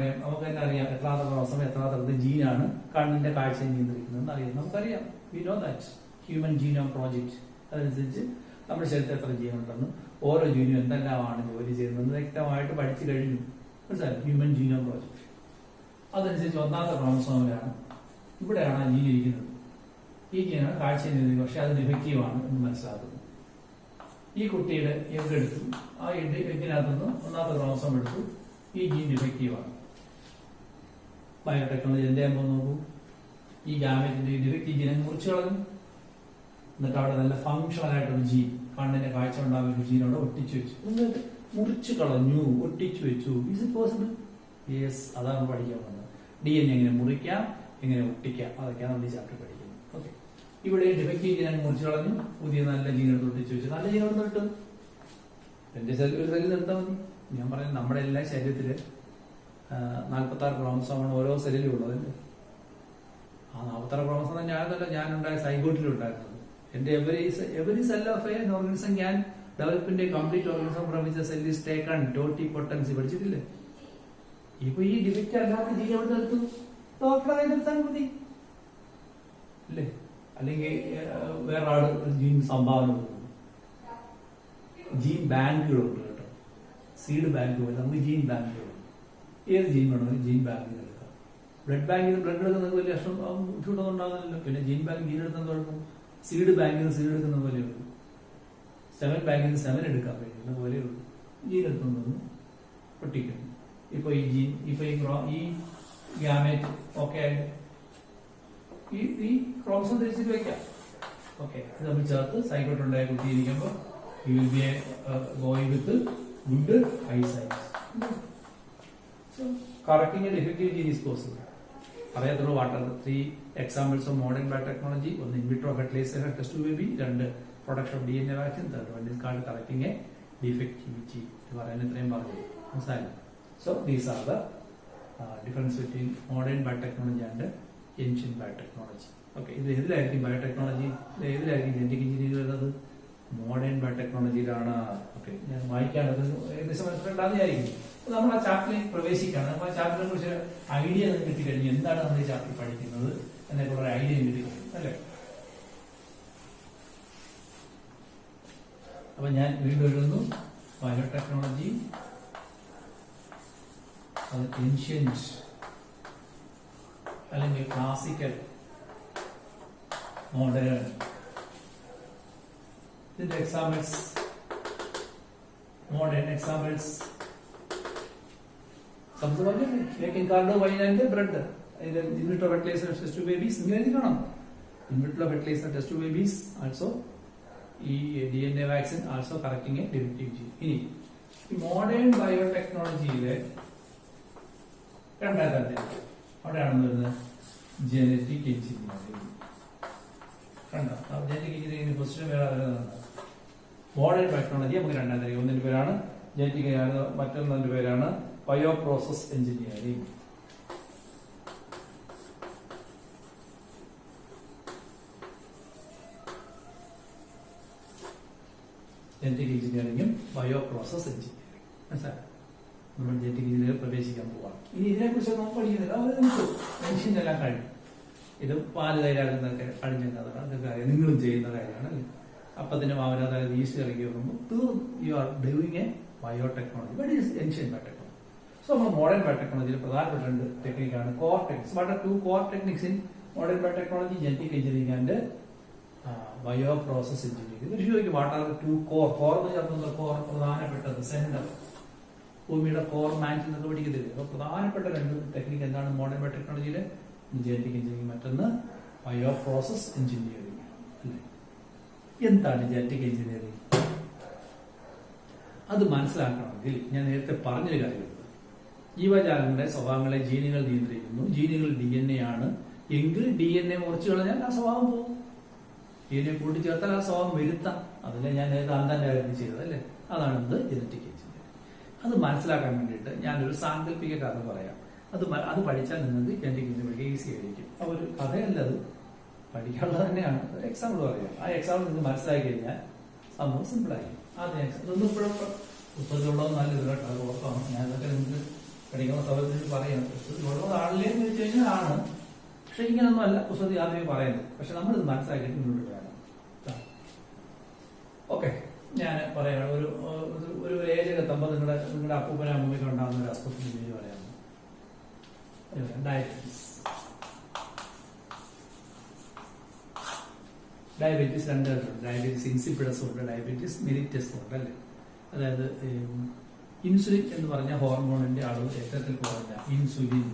തന്നെ അറിയാം എത്രാമത്തെ ദിവസം എത്രാമത്തെ ജീനാണ് കണ്ണിന്റെ കാഴ്ചയെ നിയന്ത്രിക്കുന്നത് അറിയാം. നമുക്കറിയാം, we know that human genome project. അതനുസരിച്ച് നമ്മുടെ ശരീരത്തിൽ എത്ര ജീനുണ്ടെന്ന്, ഓരോ ജീനും എന്തെല്ലാമാണ് ജോലി ചെയ്യുന്നത് വ്യക്തമായിട്ട് പഠിച്ചു കഴിഞ്ഞു. മനസ്സിലായി? Human genome project. അതനുസരിച്ച് ഒന്നാമത്തെ ക്രോമസോമിലാണ് ഇവിടെയാണ് ആ ജീൻ ഇരിക്കുന്നത്. ഈ ജീനാണ് കാഴ്ചയെ നിയന്ത്രിക്കുന്നത്. പക്ഷെ അത് ഡിഫക്റ്റീവാണ് എന്ന് മനസ്സിലാക്കുന്നു. ഈ കുട്ടിയുടെ എഗ് എടുത്തു. ആ എഗ്ഗിനകത്തുനിന്ന് ഒന്നാമത്തെ ക്രോമസോം എടുത്തു. ഈ ജീൻ ഡിഫക്റ്റീവാണ്. ബയോടെക്നോളജി എന്ത് ചെയ്യാൻ പോകുന്നു നോക്കൂ. ഈ ഗാമറ്റിന്റെ ഡിഫക്റ്റീവ് ജീനെ മുറിച്ചു കളഞ്ഞു. എന്നിട്ട് അവിടെ നല്ല ഫങ്ഷണൽ ആയിട്ടൊരു ജീൻ, കണ്ണിന്റെ കാഴ്ച ഉണ്ടാകുന്ന ഒരു ജീൻ അവിടെ ഒട്ടിച്ചു വെച്ചു. എന്നിട്ട് മുറിച്ചു കളഞ്ഞു, ഒട്ടിച്ചു വെച്ചു. Is it possible? യെസ്, അതാണ് പഠിക്കാൻ പോകുന്നത്. DNA എങ്ങനെ മുറിക്കാം, എങ്ങനെ ഒട്ടിക്കാം, അതൊക്കെയാണ് നമ്മൾ ഈ ചാപ്റ്റർ പഠിക്കുന്നത്. ഓക്കെ, ഇവിടെ ഡിഫക്റ്റീവ് ജീൻ മുറിച്ചു കളഞ്ഞു, പുതിയ നല്ല ജീൻ എടുത്ത് ഒട്ടിച്ചു വെച്ചു. നല്ല ജീൻ എടുത്ത് ഇട്ടു. എന്റെ ഒരു സെല്ലിൽ നിർത്താൽ മതി. ഞാൻ പറയുന്നത് നമ്മുടെ എല്ലാ ശരീരത്തില് 46 ക്രോമസോമാണ് ഓരോ സെല്ലിലും ഉള്ളതല്ലേ. ആ 46 ക്രോമസോം ഞാനുണ്ടായ സൈഗോട്ടിലുണ്ടായിരുന്നത്. എന്റെ every cell of an organism can develop in a complete organism from which cell is taken totipotency പഠിച്ചിട്ടില്ലേ? ഇപ്പൊ ഈ ഡിഫക്റ്റ് അല്ലാത്ത ജീൻ എവിടെ നിർത്തും? ഡോക്ടറെ നിർത്താൻ മതി അല്ലേ? അല്ലെങ്കിൽ വേറെ ആള് ജീൻ സംഭാവന കൊടുക്കും. ജീൻ ബാങ്കുകളുണ്ട് കേട്ടോ, സീഡ് ബാങ്കുകൾ. നമുക്ക് ജീൻ ബാങ്കുകളുണ്ട്. ഏത് ജീൻ വേണമെങ്കിലും ജീൻ ബാങ്കിൽ നിന്ന് എടുക്കാം. ബ്ലഡ് ബാങ്കിൽ നിന്ന് ബ്ലഡ് എടുക്കുന്നത് വലിയ ബുദ്ധിമുട്ടൊന്നും ഉണ്ടാകുന്നില്ലല്ലോ. പിന്നെ ജീൻ ബാങ്ക് ജീൻ എടുക്കാൻ തുടങ്ങും. സീഡ് ബാങ്കിൽ നിന്ന് സീഡ് എടുക്കുന്ന പോലെയുള്ളൂ. 7 ബാങ്കിൽ നിന്ന് 7 എടുക്കാൻ കഴിയുന്ന പോലെയുള്ളൂ. ജീൻ എടുക്കുന്നു, പൊട്ടിക്കുന്നു. ഇപ്പൊ ഈ ജീൻ, ഈ ഗ്യാമേറ്റ് ഓക്കെ ആയിട്ട് ഈ ക്രോമസോം തിരിച്ചിട്ട് വെക്കാം. ഓക്കെ, ഇത് നമ്മൾ ചേർത്ത് സൈക്കോട്ട് ഉണ്ടായ കുട്ടിയിരിക്കുമ്പോൾ you will be going with good eyesight. correcting a defective gene is possible. അറിയാത്തുള്ളൂ. What are 3 examples of modern biotechnology. ഒന്ന് in vitro fertilizer test to baby, 2 production of DNA vaccine, 3rd one is called correcting a defective gene. ഇത് പറയാൻ ഇത്രയും പറഞ്ഞു. മനസ്സിലായി? So these are the difference between modern biotechnology and ancient biotechnology. Okay, ഇത് ഏതിലായിരിക്കും biotechnology, ഏതിലായിരിക്കും genetic engineering വരുന്നത്? Modern ബയോടെക്നോളജിയിലാണ്. Okay, ഞാൻ വായിക്കാനത് ഏകദേശം മനസ്സിലുണ്ടാകുന്നതായിരിക്കും. നമ്മൾ ആ ചാപ്റ്ററിലേക്ക് പ്രവേശിക്കുകയാണ്. നമ്മൾ ആ ചാപ്റ്ററിനെ കുറിച്ച് ഐഡിയ കിട്ടിക്കഴിഞ്ഞു. എന്താണ് നമ്മൾ ഈ ചാപ്റ്റർ പഠിക്കുന്നത് എന്നൊക്കെയുള്ള ഒരു ഐഡിയ കിട്ടിക്കഴിഞ്ഞു അല്ലേ? അപ്പൊ ഞാൻ വീണ്ടും എഴുതുന്നു, ബയോടെക്നോളജി അത് ഏൻഷ്യന്റ് അല്ലെങ്കിൽ ക്ലാസിക്കൽ, മോഡേൺ. ഇതിന്റെ examples, modern examples making curd, wine and bread. In vitro fertilizer test to babies ഇങ്ങനെ എഴുതിക്കണം. In vitro fertilizer test to babies also ഈ DNA vaccine also correcting a defective gene. ഇനി ഈ modern ബയോടെക്നോളജിയിലെ രണ്ടാമത്തെ അധ്യായം അവിടെയാണെന്ന് വരുന്നത് ജനറ്റിക് എഞ്ചിനീയറിംഗ്. കണ്ടോ? ജനറ്റിക് എഞ്ചിനീയറിംഗ് പൊസിഷൻ വേറെ മോഡേൺ ബയോടെക്നോളജി നമുക്ക് രണ്ടാം തരം. ഒന്നിന്റെ പേരാണ് ജനറ്റിക്, മറ്റൊന്നിന്റെ പേരാണ് ബയോ പ്രോസസ് എഞ്ചിനീയറിംഗ്. ജനറ്റിക് എഞ്ചിനീയറിംഗും ബയോ പ്രോസസ് എഞ്ചിനീയറിംഗ്. മനസ്സിലായി? നമ്മൾ ജനറ്റിക് എഞ്ചിനീയറിംഗ് പ്രവേശിക്കാൻ പോവാണ്. ഇനി ഇതിനെക്കുറിച്ച് നമുക്ക് പഠിക്കുന്നില്ല, അത് നമുക്ക് മെഷീനെല്ലാം കഴിഞ്ഞു. ഇത് പാല് തൈരാകുന്നതൊക്കെ കഴിഞ്ഞ കഥയാണ്, അതൊക്കെ കാര്യം നിങ്ങളും ചെയ്യുന്ന കാര്യമാണ് അല്ലേ. അപ്പത്തിന്റെ മാവിന്, അതായത് ഈസ്റ്റ് കലക്കി വെക്കുമ്പോൾ you are doing a biotechnology. But is ancient biotechnology. So നമ്മൾ മോഡേൺ ബയോടെക്നോളജിയിൽ പ്രധാനപ്പെട്ട 2 ടെക്നിക്കാണ് core techniques. What are 2 core techniques in modern biotechnology? Genetic engineering and bio process engineering. ഇത് ചോദിക്കും വാട്ട് ആർ 2 കോർ. കോർ എന്ന് ചേർക്കുന്ന കോർ പ്രധാനപ്പെട്ടത്, centre, ഭൂമിയുടെ കോർ മാറ്റ് എന്നൊക്കെ പഠിക്കത്തില്ലേ. അപ്പൊ പ്രധാനപ്പെട്ട 2 ടെക്നിക്ക് എന്താണ് മോഡേൺ ബയോടെക്നോളജിയിലെ? ജനറ്റിക് എഞ്ചിനീയറിംഗ്, മറ്റൊന്ന് ബയോ പ്രോസസ് എഞ്ചിനീയറിംഗ് അല്ലേ. എന്താണ് ജനറ്റിക് എഞ്ചിനീയറിംഗ്? അത് മനസ്സിലാക്കണമെങ്കിൽ ഞാൻ നേരത്തെ പറഞ്ഞൊരു കാര്യമുണ്ട്. ജീവജാലങ്ങളുടെ സ്വഭാവങ്ങളെ ജീനുകൾ നിയന്ത്രിക്കുന്നു. ജീനുകൾ DNA ആണ് എങ്കിൽ DNA മുറിച്ചു കളഞ്ഞാൽ ആ സ്വഭാവം പോകും. DNA കൂട്ടിച്ചേർത്താൽ ആ സ്വഭാവം വരുത്താം. അതിലെ ഞാൻ അന്തന്റെ കാര്യം ചെയ്തതല്ലേ. അതാണ് എന്ത് ജനറ്റിക് എഞ്ചിനീയറിംഗ്. അത് മനസ്സിലാക്കാൻ വേണ്ടിയിട്ട് ഞാനൊരു സാങ്കല്പിക കഥ പറയാം. അത് പഠിച്ചാൽ നിങ്ങൾക്ക് ജനറ്റിക് എഞ്ചിനീയറിംഗ് ഈസി ആയിരിക്കും. ആ ഒരു കഥയല്ല, അത് പഠിക്കാനുള്ളത് തന്നെയാണ്. ഒരു എക്സാമ്പിൾ പറയാം. ആ എക്സാമ്പിൾ നിങ്ങൾക്ക് മനസ്സിലാക്കി കഴിഞ്ഞാൽ സംഭവം സിമ്പിളായി. ആദ്യം ഇതൊന്നും ഇപ്പോഴും പുസ്തകമുള്ളത് നല്ലത് കേട്ടോ, അത് ഓർക്കണം. ഞാൻ ഇതൊക്കെ നിങ്ങൾക്ക് പഠിക്കുന്ന സൗകര്യത്തിൽ പറയാം. പുസ്തകമുള്ളത് ആളില്ലേന്ന് വെച്ച് കഴിഞ്ഞാൽ ആണ്, പക്ഷെ ഇങ്ങനൊന്നും അല്ല പുസ്തകത്തിൽ ആദ്യമേ പറയുന്നത്. പക്ഷെ നമ്മളിത് മനസ്സിലാക്കിയിട്ട് മുന്നോട്ട് വേണം. ഓക്കെ, ഞാൻ പറയാം. ഒരു ഏജ് എത്തുമ്പോൾ നിങ്ങളുടെ അപ്പൂപ്പനും അമ്മൂമ്മയ്ക്ക് ഉണ്ടാകുന്ന ഒരു അസുഖത്തിന് പേര് പറയാം. ഡയബറ്റീസ്. ഡയബറ്റീസ് 2 തരത്തിലുണ്ട്. ഡയബറ്റീസ് ഇൻസിപ്പിഡസ് ഉണ്ട്, ഡയബറ്റീസ് മെലിറ്റസ് ഉണ്ട് അല്ലേ. അതായത് ഇൻസുലിൻ എന്ന് പറഞ്ഞ ഹോർമോണിന്റെ അളവ് രക്തത്തിൽ കുറഞ്ഞ ഇൻസുലിൻ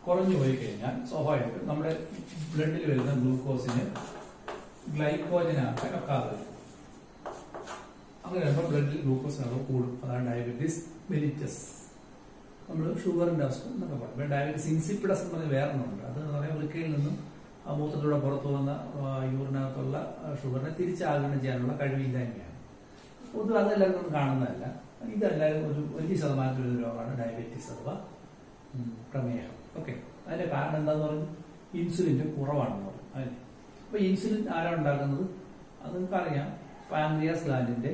കുറഞ്ഞു പോയി കഴിഞ്ഞാൽ സ്വാഭാവികമായിട്ടും നമ്മുടെ ബ്ലഡിൽ വരുന്ന ഗ്ലൂക്കോസിന് ഗ്ലൈക്കോജനാക്കാൻ ഒക്കാതെ വരും. അങ്ങനെ വരുമ്പോൾ ബ്ലഡിൽ ഗ്ലൂക്കോസിന് അളവ് കൂടും. അതാണ് ഡയബറ്റീസ് മെലിറ്റസ്. നമ്മൾ ഷുഗറിന്റെ അസുഖം എന്നൊക്കെ പറയും. ഡയബറ്റീസ് ഇൻസിപ്പിഡസ് എന്ന് പറഞ്ഞാൽ വേറെ ഒന്നുണ്ട്. അത് പറയാൻ വൃക്കയിൽ നിന്നും ആ മൂത്രത്തിലൂടെ പുറത്തു വന്ന യൂറിനകത്തുള്ള ഷുഗറിനെ തിരിച്ചാഗിരണം ചെയ്യാനുള്ള കഴിവില്ലായ്മയാണ്. പൊതുവെ അതെല്ലാവർക്കും കാണുന്നതല്ല. ഇതെല്ലാവരും ഒരു 1% ഒരു രോഗമാണ് ഡയബറ്റീസ് അഥവാ പ്രമേഹം. ഓക്കെ, അതിന്റെ കാരണം എന്താന്ന് പറഞ്ഞു? ഇൻസുലിന്റെ കുറവാണെന്ന് പറഞ്ഞു അല്ലേ. അപ്പൊ ഇൻസുലിൻ ആരാ ഉണ്ടാക്കുന്നത്? അത് നമുക്കറിയാം. പാൻക്രിയാസ് ഗ്ലാൻഡിന്റെ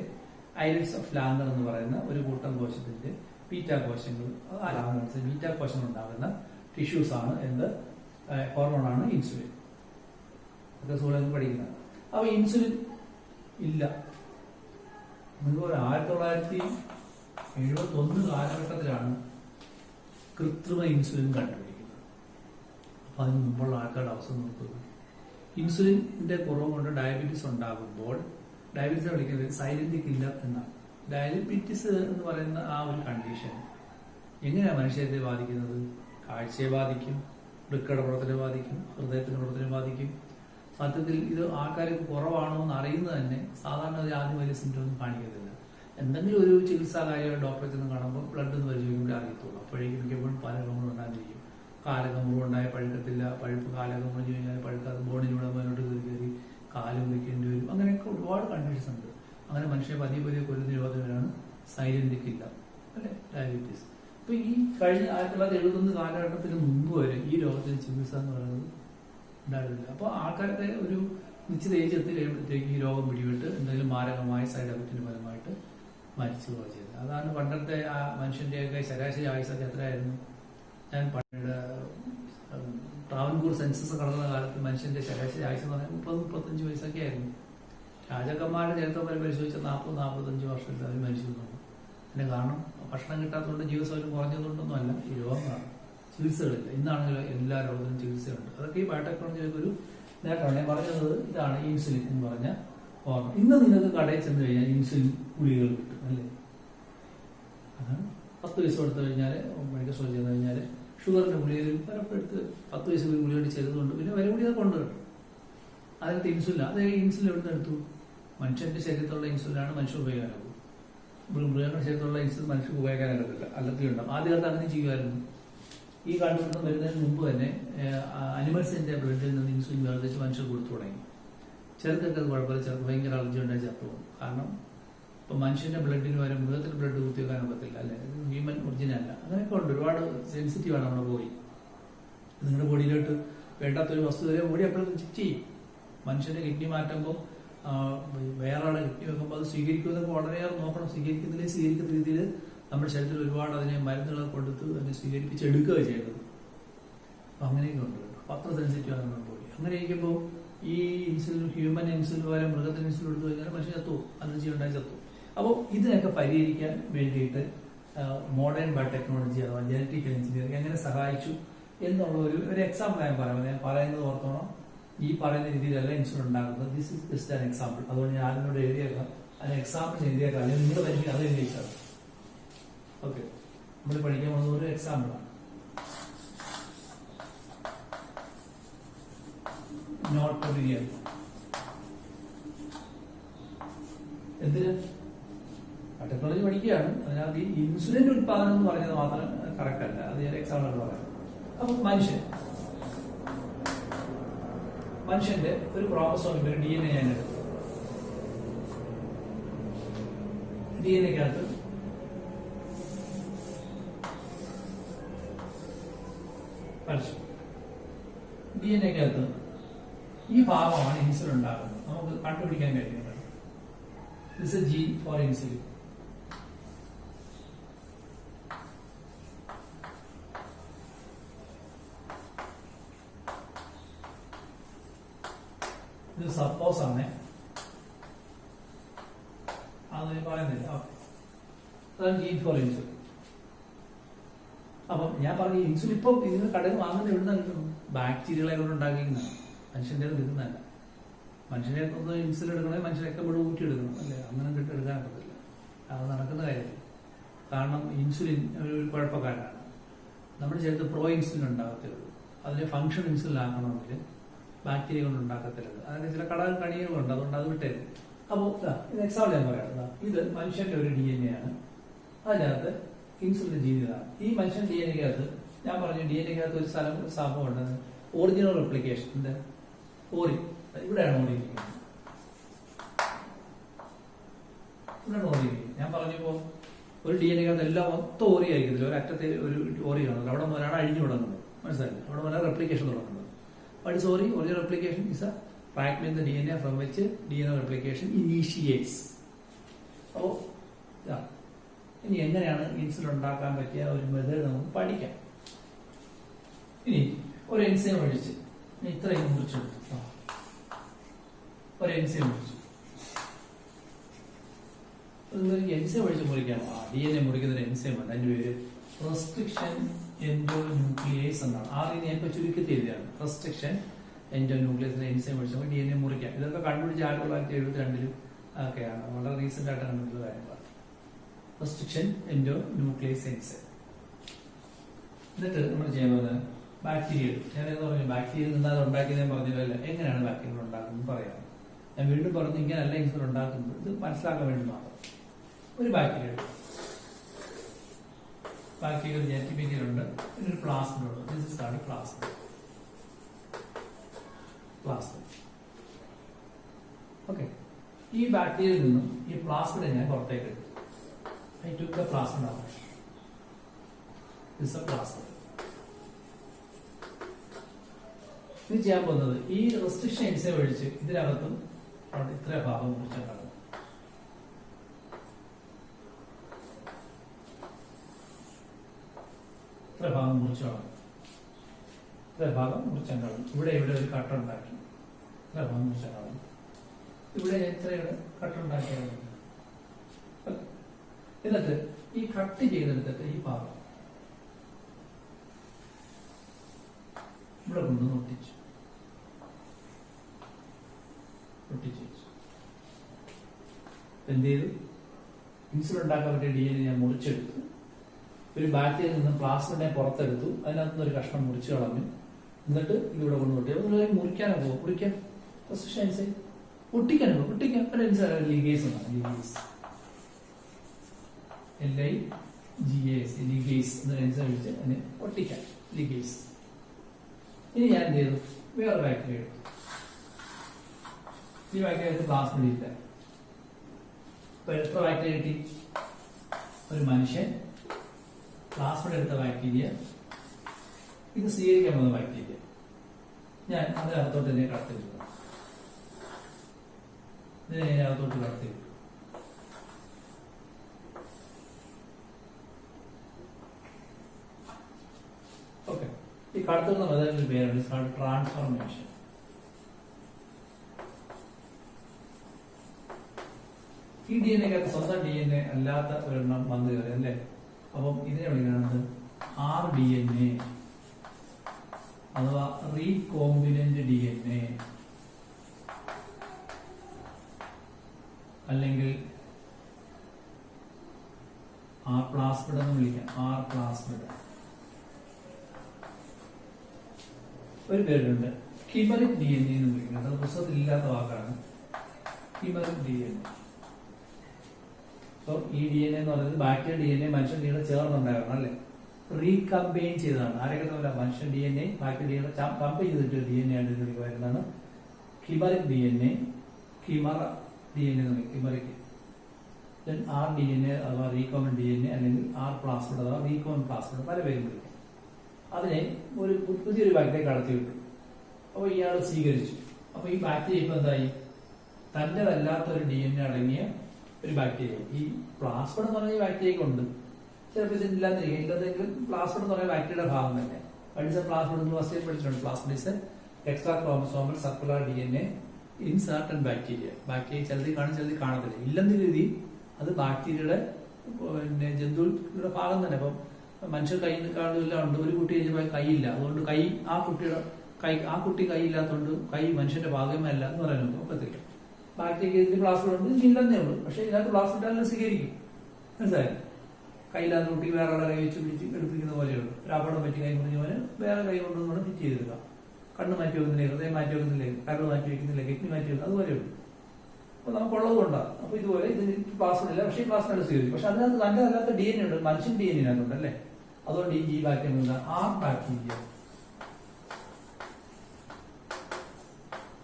ഐറിസ് ഓഫ് ലാംഗർ എന്ന് പറയുന്ന ഒരു കൂട്ടം കോശത്തിന്റെ ബീറ്റാ കോശങ്ങൾ, ബീറ്റാ കോശങ്ങൾ ഉണ്ടാകുന്ന ടിഷ്യൂസ് ആണ് എന്ത് ഹോർമോണാണ് ഇൻസുലിൻ. അതൊക്കെ സ്കൂളിൽ പഠിക്കുന്നത്. അപ്പൊ ഇൻസുലിൻ ഇല്ല. നിങ്ങൾ 1971 കാലഘട്ടത്തിലാണ് കൃത്രിമ ഇൻസുലിൻ കണ്ടുപിടിക്കുന്നത്. അപ്പൊ അതിന് മുമ്പുള്ള ആൾക്കാരുടെ അവസ്ഥ നോക്കുന്നത്. ഇൻസുലിന്റെ കുറവ് കൊണ്ട് ഡയബറ്റീസ് ഉണ്ടാകുമ്പോൾ ഡയബറ്റീസ് വിളിക്കുന്നത് സൈലന്റ് കില്ലർ എന്നാണ്. ഡയബറ്റീസ് എന്ന് പറയുന്ന ആ ഒരു കണ്ടീഷൻ എങ്ങനെയാണ് മനുഷ്യരെ ബാധിക്കുന്നത്? കാഴ്ചയെ ബാധിക്കും, വൃക്കയുടെ പ്രവർത്തനം ബാധിക്കും, ഹൃദയത്തിന്റെ പ്രവർത്തനം ബാധിക്കും. സത്യത്തിൽ ഇത് ആൾക്കാർക്ക് കുറവാണോ എന്ന് അറിയുന്നത് തന്നെ സാധാരണ ആദ്യം വലിയ സിംറ്റം ഒന്നും കാണിക്കത്തില്ല. എന്തെങ്കിലും ഒരു ചികിത്സാ കാര്യം ഡോക്ടറെ ചെന്ന് കാണുമ്പോൾ ബ്ലഡ് ഒന്ന് പരിശോധിക്കുമ്പോൾ അറിയത്തുള്ളൂ. അപ്പോഴേക്കും മിക്കപ്പോഴും പല രോഗങ്ങളും ഉണ്ടാകുന്നിരിക്കും. കാലകമ്പും ഉണ്ടായ പഴുക്കത്തില്ല, പഴുപ്പ് കാലകമ്പം കഴിഞ്ഞാൽ പഴുക്കാതെ ബോണിലൂടെ മുന്നോട്ട് കയറി കാലും വെക്കേണ്ടി വരും. അങ്ങനെയൊക്കെ ഒരുപാട് കണ്ടീഷൻസ് ഉണ്ട്. അങ്ങനെ മനുഷ്യനെ പതിയെ കൊല്ലുന്ന രോഗത്തിനാണ് സൈലന്റ് കില്ലർ അല്ലെ ഡയബറ്റീസ്. അപ്പൊ ഈ കഴിഞ്ഞ 1971 കാലഘട്ടത്തിന് മുമ്പ് വരെ ഈ രോഗത്തിന് ചികിത്സ എന്ന് പറയുന്നത് ഉണ്ടായിരുന്നില്ല. അപ്പൊ ആൾക്കാരൊക്കെ ഒരു നിശ്ചിത ഏജ് എത്തി കഴിയുമ്പോഴത്തേക്ക് ഈ രോഗം പിടിപെട്ട് എന്തെങ്കിലും മാരകമായ സൈഡ് എഫക്റ്റിന് ഫലമായിട്ട് മരിച്ചു പോവുക ചെയ്തത്. അതാണ് പണ്ടത്തെ ആ മനുഷ്യന്റെയൊക്കെ ശരാശരി ആയുസൊക്കെ എത്രയായിരുന്നു? ഞാൻ പണ്ട് ട്രാവൻകൂർ സെൻസസ് കടന്ന കാലത്ത് മനുഷ്യന്റെ ശരാശരി ആയുസ് എന്ന് പറഞ്ഞാൽ 30-35 വയസ്സൊക്കെ ആയിരുന്നു. രാജാക്കന്മാരുടെ ചരിത്രം പരിശോധിച്ച 40-45 വർഷത്തിൽ അവർ മരിച്ചു എന്നുള്ളൂ. അതിന്റെ കാരണം ഭക്ഷണം കിട്ടാത്തതുകൊണ്ട് ജീവസൗകര്യം കുറഞ്ഞതുകൊണ്ടൊന്നും അല്ല, ഈ രോഗങ്ങളാണ്. ചികിത്സകളില്ല. ഇന്നാണെങ്കിലും എല്ലാ രോഗത്തിനും ചികിത്സയുണ്ട്. അതൊക്കെ ഈ ബയോടെക്നോളജിയൊക്കെ ഒരു നേട്ടമാണ്. ഞാൻ പറഞ്ഞത് ഇതാണ് ഇൻസുലിൻ എന്ന് പറഞ്ഞ ഓർമ്മ. ഇന്ന് നിങ്ങൾക്ക് കടയിൽ ചെന്ന് കഴിഞ്ഞാൽ ഇൻസുലിൻ ഗുളികൾ കിട്ടും അല്ലേ. അതാണ് 10 വയസ്സ് കൊടുത്തു കഴിഞ്ഞാൽ മെഡിക്കൽ സ്റ്റോറിൽ ചെന്ന് കഴിഞ്ഞാൽ ഷുഗറിന്റെ ഗുളികയിൽ പലപ്പോഴെടുത്ത് 10 വയസ്സ് ഗുളികയോട് ചെയ്തതുകൊണ്ട് പിന്നെ വരെ ഗുളിക കൊണ്ടുവരും. അതിനകത്ത് ഇൻസുലിൻ, അത് ഇൻസുലിൻ എവിടെ നിന്ന് എടുത്തു? മനുഷ്യന്റെ ശരീരത്തിലുള്ള ഇൻസുലിനാണ് മനുഷ്യൻ ഉപയോഗിക്കാനാകും. മൃഗങ്ങളുടെ ശരീരത്തിലുള്ള ഇൻസുലിൻ മനുഷ്യർക്ക് ഉപയോഗിക്കാനാകത്തില്ല, അല്ലത്തിൽ ഉണ്ടാവും. ആദ്യകാലത്ത് അങ്ങനെ ചെയ്യുമായിരുന്നു. ഈ കണ്ടുപിടുത്തം വരുന്നതിന് മുമ്പ് തന്നെ അനിമൽസിന്റെ ബ്ലഡിൽ നിന്ന് ഇൻസുലിൻ വേർതിരിച്ച് മനുഷ്യർ കൊടുത്തു തുടങ്ങി. ചെറുക്കൊക്കെ കുഴപ്പമില്ല, ചെറുക്ക് ഭയങ്കര അലർജി ഉണ്ടായി ചത്തു പോകും. കാരണം ഇപ്പൊ മനുഷ്യന്റെ ബ്ലഡിന് വരെ മൃഗത്തിന്റെ ബ്ലഡ് കുത്തിവെക്കാൻ ഒക്കത്തില്ല അല്ലെ, ഹ്യൂമൻ ഒറിജിനൽ അല്ല. അങ്ങനെയൊക്കെ ഉണ്ട്. ഒരുപാട് സെൻസിറ്റീവാണ് നമ്മുടെ ബോഡി. നിങ്ങളുടെ ബോഡിയിലോട്ട് വേണ്ടാത്തൊരു വസ്തു വരെ ബോഡി എപ്പോഴും ചെക്ക് ചെയ്യും. മനുഷ്യന്റെ കിഡ്നി മാറ്റുമ്പോൾ വേറെ ആളെ കെട്ടി വെക്കുമ്പോൾ അത് സ്വീകരിക്കുമെന്നൊക്കെ വളരെയേറെ നോക്കണം. സ്വീകരിക്കുന്ന രീതിയിൽ നമ്മുടെ ശരീരത്തിൽ ഒരുപാട് അതിനെ മരുന്നുകളെ കൊടുത്ത് അതിനെ സ്വീകരിപ്പിച്ചെടുക്കുക ചെയ്യേണ്ടത്. അപ്പൊ അങ്ങനെയൊക്കെ ഉണ്ട്. അപ്പൊ അത്ര സെൻസിറ്റീവ് ആണ് ബോഡി. അങ്ങനെ ഇരിക്കുമ്പോൾ ഈ ഇൻസുലിൻ, ഹ്യൂമൻ ഇൻസുലിൻ പോലെ മൃഗത്തിന് ഇൻസുലിൻ എടുത്തു കഴിഞ്ഞാൽ മനുഷ്യൻ ചത്തു, അലർജി ഉണ്ടായി ചത്തു. അപ്പോൾ ഇതിനൊക്കെ പരിഹരിക്കാൻ വേണ്ടിയിട്ട് മോഡേൺ ബയോടെക്നോളജി അഥവാ ജനറ്റിക്കൽ എഞ്ചിനീയറിംഗ് എങ്ങനെ സഹായിച്ചു എന്നുള്ള ഒരു എക്സാമ്പിൾ ഞാൻ പറയുന്നത് ഓർത്തോണം. ഈ പറയുന്ന രീതിയിലല്ല ഇൻസുലിൻ ഉണ്ടാക്കുന്നത്. This is just an example. അതുകൊണ്ട് ഞാൻ അതിനോട് എഴുതിയേക്കാം, അതിന് എക്സാമ്പിൾ എഴുതിയേക്കാം, അല്ലെങ്കിൽ നിങ്ങൾ പഠിക്കുക അത് എഴുതിയേക്കാം. ഓക്കെ, നമ്മൾ പഠിക്കാൻ പോകുന്നത് ഒരു എക്സാമ്പിളാണ്. Not real. എന്തിന്? ടെക്നോളജി പഠിക്കുകയാണ്. അതിനകത്ത് ഈ ഇൻസുലിൻ ഉത്പാദനം എന്ന് പറയുന്നത് മാത്രം കറക്റ്റ് അല്ല. അത് ഞാൻ എക്സാമ്പിൾ പറയാം. അപ്പൊ മനുഷ്യന്റെ ഒരു ക്രോമസോമിന്റെ ഒരു DNA ഞാൻ എടുത്തു. DNAക്കകത്ത് DNAക്കകത്ത് ഈ ഭാഗമാണ് ഇൻസുലിൻ ഉണ്ടാക്കുന്നത്. നമുക്ക് കണ്ടുപിടിക്കാൻ കഴിയുന്നത് this is a gene for insulin. ഇത് സപ്പോസ് ആണ്, അത് പറയുന്നില്ല. അതാണ് ജീൻ ഫോർ ഇൻസുലിൻ. അപ്പം ഞാൻ പറഞ്ഞു ഇൻസുലിൻ ഇപ്പം ഇതിന് കടയിൽ വാങ്ങുന്നത് എവിടെ കിട്ടുന്നു? ബാക്ടീരിയകളെ കൊണ്ട് ഉണ്ടാക്കിക്കുന്നതാണ്, മനുഷ്യന്റെ കിട്ടുന്നതല്ല. മനുഷ്യനെ ഒന്ന് ഇൻസുലിൻ എടുക്കണമെങ്കിൽ മനുഷ്യരൊക്കെ ഇവിടെ ഊറ്റിയെടുക്കണം അല്ലേ? അങ്ങനെ എടുക്കാൻ പറ്റില്ല, അത് നടക്കുന്ന കാര്യമില്ല. കാരണം ഇൻസുലിൻ ഒരു കുഴപ്പക്കാരനാണ്. നമ്മുടെ ശരീരത്തിൽ പ്രോ ഇൻസുലിൻ ഉണ്ടാകത്തേ ഉള്ളൂ. അതിനെ ഫംഗ്ഷൻ ഇൻസുലിൻ ആക്കണമെങ്കിൽ ബാക്ടീരിയ കൊണ്ട് ഉണ്ടാക്കത്തില്ല. അതിന് ചില കണികളുണ്ട്, അതുകൊണ്ട് അത് വിട്ടേരും. അപ്പോൾ ഇത് എക്സാമ്പിൾ ഞാൻ പറയാം. ഇത് മനുഷ്യന്റെ ഒരു DNA ആണ്. അതിനകത്ത് ഇൻസുലിൻ ജീൻ ഇതാണ്. ഈ മനുഷ്യൻ DNAക്കകത്ത് ഞാൻ പറഞ്ഞു DNAക്കകത്ത് ഒരു സംഭവമുണ്ട്, ഒറിജിനൽ റെപ്ലിക്കേഷൻ. എന്താ? ഓറി. ഇവിടെയാണ് ഓറിയിരിക്കുന്നത്. ഇവിടെയാണ് ഓറിയിരിക്കുന്നത്. ഞാൻ പറഞ്ഞപ്പോ ഒരു DNAക്കകത്ത് എല്ലാം മൊത്തം ഓറി ആയിരിക്കത്തില്ല. ഒരു അറ്റത്തെ ഒരു ഓറി കാണുന്നത്. അവിടെ മുതലാണ് അഴിഞ്ഞു തുടങ്ങുന്നത്. മനസ്സിലായില്ല? അവിടെ മുതലാണ് റെപ്ലിക്കേഷൻ തുടങ്ങുന്നത്. What is ORI? Original replication is a fragment in the DNA from which DNA replication initiates. അപ്പോൾ ഇനി എങ്ങനെയാണ് ഇൻസുലിൻ ഉണ്ടാക്കാൻ പറ്റിയ ഒരു മെത്തേഡ് നമുക്ക് പഠിക്കാം. ഇനി ഒരു എൻസൈം ഒഴിച്ച് ഇത്രയും മുറിച്ചെടുത്തു. ഒരു എൻസൈം ഒഴിച്ചു. എൻസൈം ഒഴിച്ച് മുറിക്കാം. DNA മുറിക്കുന്ന ഒരു എൻസൈം ഉണ്ട്. അതിന്റെ പേര് റെസ്ട്രിക്ഷൻ എൻഡോന്യൂക്ലിയേസ് എന്നാണ്. ആദ്യം ഞാൻ ചുരുക്കി എഴുതിയാണ്. റെസ്ട്രിക്ഷൻ എൻഡോന്യൂക്ലിയേസ് എൻസൈം ഒഴിച്ചപ്പോൾ DNA മുറിക്കാം. ഇതൊക്കെ കണ്ടുപിടിച്ച് 1972 ഒക്കെയാണ്. വളരെ റീസെന്റ് ആയിട്ട് കണ്ടുപിടിച്ച കാര്യങ്ങളാണ്. Restriction endonuclease enzyme. എന്നിട്ട് നമ്മൾ ചെയ്യുന്നത് ബാക്ടീരിയകൾ. ഞാൻ എന്ന് പറഞ്ഞു ബാക്ടീരിയയിൽ നിന്ന് അത് ഉണ്ടാക്കിയതെന്ന് പറഞ്ഞില്ല. എങ്ങനെയാണ് ബാക്ടീരിയകൾ ഉണ്ടാക്കുന്നത് പറയാം. ഞാൻ വീണ്ടും പറഞ്ഞു ഇങ്ങനെയല്ല ഇൻസുലിൻ ഉണ്ടാക്കുന്നത്. ഇത് മനസ്സിലാക്കാൻ വേണ്ടി മാത്രം. ഒരു ബാക്ടീരിയ ജനറ്റിക് മെറ്റീരിയൽ ഉണ്ട്. പിന്നെ ഒരു പ്ലാസ്മിഡ് ഉണ്ട്. This is called plasmid. Okay, ഈ ബാക്ടീരിയയിൽ നിന്നും ഈ പ്ലാസ്മിഡ് ഞാൻ പുറത്തേക്ക് എടുത്തു. I took the plasmid out. This is a plasmid. ഇത് ചെയ്യാൻ പോകുന്നത് ഈ റെസ്ട്രിക്ഷൻ എൻസൈം ഒഴിച്ച് ഇതിനകത്തും ഇത്ര ഭാഗം മുറിച്ചുണ്ടാകും. ഇത്ര ഭാഗം മുറിച്ചോളാം. ഇത്ര ഭാഗം മുറിച്ചുണ്ടാകും. ഇവിടെ ഒരു കട്ട ഉണ്ടാക്കി. ഇത്ര ഭാഗം മുറിച്ചുണ്ടാകും. ഇവിടെ എത്രയാണ് കട്ട ഉണ്ടാക്കിയത്? എന്നിട്ട് ഈ കട്ട് ചെയ്തെടുത്തിട്ട് ഈ ഭാഗം ഇവിടെ കൊണ്ടുവന്ന് ഒട്ടിച്ചു വെച്ചു. എന്ത് ചെയ്തു? ഇൻസുലിൻ ഉണ്ടാക്കാൻ പറ്റിയ DNA ഞാൻ മുറിച്ചെടുത്തു. ഒരു ബാക്ടീരിയയിൽ നിന്ന് പ്ലാസ്മിഡിനെ പുറത്തെടുത്തു. അതിനകത്തുനിന്ന് ഒരു കഷ്ണം മുറിച്ചു കളഞ്ഞു. എന്നിട്ട് ഇതിവിടെ കൊണ്ട് ഒട്ടിയ മുറിക്കാനോ പോകും. ഒട്ടിക്കാൻ ലീഗേസ് ലിഗേസ് എന്നനുസരിച്ച് അതിനെ ഒട്ടിക്കാൻ ലിഗേസ്. ഇനി ഞാൻ എന്ത് ചെയ്തു? വേറെ ബാക്ടീരിയ എടുത്തു. ഈ ബാക്ടീരിയ പ്ലാസ്മിഡ് ഇല്ല. ഇപ്പൊ എത്ര ബാക്ടീരിയ കിട്ടി? ഒരു മനുഷ്യൻ, പ്ലാസ്മിഡ് എടുത്ത ബാക്ടീരിയ, ഇത് സ്വീകരിക്കാൻ പോകുന്ന ബാക്ടീരിയ. ഞാൻ അതിനകത്തോട്ട് തന്നെ കടത്തില്ല. ഇതിനെ അതിനകത്തോട്ട് കടത്തി വിട്ടു. ഓക്കെ, ഈ കടത്തുന്ന മെത്തേഡിന്റെ പേരാണ് ട്രാൻസ്ഫോർമേഷൻ. ഈ DNA സ്വന്തം DNA അല്ലാത്ത ഒരെണ്ണം വന്നു കയറി അല്ലേ. അപ്പം ഇതിനെ വിളിക്കുന്നത് RDNA അഥവാ റീകോമ്പിനന്റ് DNA, അല്ലെങ്കിൽ പ്ലാസ്മിഡ് എന്ന് വിളിക്കാം. പ്ലാസ്മിഡ്. ഒരു പേരുണ്ട് കിമറിക് DNA എന്ന് വിളിക്കുന്നത്. അത് പുസ്തകത്തിൽ ഇല്ലാത്ത വാക്കാണ് കിമറിക് DNA. സോ ഈ DNA എന്ന് പറയുന്നത് ബാക്ടീരിയ DNA മനുഷ്യൻ DNA ചേർന്നുണ്ടായിരുന്നു അല്ലെ, റീകമ്പൈൻ ചെയ്തതാണ്. ആരൊക്കെ തമ്മില? മനുഷ്യൻ DNA ബാക്ടീരിയ കമ്പൈൻ ചെയ്തിട്ട് DNA ആയിട്ട് വരുന്നതാണ് കിമറിക് DNA. കിമറ DNA എന്ന് പറയും, കിമറിക്. ദെൻ RDNA അഥവാ റീകോമൻ DNA, അല്ലെങ്കിൽ പ്ലാസ്മിഡ് അഥവാ റീകോമൻ പ്ലാസ്മിഡ്, പല പേരും വിളിക്കും. അതിനെ ഒരു പുതിയൊരു ബാക്ടീരിയ കടത്തി വിട്ടു. അപ്പോൾ ഇയാൾ സ്വീകരിച്ചു. അപ്പൊ ഈ ബാക്ടീരിയ ഇപ്പൊ എന്തായി? തന്റേതല്ലാത്ത ഒരു DNA അടങ്ങിയ ഒരു ബാക്ടീരിയ. ഈ പ്ലാസ്മിഡ് എന്ന് പറഞ്ഞ ബാക്ടീരിയ ഉണ്ട്, ചിലപ്പോൾ ഇതില്ലാതിരിക്കും. ഇല്ലെങ്കിലും പ്ലാസ്മിഡ് എന്ന് പറയുന്ന ബാക്ടീരിയയുടെ ഭാഗം തന്നെ. പഠിച്ച പ്ലാസ്മിഡ് ഫസ്റ്റ് ഇയർ പഠിച്ചിട്ടുണ്ട്. Plasmid is extra chromosomal circular DNA in certain bacteria. Bacteria ചിലതിൽ കാണും, ചിലതിൽ കാണത്തില്ല. ഇല്ലെന്ന രീതി അത് ബാക്ടീരിയയുടെ പിന്നെ ജന്തുക്കളുടെ ഭാഗം തന്നെ. ഇപ്പം മനുഷ്യർ കൈ കാണുന്നില്ല ഉണ്ട്, ഒരു കുട്ടി കഴിഞ്ഞപ്പോൾ കൈയില്ല, അതുകൊണ്ട് കൈ ആ കുട്ടി കൈ ഇല്ലാത്തതുകൊണ്ട് കൈ മനുഷ്യന്റെ ഭാഗമേ അല്ല എന്ന് പറയാനൊക്കെ ഒക്കത്തില്ല. ബാക്ടീരിയ ഇതിൽ പ്ലാസ്മിഡ് ഉണ്ട്, ഇല്ലെന്നേ ഉള്ളൂ. പക്ഷെ ഇതിനകത്ത് പ്ലാസ്മിഡ് എല്ലാം സ്വീകരിക്കും. മനസ്സിലായി? കൈയില്ലാത്ത കുട്ടി വേറെ ആളെ കൈ വെച്ച് പിടിച്ച് എടുപ്പിക്കുന്ന പോലെയുള്ളൂ. ഒരു അപകടം പറ്റി കൈ മുറിഞ്ഞവന് വേറെ കൈ കൊണ്ടുവന്നാണ് ഫിറ്റ് ചെയ്തെടുക്കുക. കണ്ണ് മാറ്റി വെക്കുന്നില്ലേ, ഹൃദയം മാറ്റി വെക്കുന്നില്ലേ, കരൾ മാറ്റി വെക്കുന്നില്ല, കിഡ്നി മാറ്റി വെക്കുന്നത്, അതുപോലെയുള്ളൂ. അപ്പൊ നമുക്കുള്ളത് കൊണ്ടാണ്. അപ്പൊ ഇതുപോലെ ഇതിന് പ്ലാസ്മിഡ് ഇല്ല, പക്ഷേ പ്ലാസ്മിഡ് സ്വീകരിക്കും. പക്ഷെ അതിനകത്ത് നല്ലതല്ലാത്ത DNA ഉണ്ട്, മനുഷ്യൻ DNA ഉണ്ട് അല്ലേ. അതുകൊണ്ട് ഈ ബാക്ടീരിയ ബാക്ടീരിയ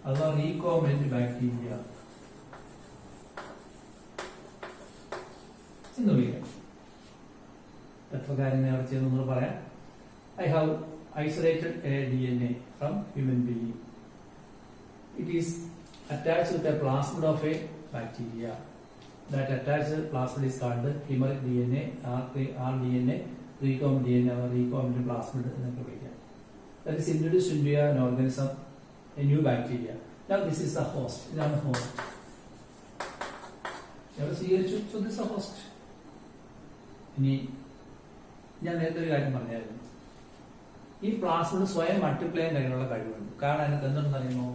അഥവാ റീകോംബിനന്റ് ബാക്ടീരിയ എന്ന് വിളിക്കാം. എത്ര കാര്യങ്ങൾ അവിടെ ചെയ്യുന്നു പറയാം. I have isolated a DNA from human being. It is attached with a plasmid of a bacteria. That attached plasmid is called chimeric DNA, RDNA, recombinant DNA or recombinant plasmid എന്നൊക്കെ വിളിക്കാം. That is introduced into an organism, a new bacteria. Now this is the host. ഇതാണ് host. ഇവിടെ സ്വീകരിച്ചു. So this is a host. ഇനി ഞാൻ നേരത്തെ ഒരു കാര്യം പറഞ്ഞായിരുന്നു, ഈ പ്ലാസ്മിഡ് സ്വയം മൾട്ടിപ്ലൈ ചെയ്യാനുള്ള കഴിവുണ്ട്. കാരണം അതിനകത്ത് എന്തുണ്ടെന്ന് അറിയുമോ?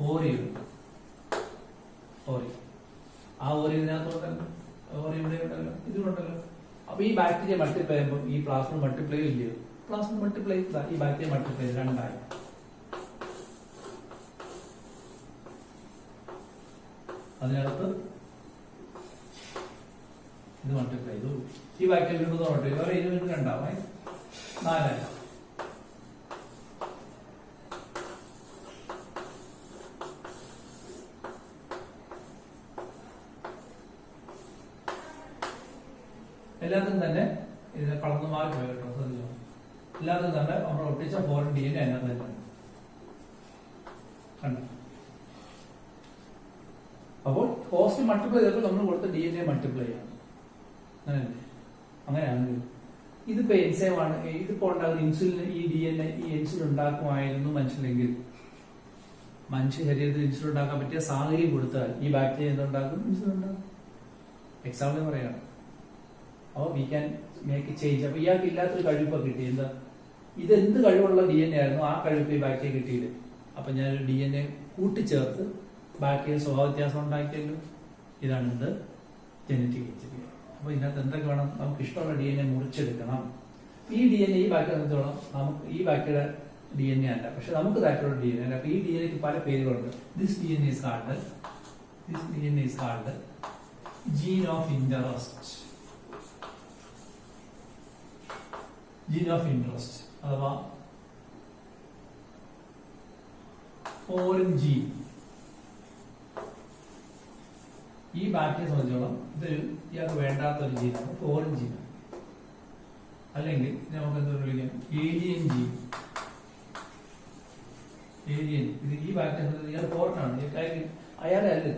ഓരിയുണ്ട്. ഓരി. ആ ഓരി ഇതിനകത്തുണ്ടല്ലോ, ഓരി ഇവിടെ ഉണ്ടല്ലോ, ഇതിലുണ്ടല്ലോ. അപ്പൊ ഈ ബാക്ടീരിയ മൾട്ടിപ്ലൈ ചെയ്യുമ്പോൾ ഈ പ്ലാസ്മിഡ് മൾട്ടിപ്ലൈ ഇല്ലയോ? പ്ലാസ്മിഡ് മൾട്ടിപ്ലൈ ചെയ്താ ഈ ബാക്ടീരിയ മൾട്ടിപ്ലൈ ചെയ്ത് രണ്ടായി. അതിനകത്ത് ഇത് മൾട്ടിപ്ലൈ ചെയ്തു. ഈ ബാക്ടീരിയ വീണ്ടും മൾട്ടിപ്ലൈ, വേറെ 20 മിനിറ്റ് രണ്ടാവും, 4ആയി. എല്ലാത്തിനും തന്നെ ഇതിനെ കളർന്ന് മാറി പോയി കേട്ടോ, ശ്രദ്ധിച്ചോ. എല്ലാത്തിനും തന്നെ നമ്മൾ ഒട്ടിച്ച ഫോറിൻ DNA അതിനകത്ത് തന്നെ കണ്ടു. അപ്പോൾ ഹോസ്റ്റ് മൾട്ടിപ്ലൈ ചെയ്തപ്പോൾ നമ്മൾ കൊടുത്ത DNA മൾട്ടിപ്ലൈ ചെയ്യണം. അങ്ങനെയല്ലേ? അങ്ങനെയാണെങ്കിൽ ഇതിപ്പോ എൻസൈമാണ്. ഇതിപ്പോ ഉണ്ടാകുന്ന ഇൻസുലിൻ, ഈ DNA ഈ ഇൻസുലിൻ ഉണ്ടാക്കുമായിരുന്നു മനുഷ്യനെങ്കിൽ, മനുഷ്യ ശരീരത്തിൽ ഇൻസുലിൻ ഉണ്ടാക്കാൻ പറ്റിയ സാഹചര്യം കൊടുത്താൽ ഈ ബാക്ടീരിയ എന്തുണ്ടാക്കും? ഇൻസുലിൻ ഉണ്ടാക്കും. എക്സാമ്പിൾ പറയാണ്. അപ്പോൾ വി ക്യാൻ മേക്ക് ചേഞ്ച്. അപ്പൊ ഇയാൾക്ക് ഇല്ലാത്തൊരു കഴിവ് കിട്ടി. എന്താ? ഇതെന്ത് കഴിവുള്ള DNA ആയിരുന്നു, ആ കഴിവ് ഈ ബാക്ടീരിയ കിട്ടിയില്ല. അപ്പൊ ഞാനൊരു DNA കൂട്ടിച്ചേർത്ത് ബാക്ടീരിയ സ്വഭാവ വ്യത്യാസം ഉണ്ടാക്കിയല്ലോ. ഇതാണ് ഇത് ജനറ്റിക് എഞ്ചിനീയറിംഗ്. അപ്പൊ ഇതിനകത്ത് എന്തൊക്കെ വേണം? നമുക്ക് ഇഷ്ടമുള്ള DNA മുറിച്ചെടുക്കണം. ഈ DNA ഈ ബാക്ടീരിയ എന്തുവേണം? നമുക്ക് ഈ ബാക്ടീരിയ DNA അല്ല, പക്ഷെ നമുക്ക് താല്പര്യമുള്ള DNA അല്ല. അപ്പൊ ഈ DNAക്ക് പല പേരുകളുണ്ട്. This DNA is called gene of interest. Gene of interest അഥവാ ഫോറിൻ ജീൻ. ഈ ബാക്ടീരിയ സംബന്ധിച്ചോളം ഇതൊരു ഇയാൾക്ക് വേണ്ടാത്തൊരു ജീനാണ്, ഫോറിൻ ജീനാണ്. അല്ലെങ്കിൽ നമുക്ക് എന്താ വിളിക്കാം? Alien gene. ഏലിയൻ. ഇത് ഈ ബാക്ടീരിയ ഇയാൾ ഫോറിനാണ്, അയാളെ അല്ല.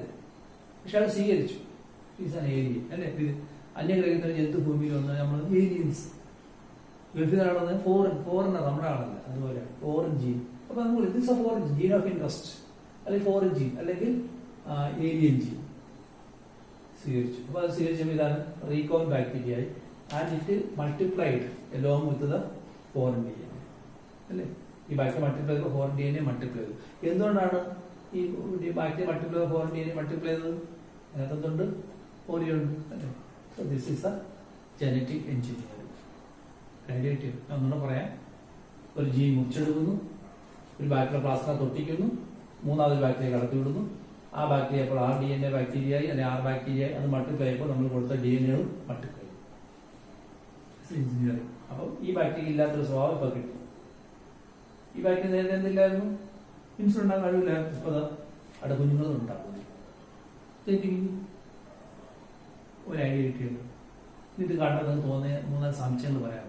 പക്ഷെ അത് സ്വീകരിച്ചു. ഈസ് ആൻ ഏലിയൻ അല്ലെ. അന്യഗ്രഹത്തിൽ ജന്തു ഭൂമിയിൽ വന്ന് നമ്മൾ ഏലിയൻസ്. ഗൾഫിൽ നടന്നത് ഫോറിനർ, നമ്മുടെ ആളല്ല. അതുപോലെ ഫോറിൻ ജീൻ. അപ്പൊ നമ്മൾ this of foreign gene of interest അല്ലെങ്കിൽ ഫോറിൻ ജീൻ അല്ലെങ്കിൽ ഏലിയൻ ജീൻ സ്വീകരിച്ചു. അപ്പൊ അത് സ്വീകരിച്ചപ്പോൾ ഇതാണ് റീകോൺ ബാക്ടീരിയ ആയി. And it multiplied along with the foreign DNA അല്ലേ. ഈ ബാക്ടീരിയ മൾട്ടിപ്ലൈ ചെയ്തപ്പോൾ ഫോറിൻ DNA മൾട്ടിപ്ലൈ ചെയ്തു. എന്തുകൊണ്ടാണ് ഈ ബാക്ടീരിയ മൾട്ടിപ്ലൈ ചെയ്ത ഫോറിൻ DNA മൾട്ടിപ്ലൈ ചെയ്തത്? അതിനകത്ത് എന്തുണ്ട്? ഓരിയുണ്ട് അല്ലേ. So this is a genetic engineering. Idea ഒന്നുകൂടെ പറയാം. ഒരു ജീൻ മുറിച്ചെടുക്കുന്നു, ഒരു ബാക്ടീരിയ പ്ലാസ്റ്റിനെ തൊട്ടിക്കുന്നു, മൂന്നാമത് ബാക്ടീരിയ കടത്തിവിടുന്നു. ആ ബാക്ടീരിയ അപ്പോൾ RDNA ബാക്ടീരിയ ആയി അല്ലെങ്കിൽ R ബാക്ടീരിയ അത് മൾട്ടിപ്ലൈ ചെയ്യുമ്പോൾ നമ്മൾ കൊടുത്ത DNA മൾട്ടിപ്ലൈ ചെയ്യും. എഞ്ചിനീയറിംഗ്. അപ്പം ഈ ബാക്ടീരിയ ഇല്ലാത്തൊരു സ്വഭാവം ഇപ്പൊ കിട്ടും. ഈ ബാക്ടീരിയ നേരത്തെ എന്തില്ലായിരുന്നു? ഇൻസുലിൻ ഉണ്ടാകാൻ കഴിവില്ലായിരുന്നു. ഇപ്പൊ അവിടെ കുഞ്ഞുങ്ങളും ഉണ്ടാകുന്നു. ഒരു ഐഡിയ കിട്ടിയല്ലോ. ഇത് കണ്ടതെന്ന് തോന്നിയ 3 സംശയങ്ങൾ പറയാം.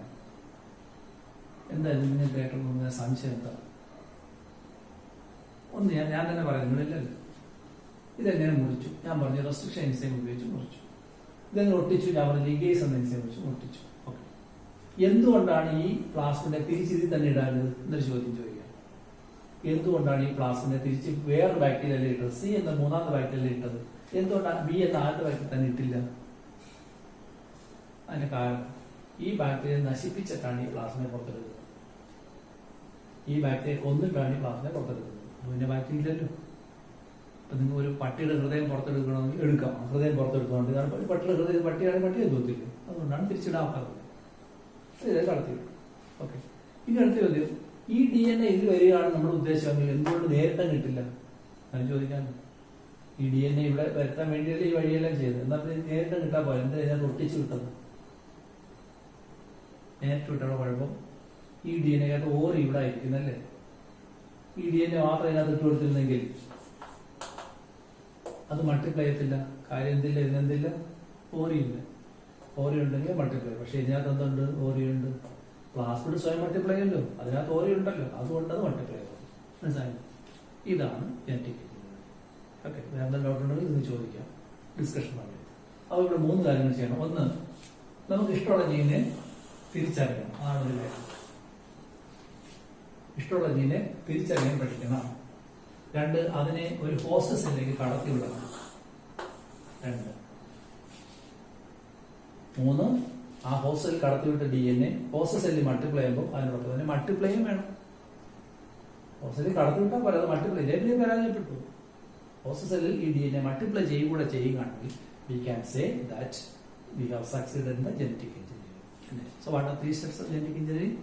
എന്താ നിങ്ങൾ കേട്ട സംശയം എന്താ? ഒന്ന് ഞാൻ തന്നെ പറയാം, നിങ്ങളില്ലല്ലോ. ഇതെങ്ങനെ മുറിച്ചു? ഞാൻ പറഞ്ഞു റെസ്ട്രിക്ഷൻ എൻസൈം ഉപയോഗിച്ച് മുറിച്ചു. ഇതെങ്ങനെ ഒട്ടിച്ചു? ഞാൻ പറഞ്ഞു ലിഗേസ് എന്ന എൻസൈം വെച്ച് ഒട്ടിച്ചു. ഓക്കെ. എന്തുകൊണ്ടാണ് ഈ പ്ലാസ്മിനെ തിരിച്ചിതിൽ തന്നെ ഇടാനത് എന്നൊരു ചോദ്യം ചോദിക്കാം. എന്തുകൊണ്ടാണ് ഈ പ്ലാസ്മിനെ തിരിച്ച് വേറെ ബാക്ടീരിയയിൽ ഇട്ടത്? C എന്ന 3ാമത്തെ ബാക്ടീരിയയിൽ ഇട്ടത്? എന്തുകൊണ്ടാണ് B എന്ന 4ാമത്തെ ബാക്ടീരിയ തന്നെ ഇട്ടില്ല? അതിന്റെ കാരണം ഈ ബാക്ടീരിയ നശിപ്പിച്ചിട്ടാണ് ഈ പ്ലാസ്മയെ പുറത്തെടുക്കുന്നത്. ഈ ബാക്ടീരിയ കൊന്നിട്ടാണ് ഈ പ്ലാസ്മയെ പുറത്തെടുക്കുന്നത്. പിന്നെ ബാക്ടീരിയ ഇല്ലല്ലോ. അപ്പൊ നിങ്ങൾ ഒരു പട്ടിയുടെ ഹൃദയം പുറത്തെടുക്കണമെങ്കിൽ എടുക്കാം. ഹൃദയം പുറത്തെടുക്കുന്നുണ്ട്. പട്ടിയുടെ ഹൃദയം പട്ടിയാണ് പട്ടിയെ തോത്തില്ല. അതുകൊണ്ടാണ് തിരിച്ചിടാറുള്ളത്. കടത്തിവിടും. ഓക്കെ. ഇനി അടുത്ത ചോദ്യം, ഈ DNA ഇതിൽ വരികയാണ് നമ്മുടെ ഉദ്ദേശമെങ്കിൽ എന്തുകൊണ്ട് നേരിട്ട് കിട്ടില്ല? അത് ചോദിക്കാമല്ലോ. ഈ DNA ഇവിടെ വരുത്താൻ വേണ്ടിയല്ലേ ഈ വഴിയെല്ലാം ചെയ്തത്. എന്നാൽ നേരിട്ട് കിട്ടാൻ പോലെ എന്താ ഇതിനകത്ത് ഒട്ടിച്ചു കിട്ടുന്നത്? നേരിട്ട് വിട്ടുള്ള കുഴപ്പം ഈ DNA ഓറി ഇവിടെ ആയിരിക്കുന്നല്ലേ. ഈ DNA മാത്രം ഇതിനകത്ത് ഇട്ട് കൊടുത്തിരുന്നെങ്കിൽ അത് മൾട്ടിപ്ലൈ ചെയ്യത്തില്ല. കാര്യം എന്തില്ല? ഇതിനെന്തില്ല? ഓറിയില്ല. ഓറി ഉണ്ടെങ്കിൽ മൾട്ടിപ്ലൈ. പക്ഷെ ഇതിനകത്ത് എന്തുണ്ട്? ഓറിയുണ്ട്. പ്ലാസ്മിഡ് സ്വയം മൾട്ടിപ്ലൈ ചെയ്യല്ലോ. അതിനകത്ത് ഓറി ഉണ്ടല്ലോ. അതുകൊണ്ട് അത് മൾട്ടിപ്ലൈ ചെയ്യും. മനസ്സിലായി? ഇതാണ് ജനറ്റിക്. ഓക്കെ. വേറെ ഡൗട്ട് ഉണ്ടെങ്കിൽ ഇത് ചോദിക്കാം, ഡിസ്കഷൻ പറയാം. അപ്പോൾ ഇവിടെ 3 കാര്യങ്ങൾ ചെയ്യണം. ഒന്ന്, നമുക്ക് ഇഷ്ടമുള്ള ജീനെ തിരിച്ചറിയണം. അതാണ് ഒരു കാര്യം. ഇഷ്ടമുള്ള ജീനെ തിരിച്ചറിയാൻ പഠിക്കണം. 2, അതിനെ ഒരു ഹോസ്റ്റ് സെല്ലിലേക്ക് കടത്തി വിടണം. 2. 3, ആ ഹോസ്റ്റ് സെല്ലിൽ കടത്തിവിട്ട DNA ഹോസ്റ്റ് സെല്ലിൽ മൾട്ടിപ്ലൈ ചെയ്യുമ്പോൾ അതിനോടൊപ്പം തന്നെ മൾട്ടിപ്ലൈയും വേണം. ഹോസ്റ്റ് സെല്ലിൽ കടത്തിവിട്ടാൽ പോലെ അത് മൾട്ടിപ്ലൈ ഇതേപോലെ പരാജയപ്പെട്ടു. ഹോസ്റ്റ് സെല്ലിൽ ഈ DNA മൾട്ടിപ്ലൈ കൂടെ ചെയ്യുകയാണെങ്കിൽ we can say that we have succeeded in the genetic engineering. So what are 3 steps of genetic engineering?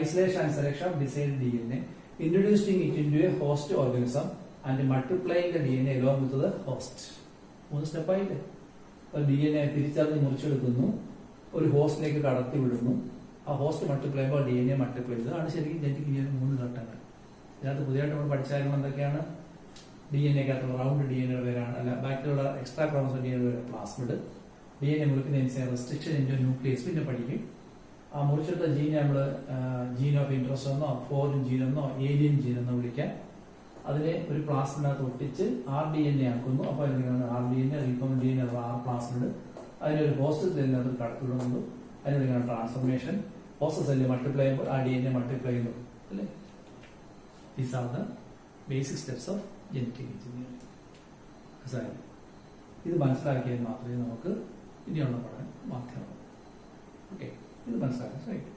Isolation and selection of desired DNA, introducing it into a host organism and multiplying the DNA along with the host. 3 step ആയില്ലേ? ഒരു DNA തിരിച്ചറിഞ്ഞ് മുറിച്ചെടുക്കുന്നു, ഒരു ഹോസ്റ്റിലേക്ക് കടത്തി വിടുന്നു, ആ host multiply ചെയ്യുമ്പോൾ DNA multiply ചെയ്ത് ആണ് ശരിക്കും ജനറ്റിക് എഞ്ചിനീയറിംഗ് 3 ഘട്ടങ്ങൾ. ഇതിനകത്ത് പുതിയതായിട്ട് നമ്മൾ പഠിച്ച കാര്യങ്ങൾ എന്തൊക്കെയാണ്? DNA-ക്കകത്തുള്ള റൗണ്ട് DNA പേരാണ്, അല്ല ബാക്കിയുള്ള extra chromosome DNA plasmid. DNA മുറിക്കുന്ന എൻസൈം റെസ്ട്രിക്ഷൻ ഇൻറ്റു ന്യൂക്ലിയസ് പിന്നെ പഠിക്കും. ആ മുറിച്ചെടുത്ത ജീനെ നമ്മൾ ജീൻ ഓഫ് ഇൻട്രസ്റ്റ് എന്നോ ഫോറിൻ ജീൻ എന്നോ ഏലിയൻ ജീൻ എന്നോ വിളിക്കാം. അതിനെ ഒരു പ്ലാസ്മിഡിനകത്ത് ഒട്ടിച്ച് RDNA ആക്കുന്നു. അപ്പോൾ അതിനാണ് RDNA റീകോംബിനന്റ് DNA അഥവാ R പ്ലാസ്മിഡ്. അതിനൊരു ഹോസ്റ്റ് സെല്ലിനകത്ത് കടത്തിവിടുന്നു. അതിനൊരു ട്രാൻസ്ഫോർമേഷൻ. ഹോസ്റ്റ് സെല്ല് മൾട്ടിപ്ലൈ ചെയ്യുമ്പോൾ ആ DNA മൾട്ടിപ്ലൈ ചെയ്യുന്നു അല്ലേ. These are the basic steps of genetic engineering. മനസ്സിലായി? ഇത് മനസ്സിലാക്കിയാൽ മാത്രമേ നമുക്ക് ഇനിയുള്ള പഠനം മാധ്യമം. ഓക്കെ, ഇത് മനസ്സിലാക്കാൻ ശ്രമിക്കും.